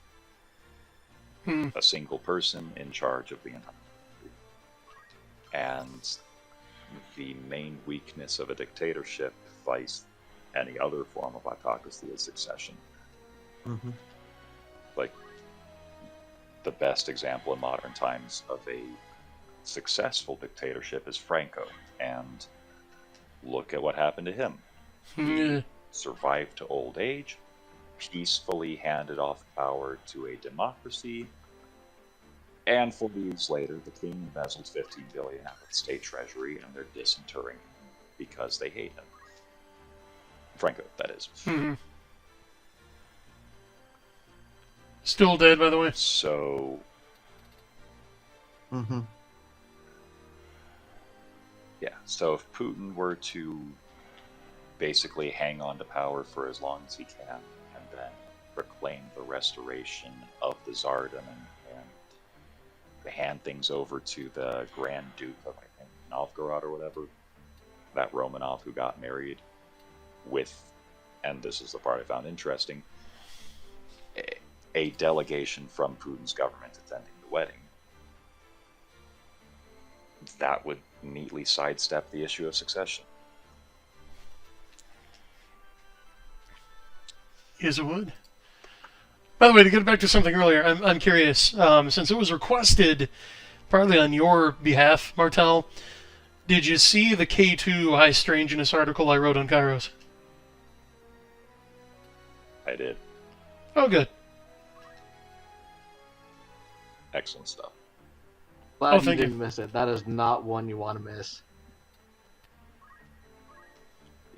Hmm. A single person in charge of the entire country. And the main weakness of a dictatorship, vice any other form of autocracy, is succession. Mm-hmm. Like, the best example in modern times of a successful dictatorship is Franco, and look at what happened to him. Yeah. Survived to old age, peacefully handed off power to a democracy, and 40 years later, the king embezzled $15 billion out of the state treasury, and they're disinterring him because they hate him. Franco, that is. Mm-hmm. Still dead, by the way. So, Mm-hmm. yeah. So if Putin were to basically hang on to power for as long as he can, and then proclaim the restoration of the Tsardom and hand things over to the Grand Duke of, I think, Novgorod or whatever, that Romanov who got married with, and this is the part I found interesting, a delegation from Putin's government attending the wedding, that would neatly sidestep the issue of succession. Yes, it would. By the way, to get back to something earlier, I'm curious, since it was requested partly on your behalf, Martel, did you see the K2 High Strangeness article I wrote on Kairos? I did. Oh, good. Excellent stuff. Glad you thank you. didn't miss it. That is not one you want to miss.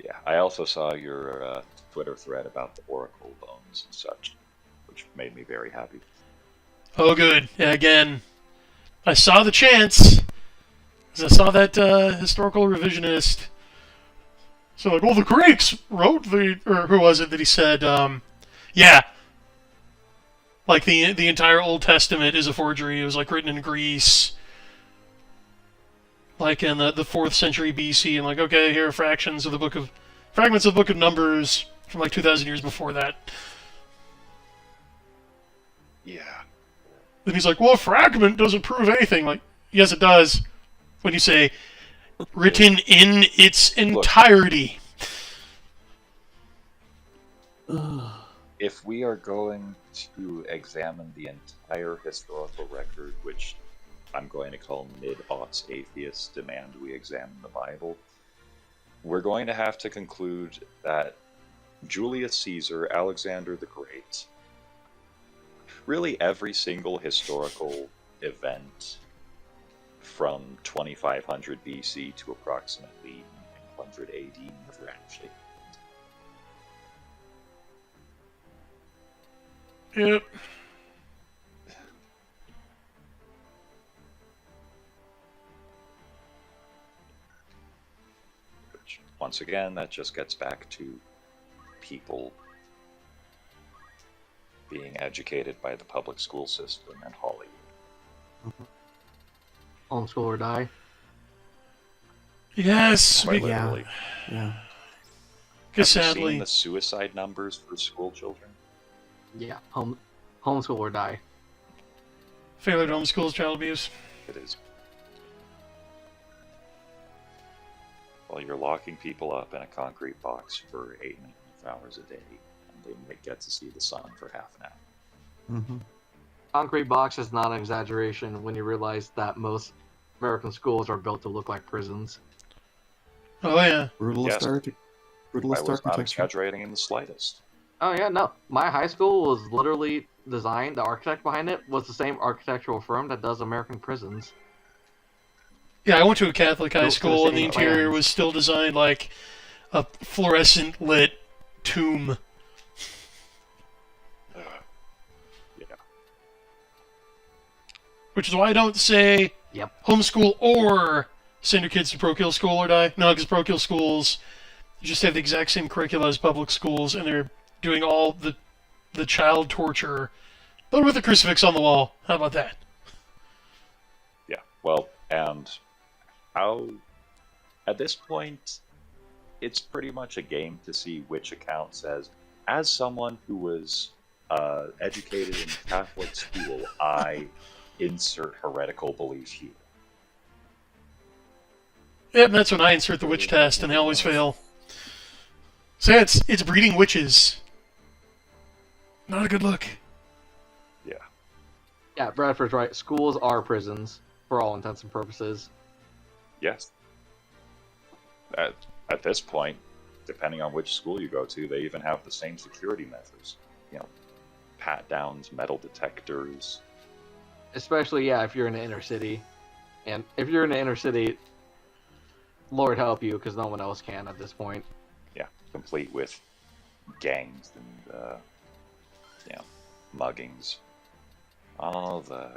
Yeah, I also saw your Twitter thread about the Oracle bones and such, which made me very happy. Oh, good. Yeah, again, I saw the chance. I saw that historical revisionist. So, like, well, the Greeks wrote or who was it that he said, yeah, like the entire Old Testament is a forgery. It was, like, written in Greece, like in the 4th century BC, and like, okay, here are fragments of the Book of Numbers from like 2,000 years before that. Yeah. Then he's like, well, a fragment doesn't prove anything. Like, yes, it does. When you say, written in its entirety. If we are going to examine the entire historical record, which I'm going to call mid-aughts atheists demand we examine the Bible, we're going to have to conclude that Julius Caesar, Alexander the Great, really every single historical event from 2500 BC to approximately 900 AD never actually. Yep. Which, once again, that just gets back to people being educated by the public school system and Hollywood. Homeschool or die. Yes. Quite Yeah. literally. Yeah. Because Have you seen sadly, the suicide numbers for school children? Yeah, homeschool or die. failure to homeschool, child abuse. It is. Well, you're locking people up in a concrete box for 8.5 hours a day, and they might get to see the sun for half an hour. Mm-hmm. Concrete box is not an exaggeration when you realize that most American schools are built to look like prisons. Oh, yeah. Brutalist Yes. brutalist I was not architecture. exaggerating in the slightest. Oh yeah, no. My high school was literally designed, the architect behind it was the same architectural firm that does American prisons. Yeah, I went to a Catholic high Built to the school, and the same interior plans. was still designed like a fluorescent lit tomb. Yeah. Which is why I don't say Yep. homeschool or send your kids to parochial school or die. No, because parochial schools just have the exact same curricula as public schools, and they're doing all the child torture, but with a crucifix on the wall. How about that? Yeah. Well, and how at this point it's pretty much a game to see which account says, as someone who was educated in Catholic school, I insert heretical belief here. Yep, that's when I insert the witch test, and they always fail. So yeah, it's breeding witches. Not a good look. Yeah. Yeah, Bradford's right. Schools are prisons for all intents and purposes. Yes. At this point, depending on which school you go to, they even have the same security measures. You know, pat downs, metal detectors. Especially, yeah, if you're in the inner city. And if you're in the inner city, Lord help you, because no one else can at this point. Yeah, complete with gangs and muggings, all the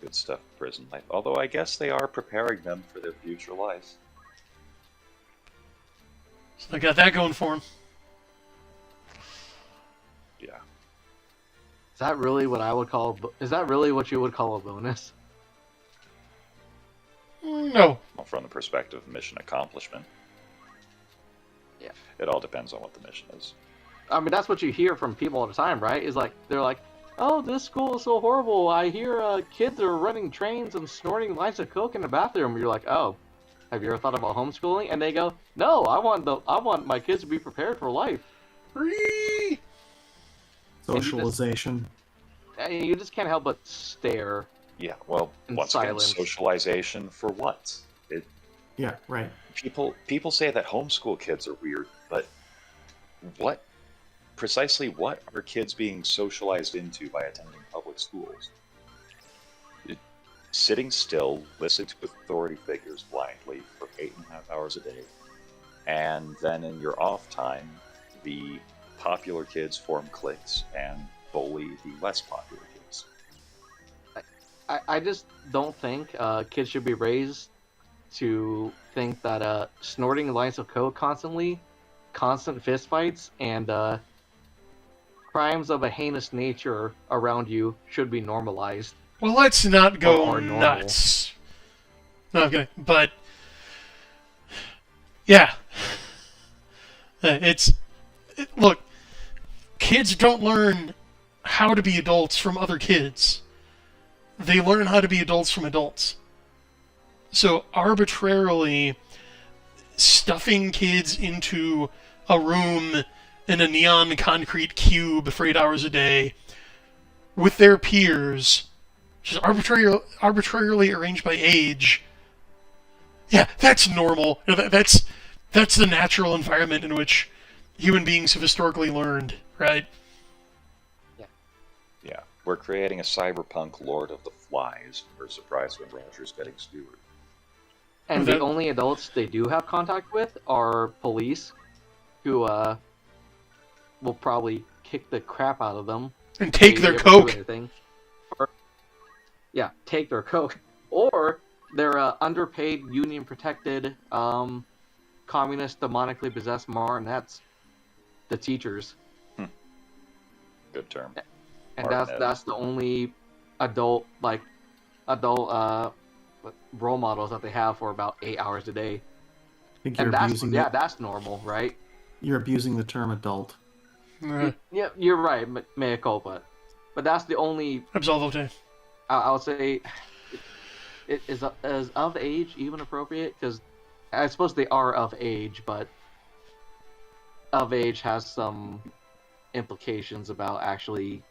good stuff of prison life. Although I guess they are preparing them for their future life. So they got that going for them. Yeah. Is that really what I would call? Is that really what you would call a bonus? No. Well, from the perspective of mission accomplishment. Yeah. It all depends on what the mission is. I mean, that's what you hear from people all the time, right? Is like they're like, "Oh, this school is so horrible. I hear kids are running trains and snorting lines of coke in the bathroom." You're like, "Oh, have you ever thought about homeschooling?" And they go, "No, I want my kids to be prepared for life." Free. Socialization. And you just can't help but stare. Yeah, well, In once silence. again, socialization for what? Yeah, right. People say that homeschool kids are weird, but precisely what are kids being socialized into by attending public schools? Sitting still, listen to authority figures blindly for 8.5 hours a day, and then in your off time, the popular kids form cliques and bully the less popular kids. I just don't think kids should be raised to think that snorting lines of coke constantly, constant fistfights, and crimes of a heinous nature around you should be normalized. Well, let's not go Or normal. nuts. No, okay, but yeah, look. Kids don't learn how to be adults from other kids. They learn how to be adults from adults. So arbitrarily stuffing kids into a room in a neon concrete cube for 8 hours a day with their peers, just arbitrarily arranged by age. Yeah, that's normal. That's the natural environment in which human beings have historically learned, right? Yeah, we're creating a cyberpunk Lord of the Flies. We're surprised when Roger's getting Stewart. And That- the only adults they do have contact with are police, who will probably kick the crap out of them. And take if their they ever do coke. anything. Take their coke. Or they're underpaid, union-protected, communist, demonically possessed marionettes. The teachers. Good term. And Martinet. that's the only adult role models that they have for about 8 hours a day. I think And you're that's normal, right? you're abusing the term adult. Yeah, you're right, mea culpa. But that's the only, Absolvo. I would say, is of age even appropriate? Because I suppose they are of age, but of age has some implications about actually,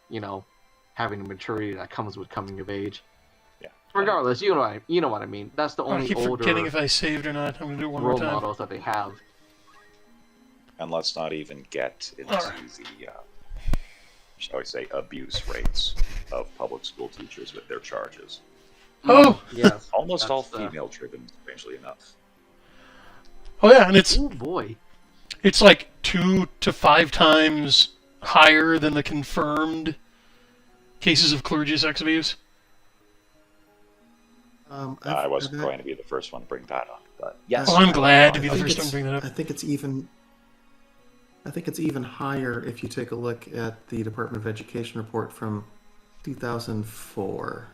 having the maturity that comes with coming of age. Yeah. Regardless, you know what I mean. That's the I only keep older forgetting if I saved or not. I'm gonna do it one more role time. models that they have. And let's not even get into Alright. the, shall we say, abuse rates of public school teachers with their charges. Oh! Yes. Almost all That's, female-driven, strangely enough. Oh yeah, and it's Oh boy. like 2 to 5 times higher than the confirmed cases of clergy sex abuse. I wasn't going to be the first one to bring that up, but yes. Well, I'm glad to be I the think first one it's- to bring that I up. think it's even higher if you take a look at the Department of Education report from 2004.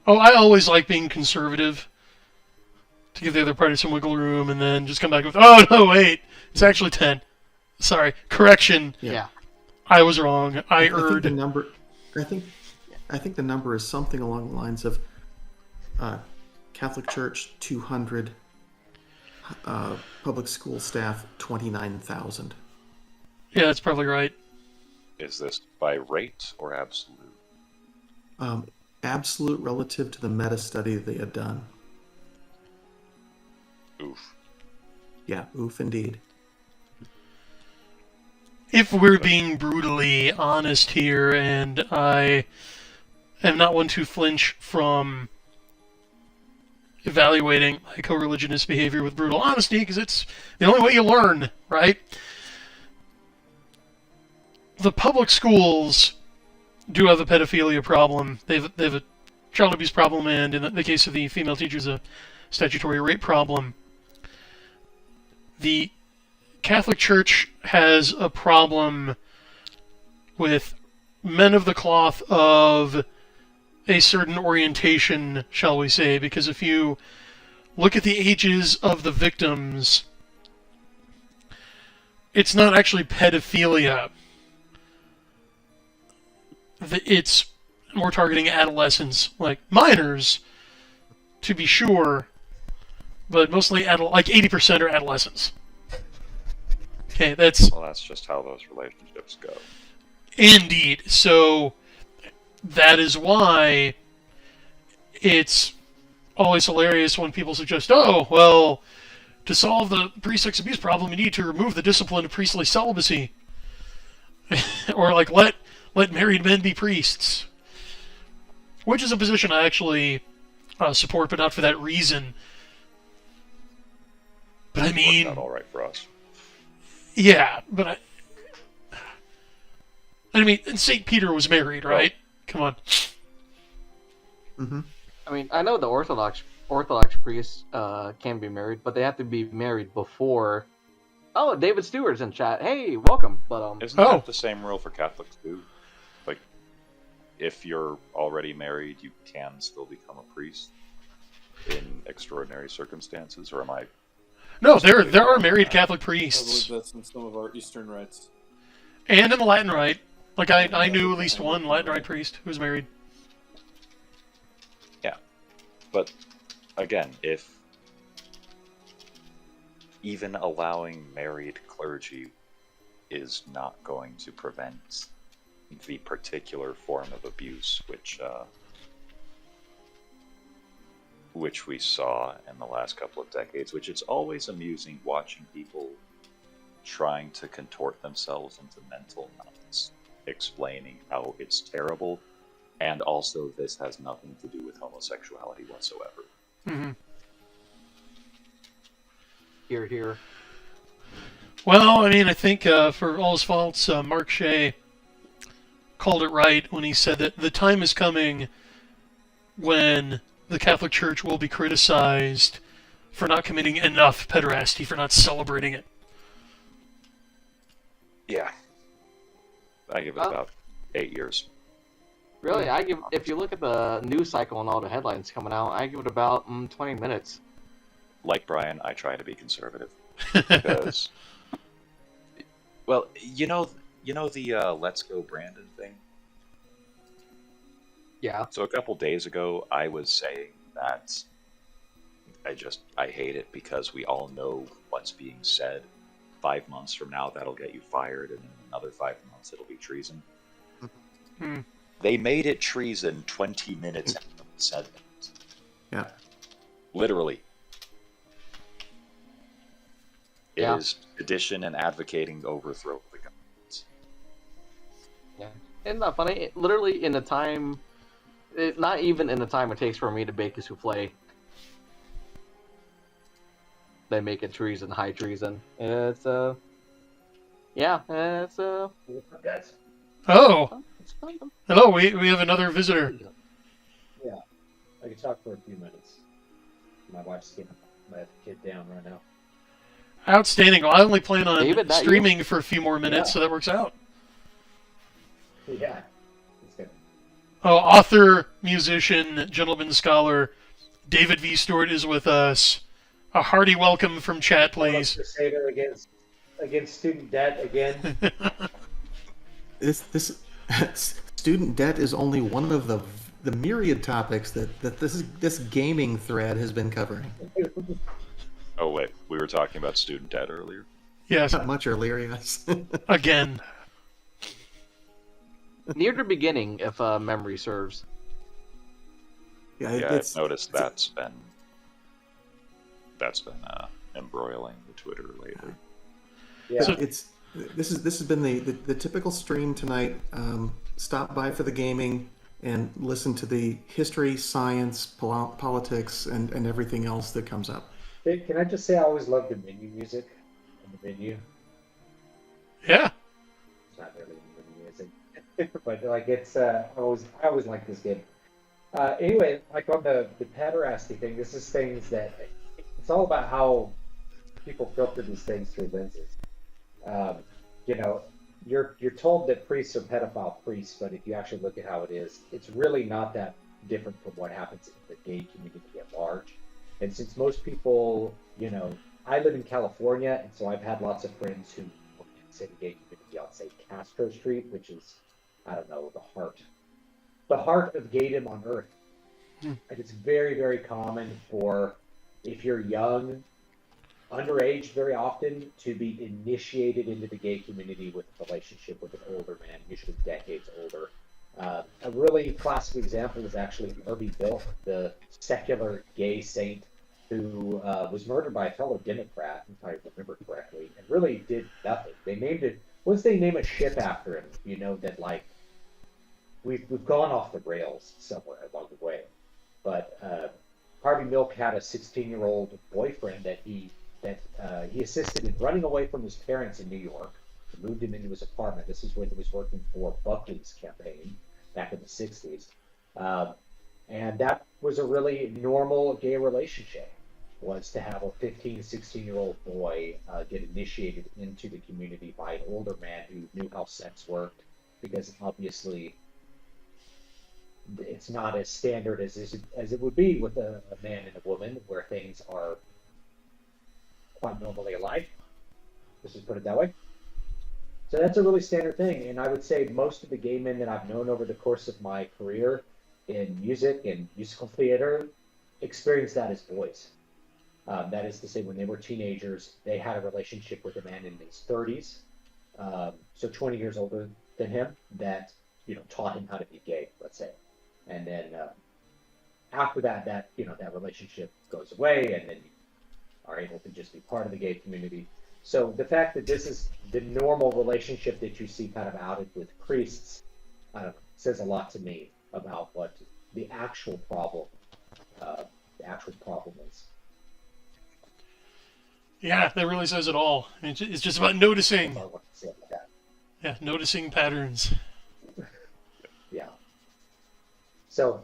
Oh, I always like being conservative to give the other party some wiggle room, and then just come back with, oh no, wait, it's actually 10. Sorry, correction, Yeah. I was wrong. I think the erred. number. I think the number is something along the lines of Catholic Church 200, public school staff 29,000. Yeah, that's probably right. Is this by rate or absolute? Absolute relative to the meta study they had done. Oof. Yeah, oof indeed. If we're being brutally honest here, and I am not one to flinch from evaluating my co-religionist behavior with brutal honesty, because it's the only way you learn, right? The public schools do have a pedophilia problem. They have a child abuse problem, and in the case of the female teachers, a statutory rape problem. The Catholic Church has a problem with men of the cloth of a certain orientation, shall we say, because if you look at the ages of the victims, it's not actually pedophilia. It's more targeting adolescents, like minors, to be sure, but mostly like 80% are adolescents. Okay, that's just how those relationships go. indeed. So that is why it's always hilarious when people suggest, oh, well, to solve the priest-sex abuse problem, you need to remove the discipline of priestly celibacy. Or, like, let married men be priests. Which is a position I actually support, but not for that reason. But I mean... Worked out all right for us. Yeah, but I mean, St. Peter was married, right? Come on. Mm-hmm. I mean, I know the Orthodox priests can be married, but they have to be married before. Oh, David Stewart's in chat. Hey, welcome. But Isn't that the same rule for Catholics too? Like, if you're already married, you can still become a priest in extraordinary circumstances, or am I? No, there are married Catholic I priests, believe that's in some of our Eastern rites. and in the Latin Rite. Like I knew at least one Latin Rite priest who was married. Yeah, but again, if even allowing married clergy is not going to prevent the particular form of abuse which we saw in the last couple of decades, which it's always amusing watching people trying to contort themselves into mental knots, explaining how it's terrible, and also this has nothing to do with homosexuality whatsoever. Mm-hmm. here, here. Well, I mean, I think for all his faults, Mark Shea called it right when he said that the time is coming when the Catholic Church will be criticized for not committing enough pederasty, for not celebrating it. Yeah. I give it about 8 years. Really, if you look at the news cycle and all the headlines coming out, I give it about 20 minutes. Like Brian, I try to be conservative. Because, well, you know the Let's Go Brandon thing? Yeah. So a couple days ago, I was saying that I hate it because we all know what's being said. 5 months from now, that'll get you fired, and in another 5 months, it'll be treason. Hmm. They made it treason 20 minutes after they said that. Yeah. Literally. It Yeah. is sedition and advocating the overthrow of the government. Yeah. Isn't that funny? Literally in the time... not even in the time it takes for me to bake a souffle. They make it treason, high treason. It's, yeah, it's, Guys. Oh, it's fun. hello, we have another visitor. Yeah, I can talk for a few minutes. My wife's getting my kid down right now. Outstanding. Well, I only plan on David, that you? streaming for a few more minutes, Yeah. so that works out. Yeah, it's good. Oh, author, musician, gentleman scholar, David V. Stewart is with us. A hearty welcome from chat, please. Crusader against student debt again. This student debt is only one of the myriad topics that this gaming thread has been covering. Oh wait, we were talking about student debt earlier. Yes, Not much earlier, yes. again. Near the beginning, if memory serves. Yeah, Yeah, I've noticed that's been embroiling the Twitter lately. Yeah, So- this has been the typical stream tonight. Stop by for the gaming and listen to the history, science, politics, and everything else that comes up. Hey, can I just say I always love the menu music and the menu? Yeah. It's not really menu music. but like it's I always like this game. Anyway, like on the pederasty thing, this is things that it's all about how people filter these things through lenses. Um, you know, you're told that priests are pedophile priests, but if you actually look at how it is, it's really not that different from what happens in the gay community at large. And since most people, I live in California, and so I've had lots of friends who work in the gay community on, say, Castro Street, which is, I don't know, the heart of gaydom on Earth. And it's very, very common for, if you're young, underage very often, to be initiated into the gay community with a relationship with an older man, usually decades older. A really classic example is actually Irby Bill, the secular gay saint who was murdered by a fellow Democrat, if I remember correctly, and really did nothing. They named it, once they name a ship after him, you know that like we've gone off the rails somewhere along the way. But Harvey Milk had a 16-year-old boyfriend that he assisted in running away from his parents in New York. He moved him into his apartment. This is when he was working for Buckley's campaign back in the 60s. And that was a really normal gay relationship, was to have a 15, 16-year-old boy get initiated into the community by an older man who knew how sex worked, because obviously it's not as standard as it would be with a man and a woman, where things are quite normally alike. Let's just put it that way. So that's a really standard thing, and I would say most of the gay men that I've known over the course of my career in music and musical theater experienced that as boys. That is to say, when they were teenagers, they had a relationship with a man in his 30s, so 20 years older than him, that taught him how to be gay, let's say. And then after that relationship goes away, and then you are able to just be part of the gay community. So the fact that this is the normal relationship that you see kind of outed with priests, I don't know, says a lot to me about what the actual problem is. Yeah, that really says it all. It's just about noticing. I want to say it like that. Yeah, noticing patterns. Yeah. So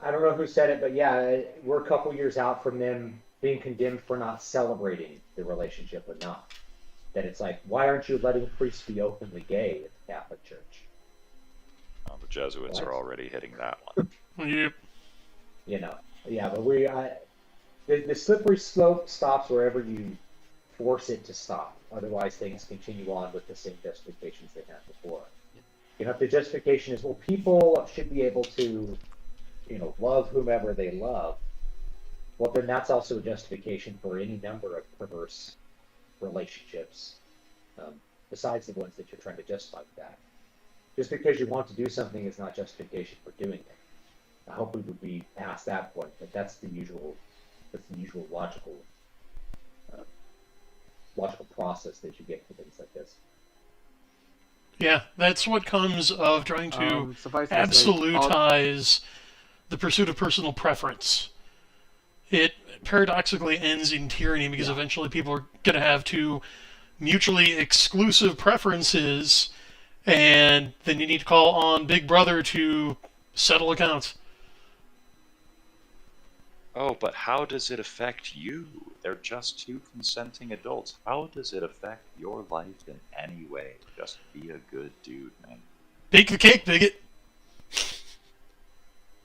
I don't know who said it, but yeah, we're a couple years out from them being condemned for not celebrating the relationship enough. That it's like, why aren't you letting priests be openly gay at the Catholic Church? Well, the Jesuits are already hitting that one. Yep. Yeah, but the slippery slope stops wherever you force it to stop. Otherwise, things continue on with the same justifications they had before. If the justification is, well, people should be able to, love whomever they love, well, then that's also a justification for any number of perverse relationships, besides the ones that you're trying to justify with that. Just because you want to do something is not justification for doing it. I hope we would be past that point, but that's the usual logical process that you get for things like this. Yeah, that's what comes of trying to Suffice to say, absolutize the pursuit of personal preference. It paradoxically ends in tyranny, because eventually people are going to have two mutually exclusive preferences, and then you need to call on Big Brother to settle accounts. Oh, but how does it affect you? They're just two consenting adults. How does it affect your life in any way? Just be a good dude, man. Bake the cake, bigot.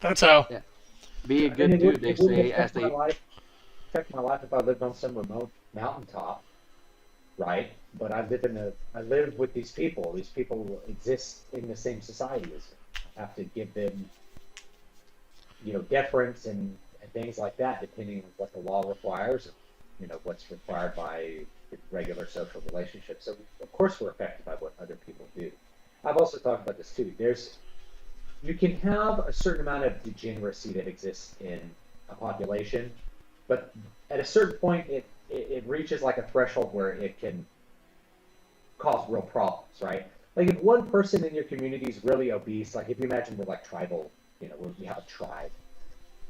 That's how. Yeah. Be a good dude, they say, as they... affect my life if I lived on some remote mountaintop, right? But I live with these people. These people exist in the same society as me. I have to give them, deference and things like that, depending on what the law requires, what's required by regular social relationships. So, of course, we're affected by what other people do. I've also talked about this too. You can have a certain amount of degeneracy that exists in a population, but at a certain point, it reaches like a threshold where it can cause real problems, right? Like if one person in your community is really obese, like if you imagine we're like tribal, where we have a tribe.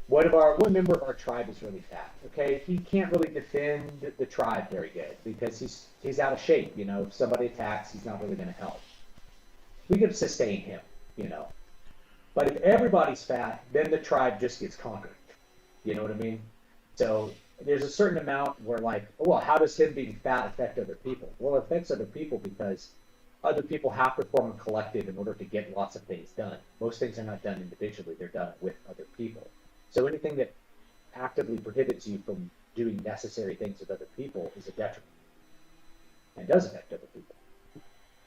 One member of our tribe is really fat. Okay, he can't really defend the tribe very good because he's out of shape. If somebody attacks, he's not really going to help. we could sustain him, you know. But if everybody's fat, then the tribe just gets conquered. You know what I mean? So there's a certain amount where, like, well, how does him being fat affect other people? Well, it affects other people because other people have to form a collective in order to get lots of things done. Most things are not done individually, they're done with other people. So anything that actively prohibits you from doing necessary things with other people is a detriment and does affect other people.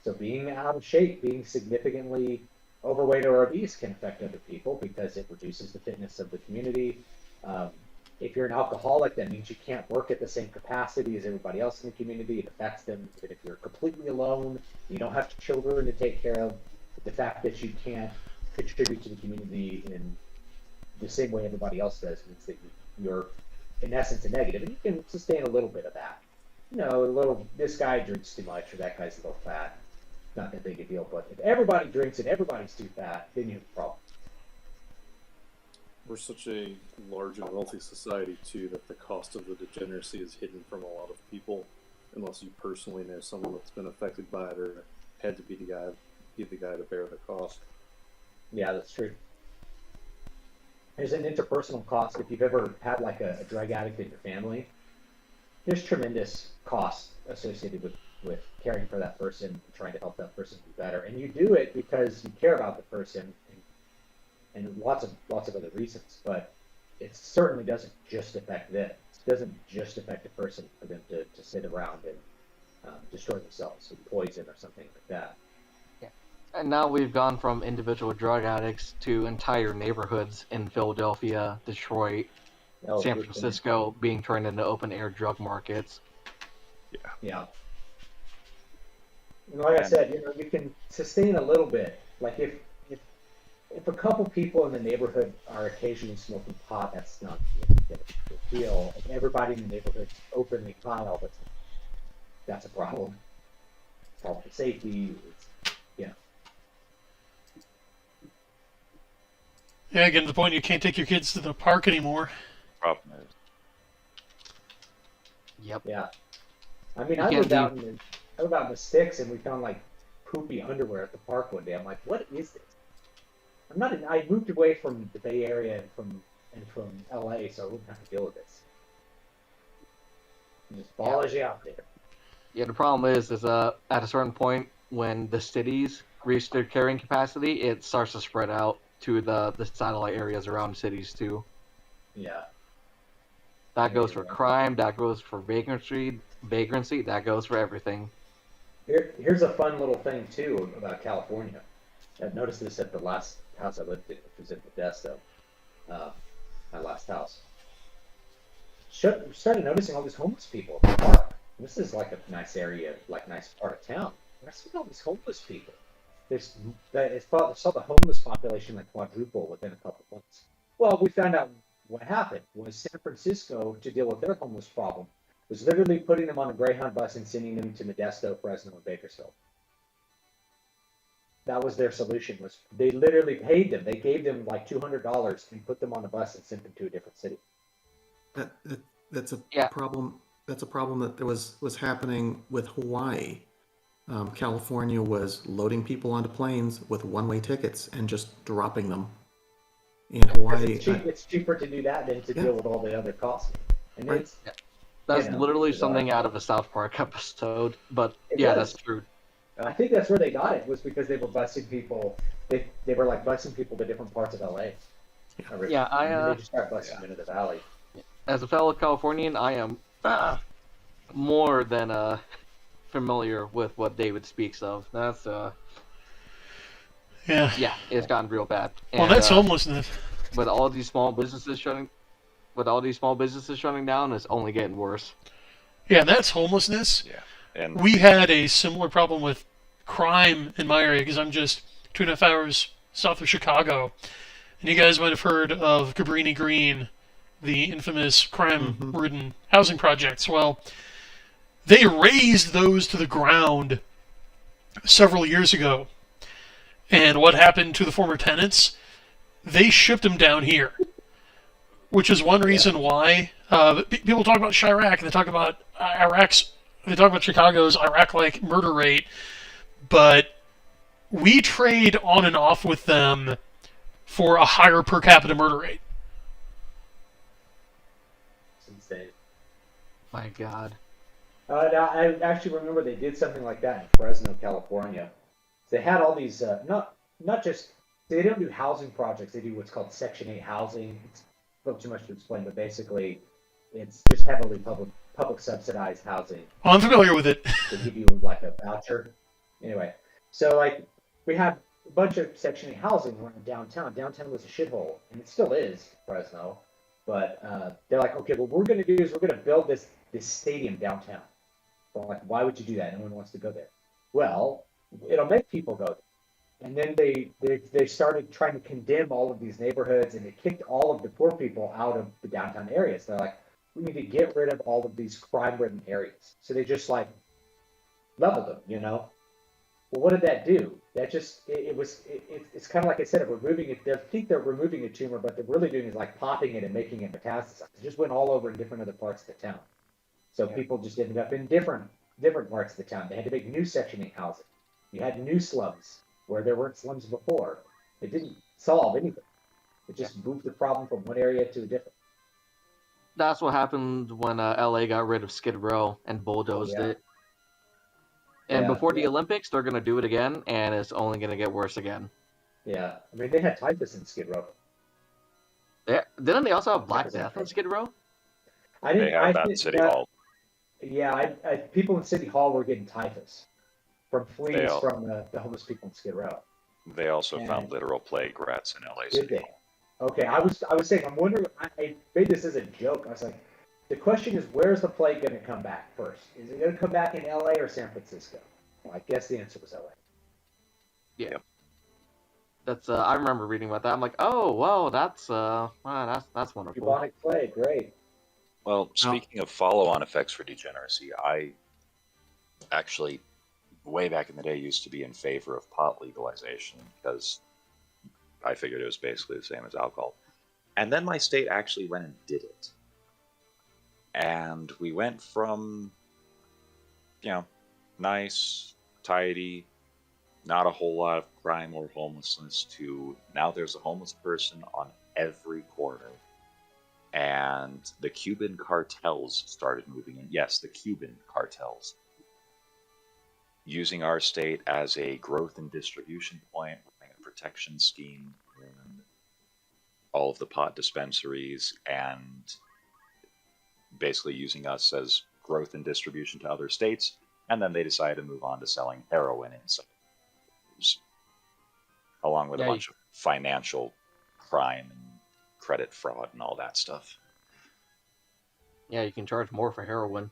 So being out of shape, being significantly overweight or obese can affect other people because it reduces the fitness of the community. If you're an alcoholic, that means you can't work at the same capacity as everybody else in the community. It affects them. But if you're completely alone, you don't have children to take care of, the fact that you can't contribute to the community in the same way everybody else does means that you're, in essence, a negative. And you can sustain a little bit of that. You know, a little, this guy drinks too much or that guy's a little fat. Not that big a deal. But if everybody drinks and everybody's too fat, then you have a problem. We're such a large and wealthy society, too, that the cost of the degeneracy is hidden from a lot of people, unless you personally know someone that's been affected by it or had to be the guy to bear the cost. Yeah, that's true. There's an interpersonal cost. If you've ever had like a drug addict in your family, there's tremendous costs associated with caring for that person and trying to help that person be better. And you do it because you care about the person and lots of other reasons, but it certainly doesn't just affect them. It doesn't just affect the person for them to sit around and destroy themselves with poison or something like that. Yeah. And now we've gone from individual drug addicts to entire neighborhoods in Philadelphia, Detroit, San Francisco being turned into open-air drug markets. Yeah. And like I said, you know, you can sustain a little bit. Like if a couple people in the neighborhood are occasionally smoking pot, that's not a big deal. If everybody in the neighborhood openly pot all the time, that's a problem. It's a problem for safety. Yeah. Yeah, getting to the point you can't take your kids to the park anymore. Problem is, Yep. Yeah. I mean, I lived out in the sticks and we found like poopy underwear at the park one day. I'm like, what is this? I moved away from the Bay Area and from LA, so I wouldn't have to deal with this. It just follows you out there. Yeah, the problem is at a certain point when the cities reach their carrying capacity, it starts to spread out to the satellite areas around cities too. Yeah. That goes for crime, that goes for vagrancy, that goes for everything. Here's a fun little thing too about California. I've noticed this at the last house I lived in, which was in Modesto, my last house. Started noticing all these homeless people at the park. This is like a nice area, like nice part of town. And I see all these homeless people. I saw the homeless population like quadruple within a couple of months. Well, we found out what happened was San Francisco, to deal with their homeless problem, was literally putting them on a Greyhound bus and sending them to Modesto, Fresno, and Bakersfield. That was their solution. Was they literally paid them? They gave them like $200 and put them on a bus and sent them to a different city. That's a problem. That's a problem that there was happening with Hawaii. California was loading people onto planes with one-way tickets and just dropping them. In Hawaii, it's cheaper to do that than to deal with all the other costs. And right. That's literally something out of a South Park episode, but that's true. I think that's where they got it, was because they were busing people. They were like busing people to different parts of LA. Yeah, they just started busing them into the valley. As a fellow Californian, I am more than familiar with what David speaks of. That's it's gotten real bad. Well, that's homelessness. With all these small businesses shutting down, it's only getting worse. Yeah, that's homelessness. yeah. And We had a similar problem with crime in my area because I'm just 2.5 hours south of Chicago. And you guys might have heard of Cabrini Green, the infamous crime-ridden housing projects. Well, they razed those to the ground several years ago. And what happened to the former tenants? They shipped them down here, which is one reason why people talk about Chirac and they talk about Chicago's Iraq-like murder rate, but we trade on and off with them for a higher per capita murder rate. It's insane. My God. Now, I actually remember they did something like that in Fresno, California. They had all these, not just, they don't do housing projects, they do what's called Section 8 housing. It's a little too much to explain, but basically it's just heavily public subsidized housing. I'm familiar with it. They give you like a voucher. Anyway, so like we had a bunch of Section 8 housing around downtown. Downtown was a shithole, and it still is, Fresno. But they're like, okay, what we're going to do is we're going to build this stadium downtown. Well, like, why would you do that? No one wants to go there. Well, it'll make people go there. And then they started trying to condemn all of these neighborhoods, and they kicked all of the poor people out of the downtown areas. They're like, we need to get rid of all of these crime-ridden areas. So they just like leveled them, you know. Well, what did that do? That just it's kind of like I said, removing it. They think they're removing a tumor, but they're really doing is like popping it and making it metastasize. It just went all over in different other parts of the town. So people just ended up in different parts of the town. They had to make new Section 8 housing. You had new slums where there weren't slums before. It didn't solve anything. It just moved the problem from one area to a different. That's what happened when LA got rid of Skid Row and bulldozed it. And before the Olympics, they're going to do it again, and it's only going to get worse again. Yeah. I mean, they had typhus in Skid Row. Didn't they also have Black Death in Skid Row? They have that in City Hall. Yeah, people in City Hall were getting typhus from fleas from the homeless people in Skid Row. They also found literal plague rats in LA Did City they? Hall. Okay, I was saying, I'm wondering, I made this as a joke. I was like, the question is, where's the plague going to come back first? Is it going to come back in LA or San Francisco? Well, I guess the answer was LA. Yeah. That's I remember reading about that. I'm like, oh, well, that's wonderful. Bubonic plague, great. Well, speaking of follow-on effects for degeneracy, I actually, way back in the day, used to be in favor of pot legalization because I figured it was basically the same as alcohol. And then my state actually went and did it. And we went from, nice, tidy, not a whole lot of crime or homelessness to now there's a homeless person on every corner. And the Cuban cartels started moving in. Yes, the Cuban cartels. Using our state as a growth and distribution point, a protection scheme in all of the pot dispensaries, and basically using us as growth and distribution to other states. And then they decided to move on to selling heroin inside, along with a bunch of financial crime and credit fraud and all that stuff. Yeah, you can charge more for heroin.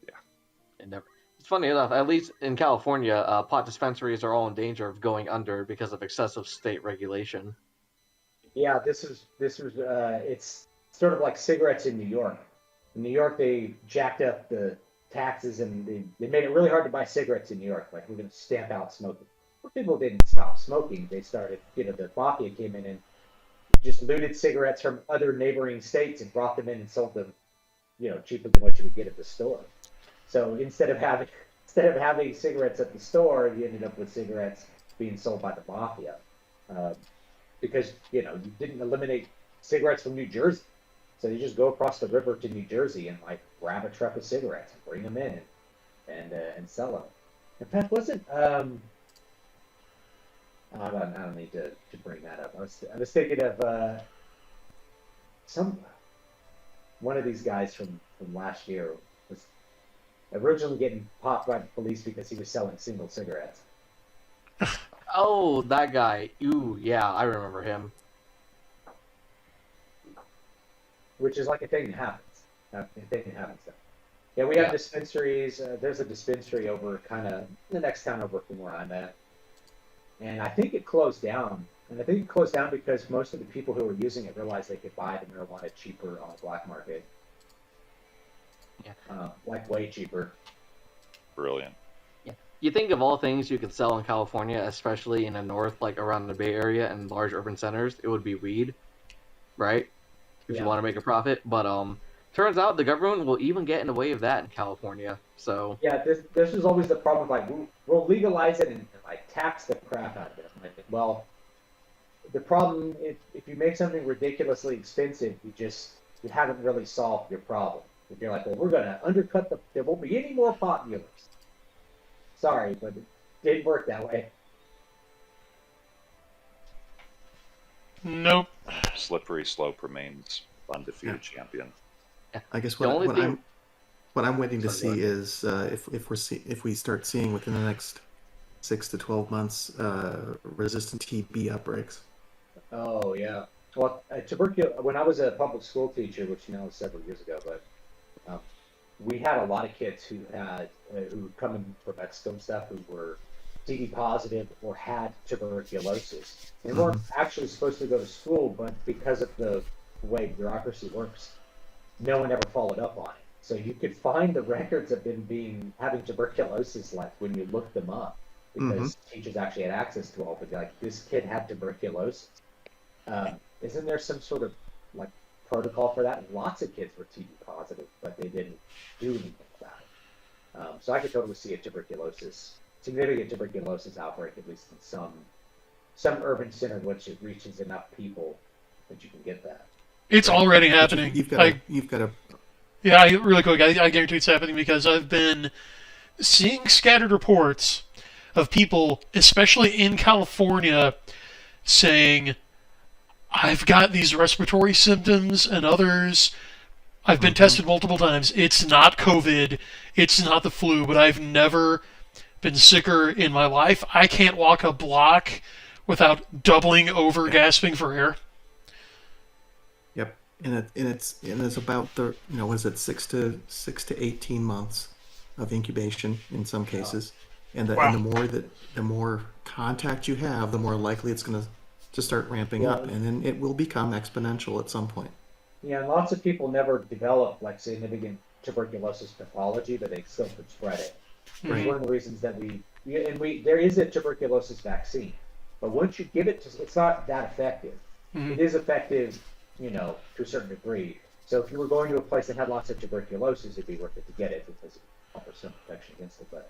Yeah. It's funny enough, at least in California, pot dispensaries are all in danger of going under because of excessive state regulation. Yeah, this was it's sort of like cigarettes in New York. In New York, they jacked up the taxes and they made it really hard to buy cigarettes in New York. Like, we're going to stamp out smoking. Well, people didn't stop smoking. They started, the mafia came in and just looted cigarettes from other neighboring states and brought them in and sold them, cheaper than what you would get at the store. So instead of having cigarettes at the store, you ended up with cigarettes being sold by the mafia, because you didn't eliminate cigarettes from New Jersey. So you just go across the river to New Jersey and like grab a truck of cigarettes and bring them in and sell them. In fact, wasn't I don't need to bring that up. I was thinking of one of these guys from last year was originally getting popped by the police because he was selling single cigarettes. Oh, that guy. Ooh, yeah, I remember him. Which is like a thing that happens. Yeah, we have dispensaries. There's a dispensary over kind of the next town over from where I'm at. And I think it closed down. And I think it closed down because most of the people who were using it realized they could buy the marijuana cheaper on the black market. Yeah. Like way cheaper. Brilliant. Yeah. You think of all things you could sell in California, especially in the north, like around the Bay Area and large urban centers, it would be weed, right? If you want to make a profit. But turns out the government will even get in the way of that in California. So Yeah, this is always the problem. Like, we'll legalize it and like tax the crap out of it. Like, well, the problem if you make something ridiculously expensive, you haven't really solved your problem. If you're like, well, we're gonna undercut there won't be any more pot dealers. Sorry, but it didn't work that way. Nope. Slippery slope remains undefeated champion. I guess The only thing- what I'm waiting to Sorry, see is if we start seeing within the next 6 to 12 months resistant TB outbreaks. Oh yeah. Well, when I was a public school teacher, which now was several years ago, but we had a lot of kids who come in from Mexico and stuff who were TB positive or had tuberculosis. They weren't actually supposed to go to school, but because of the way bureaucracy works, no one ever followed up on it. So you could find the records of them having tuberculosis like when you look them up, because teachers actually had access to all. But like, this kid had tuberculosis. Isn't there some sort of like protocol for that? Lots of kids were TB positive, but they didn't do anything about it. So I could totally see a significant tuberculosis outbreak, at least in some urban center, which it reaches enough people that you can get that. It's already happening. You've got to. Yeah, really quick. I guarantee it's happening because I've been seeing scattered reports of people, especially in California, saying, I've got these respiratory symptoms and others. I've been tested multiple times. It's not COVID. It's not the flu, but I've never been sicker in my life. I can't walk a block without doubling over, gasping for air. Yep, and it's about what is it, 6 to 18 months of incubation in some cases, and the more contact you have, the more likely it's going to start ramping up, and then it will become exponential at some point. Yeah, and lots of people never develop like significant tuberculosis pathology, but they still could spread it. It's one of the reasons that there is a tuberculosis vaccine, but once you give it it's not that effective. It is effective, to a certain degree. So if you were going to a place that had lots of tuberculosis, it'd be worth it to get it because it offers some protection against it. But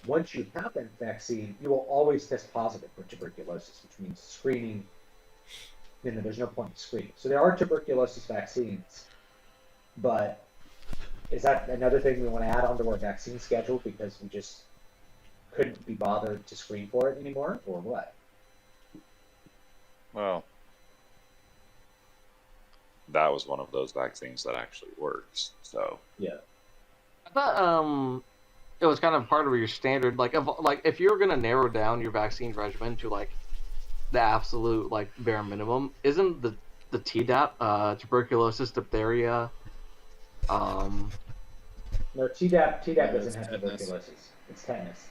once you have that vaccine, you will always test positive for tuberculosis, which means screening. There's no point in screening. So there are tuberculosis vaccines, but is that another thing we want to add onto our vaccine schedule because we just couldn't be bothered to screen for it anymore, or what? Well, that was one of those vaccines that actually works. So Yeah. I thought it was kind of part of your standard, if you're gonna narrow down your vaccine regimen to like the absolute like bare minimum, isn't the Tdap, tuberculosis, diphtheria, No, Tdap doesn't have tuberculosis. It's tetanus.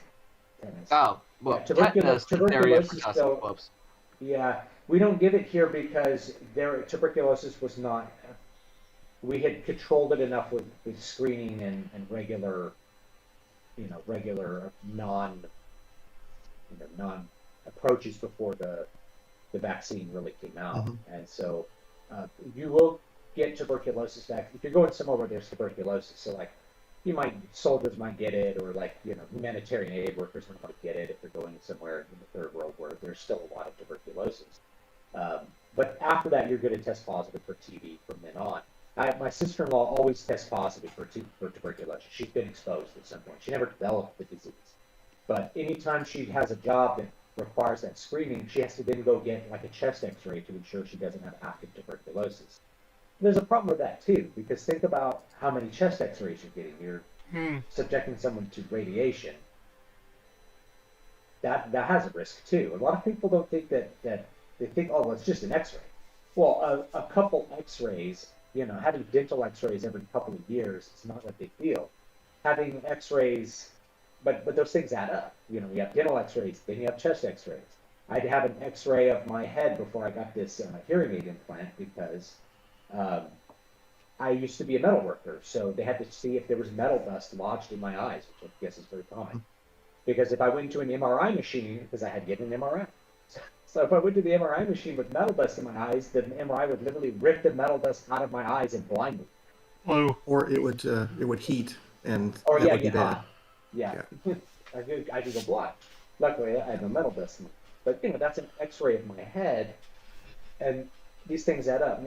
Oh, well, Yeah, tetanus, diphtheria, tuberculosis pertussis, still- whoops. Yeah, we don't give it here because tuberculosis was not. We had controlled it enough with screening and regular, regular non approaches before the vaccine really came out, and so you will get tuberculosis back if you're going somewhere where there's tuberculosis. So like, soldiers might get it, or like humanitarian aid workers might get it if they're going somewhere in the third world where there's still a lot of tuberculosis. But after that, you're going to test positive for TB from then on. My sister-in-law always tests positive for tuberculosis. She's been exposed at some point. She never developed the disease, but anytime she has a job that requires that screening, she has to then go get like a chest X-ray to ensure she doesn't have active tuberculosis. There's a problem with that too, because think about how many chest X-rays you're getting. You're subjecting someone to radiation. That has a risk too. A lot of people don't think that they think, oh, well, it's just an X-ray. Well, a couple X-rays, having dental X-rays every couple of years is not what they feel. Having X-rays, but those things add up. You have dental X-rays, then you have chest X-rays. I'd have an X-ray of my head before I got this hearing aid implant because I used to be a metal worker, so they had to see if there was metal dust lodged in my eyes, which I guess is very common. Because if I went to an MRI machine, because I had to get an MRI, so if I went to the MRI machine with metal dust in my eyes, the MRI would literally rip the metal dust out of my eyes and blind me. Whoa. or it would heat, and Or that yeah, would be get bad. hot. Yeah. I could go blind. Luckily, I have a metal dust. But that's an X-ray of my head, and these things add up.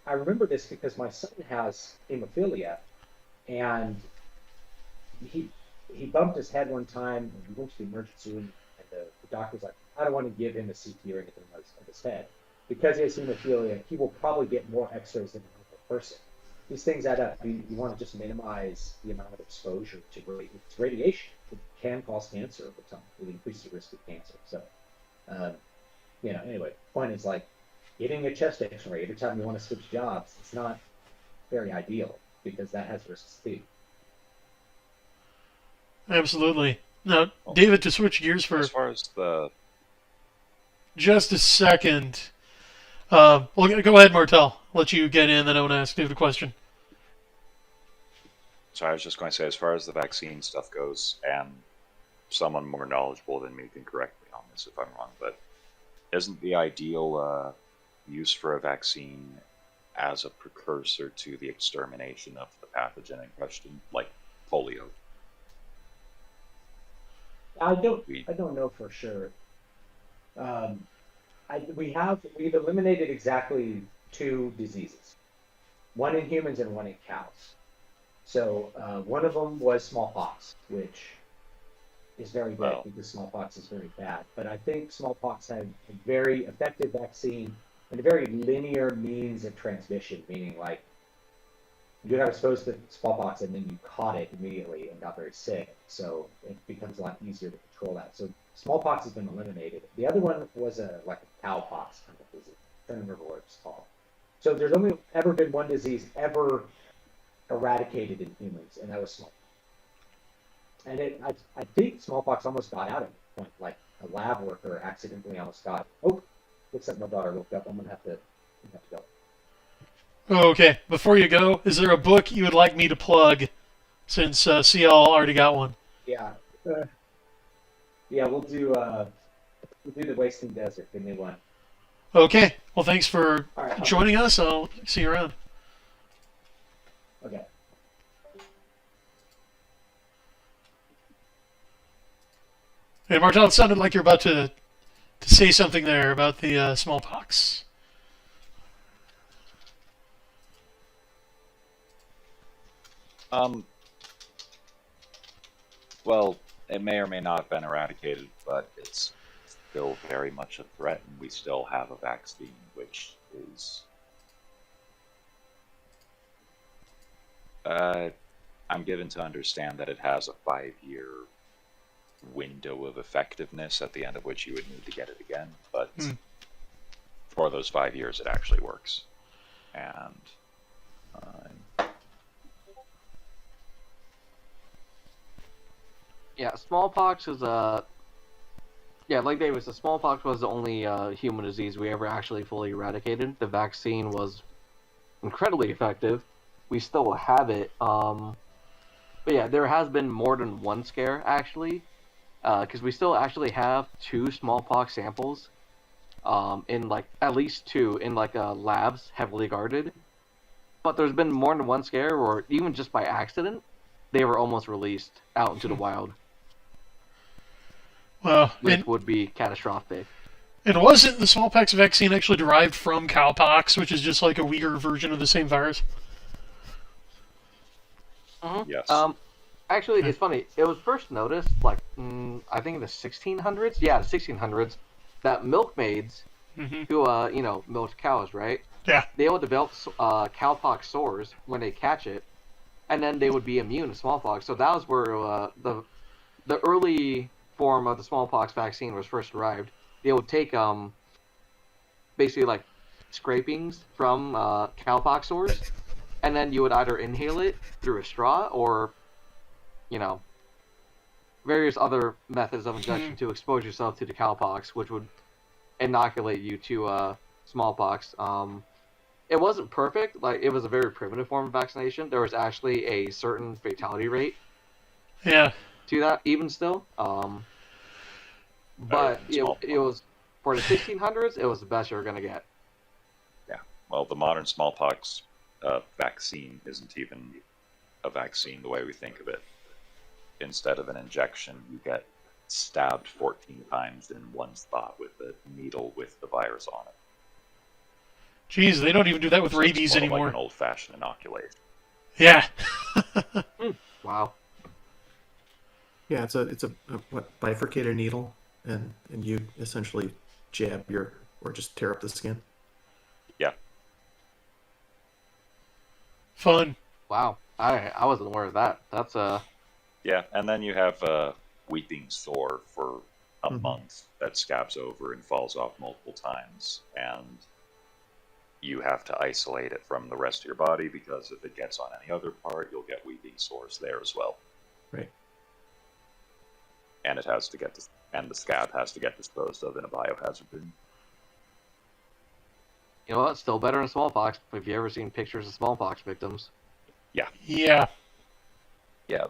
I remember this because my son has hemophilia, and he he bumped his head one time. And we went to the emergency room, and the doctor's like, I don't want to give him a CT or anything of his head because he has hemophilia. He will probably get more X-rays than a normal person. These things add up. You want to just minimize the amount of exposure to radiation. It can cause cancer over time. It increases the risk of cancer. So, anyway, point is like getting a chest X-ray every time you want to switch jobs. It's not very ideal because that has risks too. Absolutely. Now, David, to switch gears for As far as the just a second. Well, go ahead, Martel. I'll let you get in, then I want to ask David a question. So I was just going to say, as far as the vaccine stuff goes, and someone more knowledgeable than me can correct me on this if I'm wrong, but isn't the ideal use for a vaccine as a precursor to the extermination of the pathogen in question, like polio? I don't know for sure. We've eliminated exactly 2 diseases, one in humans and one in cows. So one of them was smallpox, which is very bad because smallpox is very bad. But I think smallpox had a very effective vaccine and a very linear means of transmission, meaning like you got exposed to smallpox and then you caught it immediately and got very sick. So it becomes a lot easier to control that. So smallpox has been eliminated. The other one was like a cowpox kind of disease. I don't remember what it's called. So there's only ever been one disease ever eradicated in humans, and that was smallpox. And I think smallpox almost got out at a point, like a lab worker accidentally almost got. Oh, looks like my daughter woke up. I'm gonna have to go. Okay, before you go, is there a book you would like me to plug, since CL already got one? Yeah, we'll do the Wasting Desert, the new one. Okay, well, thanks for All right, joining us. I'll see you around. Okay. Hey, Martel, it sounded like you're about to say something there about the smallpox. Well, it may or may not have been eradicated, but it's still very much a threat, and we still have a vaccine, which is... I'm given to understand that it has a 5-year window of effectiveness, at the end of which you would need to get it again, but for those 5 years it actually works. And Yeah, smallpox is like David said, smallpox was the only human disease we ever actually fully eradicated. The vaccine was incredibly effective. We still have it. But yeah, there has been more than one scare actually, because we still actually have 2 smallpox samples, in like at least 2 in like labs heavily guarded. But there's been more than one scare, or even just by accident, they were almost released out into the wild. Well, Which would be catastrophic. and wasn't the smallpox vaccine actually derived from cowpox, which is just like a weaker version of the same virus? yes. Actually, it's funny. It was first noticed, like, I think in the 1600s. Yeah, the 1600s. That milkmaids who, milked cows, right? Yeah. They would develop cowpox sores when they catch it, and then they would be immune to smallpox. So that was where the early form of the smallpox vaccine was first derived. They would take basically like scrapings from cowpox sores, and then you would either inhale it through a straw or, various other methods of injection to expose yourself to the cowpox, which would inoculate you to smallpox. It wasn't perfect. Like, it was a very primitive form of vaccination. There was actually a certain fatality rate. Yeah. To that, even still. But it was, for the 1600s, it was the best you were going to get. Yeah. Well, the modern smallpox a vaccine isn't even a vaccine the way we think of it. Instead of an injection, you get stabbed 14 times in one spot with a needle with the virus on it. Jeez, they don't even do that with So it's rabies more anymore. like an old-fashioned inoculation. Yeah. Wow. Yeah, it's a what, bifurcated needle, and you essentially jab or just tear up the skin. Yeah. Fun. Wow. I wasn't aware of that. That's Yeah, and then you have a weeping sore for a Mhm. month that scabs over and falls off multiple times, and you have to isolate it from the rest of your body because if it gets on any other part, you'll get weeping sores there as well. Right. And the scab has to get disposed of in a biohazard bin. you know what? Still better than smallpox. Have you ever seen pictures of smallpox victims? Yeah. Yeah,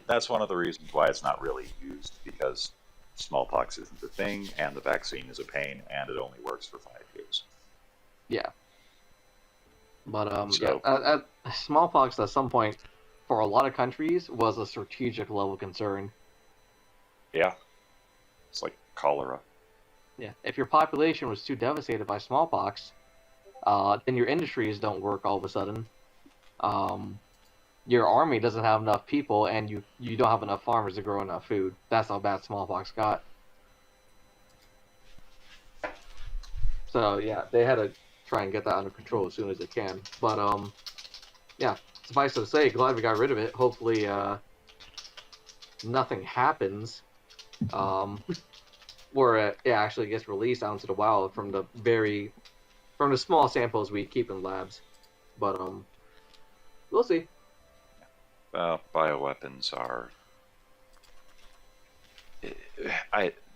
that's one of the reasons why it's not really used, because smallpox isn't a thing, and the vaccine is a pain, and it only works for 5 years. Yeah. But So- smallpox at some point, for a lot of countries, was a strategic level concern. Yeah, it's like cholera. Yeah. If your population was too devastated by smallpox, then your industries don't work all of a sudden. Your army doesn't have enough people, and you don't have enough farmers to grow enough food. That's how bad smallpox got. So yeah, they had to try and get that under control as soon as they can. But yeah, suffice to say, glad we got rid of it. Hopefully, nothing happens, where it actually gets released out into the wild from the small samples we keep in labs. But we'll see. Bioweapons are...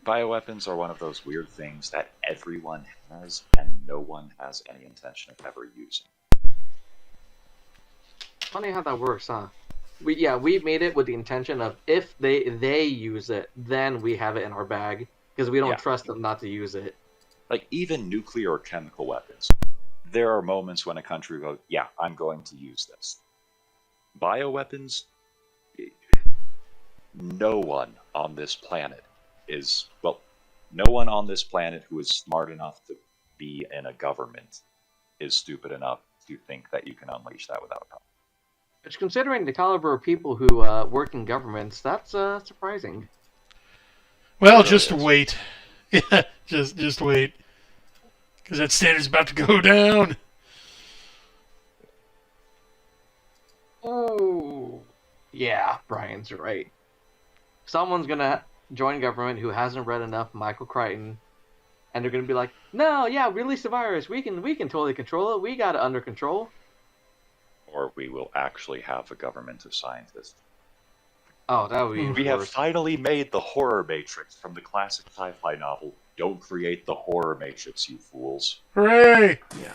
Bioweapons are one of those weird things that everyone has, and no one has any intention of ever using. Funny how that works, huh? We made it with the intention of if they use it, then we have it in our bag, because we don't Yeah. trust them not to use it. Like, even nuclear or chemical weapons. There are moments when a country goes, yeah, I'm going to use this. Bioweapons, no one on this planet no one on this planet who is smart enough to be in a government is stupid enough to think that you can unleash that without help. Which, considering the caliber of people who work in governments, that's surprising. Well, It really just is. wait. Yeah, just wait. Because that standard's about to go down. Oh, yeah, Brian's right. Someone's gonna join government who hasn't read enough Michael Crichton, and they're gonna be like, "No, yeah, release the virus. We can totally control it. We got it under control." Or we will actually have a government of scientists. Oh, that would be We have worse. finally made the horror matrix from the classic sci-fi novel. Don't create the horror matrix, you fools. Hooray! Yeah.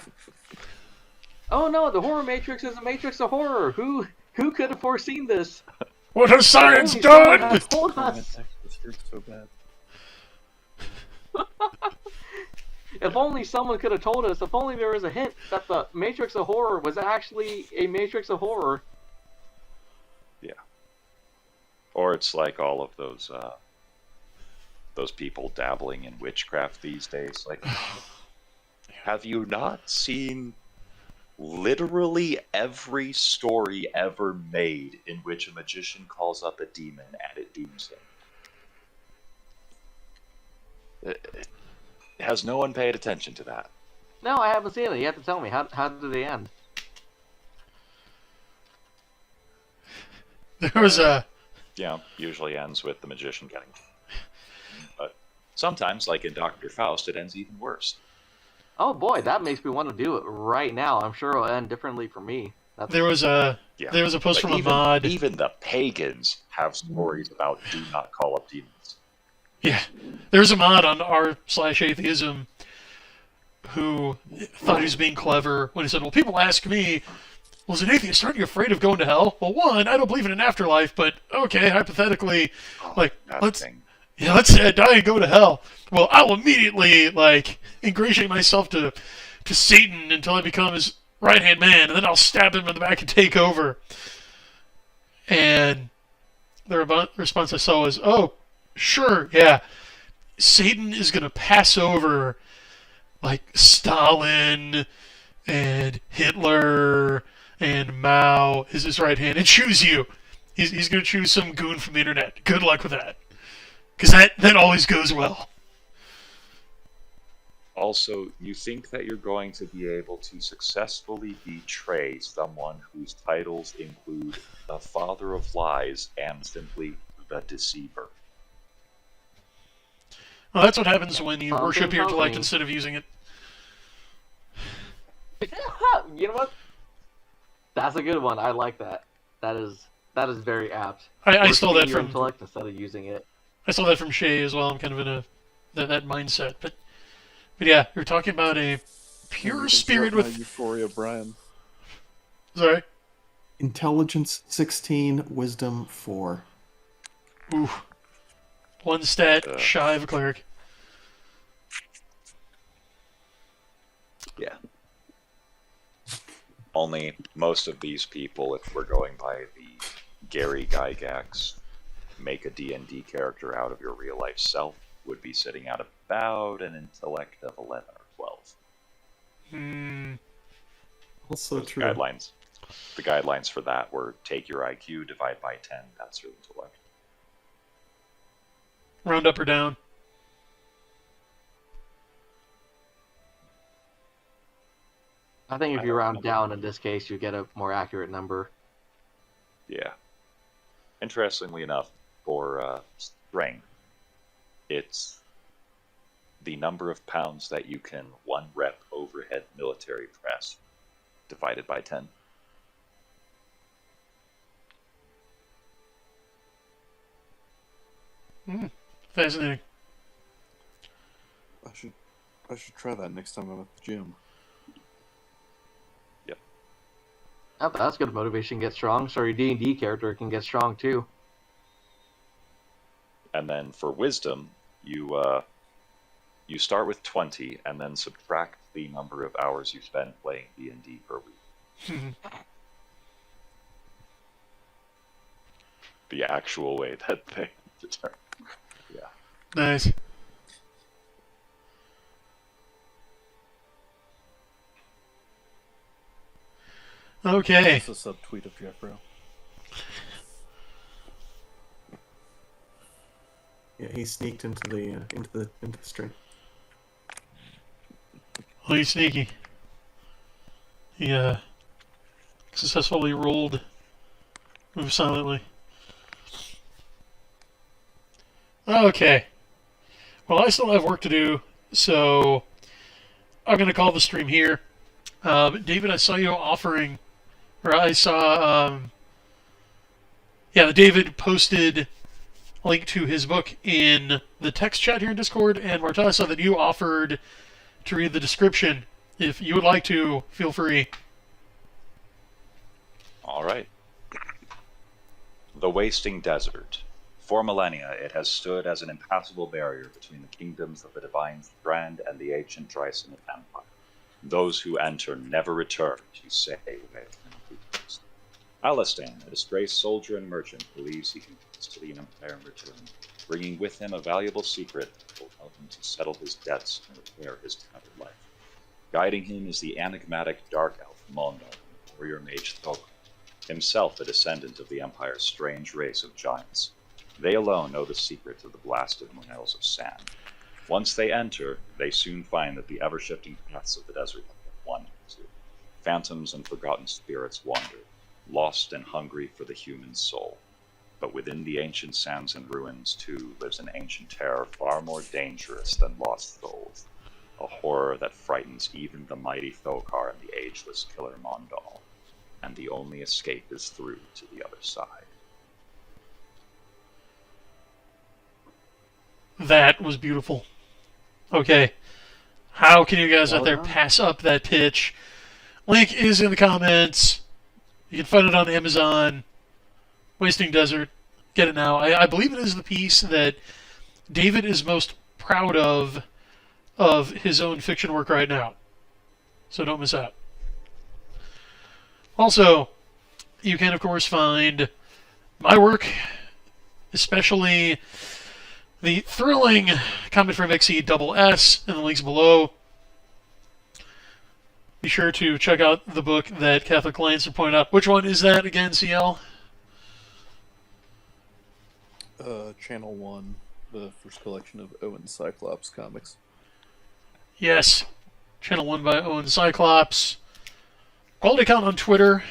Oh no, the horror matrix is a matrix of horror. Who could have foreseen this? What has science Only someone done? has told Torment us. This hurts so bad. If only someone could have told us. If only there was a hint that the matrix of horror was actually a matrix of horror. Or it's like all of those people dabbling in witchcraft these days. Like, have you not seen literally every story ever made in which a magician calls up a demon and it dooms him? Has no one paid attention to that? No, I haven't seen it. You have to tell me. How did they end? There was a... Usually ends with the magician getting... But sometimes, like in Dr. Faust, it ends even worse. Oh boy, that makes me want to do it right now. I'm sure it'll end differently for me. There was a... Yeah. There was a post But from a mod. Even the pagans have stories about do not call up demons. Yeah, there's a mod on r/atheism who thought he was being clever when he said, "Well, people ask me, well, as an atheist, aren't you afraid of going to hell?" Well, one, I don't believe in an afterlife, but okay, hypothetically, like That let's thing. let's say I die and go to hell. Well, I'll immediately ingratiate myself to Satan until I become as right-hand man, and then I'll stab him in the back and take over. And the response I saw was, oh, sure, yeah. Satan is going to pass over, like, Stalin and Hitler and Mao is his right hand and choose you. He's going to choose some goon from the internet. Good luck with that. Because that always goes well. Also, you think that you're going to be able to successfully betray someone whose titles include the Father of Lies and simply the Deceiver. Well, that's what happens when you worship your intellect me. instead of using it. You know what? That's a good one. I like that. That is very apt. I stole that your from intellect instead of using it. I stole that from Shay as well. I'm kind of in that mindset, but yeah, you're talking about a pure spirit with Euphoria, Brian. Sorry. Intelligence 16, wisdom 4. Ooh. One stat shy of a cleric. Yeah. Only most of these people, if we're going by the Gary Gygax, make a D&D character out of your real-life self, would be sitting at about an intellect of 11 or 12. Also true. The guidelines for that were take your IQ, divide by 10, that's your intellect. Round up or down. I think if you round down in this case, you get a more accurate number. Yeah. Interestingly enough, for strength, it's the number of pounds that you can 1 rep overhead military press divided by 10. Fascinating. I should try that next time I'm at the gym. Yep. Oh, that's good motivation to get strong. So your D&D character can get strong too. And then for wisdom, you start with 20 and then subtract the number of hours you spend playing D&D per week. The actual way that they determine. Yeah. Nice. Okay. That's a subtweet of Jeffro. Yeah, he sneaked into the stream. Well, he's sneaky. He successfully rolled move silently. Okay. Well, I still have work to do, so I'm going to call the stream here. David, I saw you offering, or I saw, David posted a link to his book in the text chat here in Discord, and Marta, I saw that you offered to read the description. If you would like to, feel free. All right. The Wasting Desert. For millennia, it has stood as an impassable barrier between the kingdoms of the Divine Strand and the ancient Tricentennial Empire. Those who enter never return to say where it is. Alistan, a disgraced soldier and merchant, believes he can pass to the Empire in return, bringing with him a valuable secret that will help him to settle his debts and repair his tattered life. Guiding him is the enigmatic dark elf Mondar, warrior mage Thok, himself a descendant of the Empire's strange race of giants. They alone know the secret of the blasted miles of sand. Once they enter, they soon find that the ever-shifting paths of the desert have but one answer. Phantoms and forgotten spirits wander, lost and hungry for the human soul. But within the ancient sands and ruins, too, lives an ancient terror far more dangerous than lost souls. A horror that frightens even the mighty Thokar and the ageless killer Mondal. And the only escape is through to the other side. That was beautiful. Okay. How can you guys out there done. pass up that pitch? Link is in the comments. You can find it on Amazon. Wasting Desert. Get it now. I believe it is the piece that David is most proud of his own fiction work right now. So don't miss out. Also, you can, of course, find my work, especially the thrilling Comic from XE Double S in the links below. Be sure to check out the book that Catholic Lancer pointed out. Which one is that again, CL? Channel 1, the first collection of Owen Cyclops comics. Yes. Channel 1 by Owen Cyclops. Quality account on Twitter.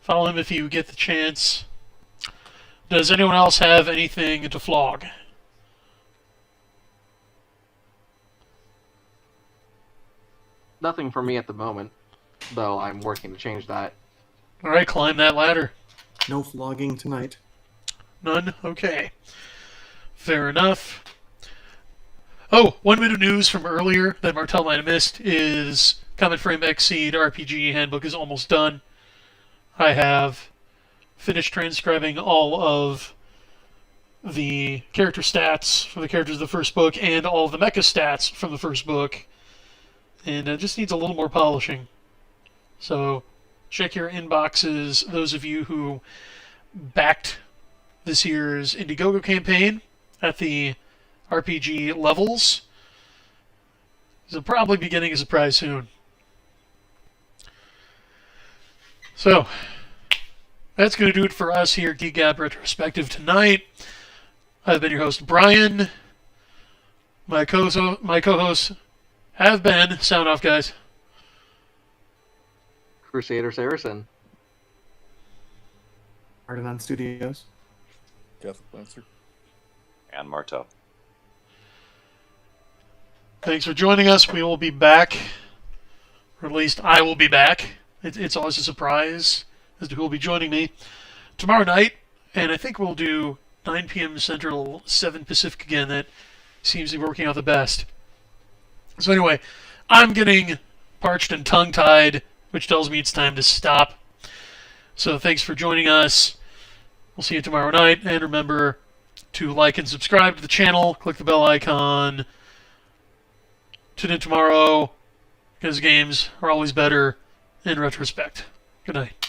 Follow him if you get the chance. Does anyone else have anything to flog? Nothing for me at the moment, though I'm working to change that. Alright, climb that ladder. No flogging tonight. None? Okay. Fair enough. Oh, 1 minute of news from earlier that Martel might have missed is Comet Frame Exceed RPG Handbook is almost done. I have finished transcribing all of the character stats for the characters of the first book and all of the mecha stats from the first book. And it just needs a little more polishing. So check your inboxes, those of you who backed this year's Indiegogo campaign at the RPG levels. They'll probably be getting a surprise soon. So, that's going to do it for us here at Geek Gab Retrospective tonight. I've been your host, Brian. My co-hosts have been... Sound off, guys. Crusader Saracen. Ardenon Studios. Catholic Lancer. And Martel. Thanks for joining us. We will be back. Or at least I will be back. It's always a surprise as to who will be joining me tomorrow night. And I think we'll do 9 p.m. Central, 7 Pacific again. That seems to be working out the best. So anyway, I'm getting parched and tongue-tied, which tells me it's time to stop. So thanks for joining us. We'll see you tomorrow night. And remember to like and subscribe to the channel. Click the bell icon. Tune in tomorrow, because games are always better in retrospect. Good night.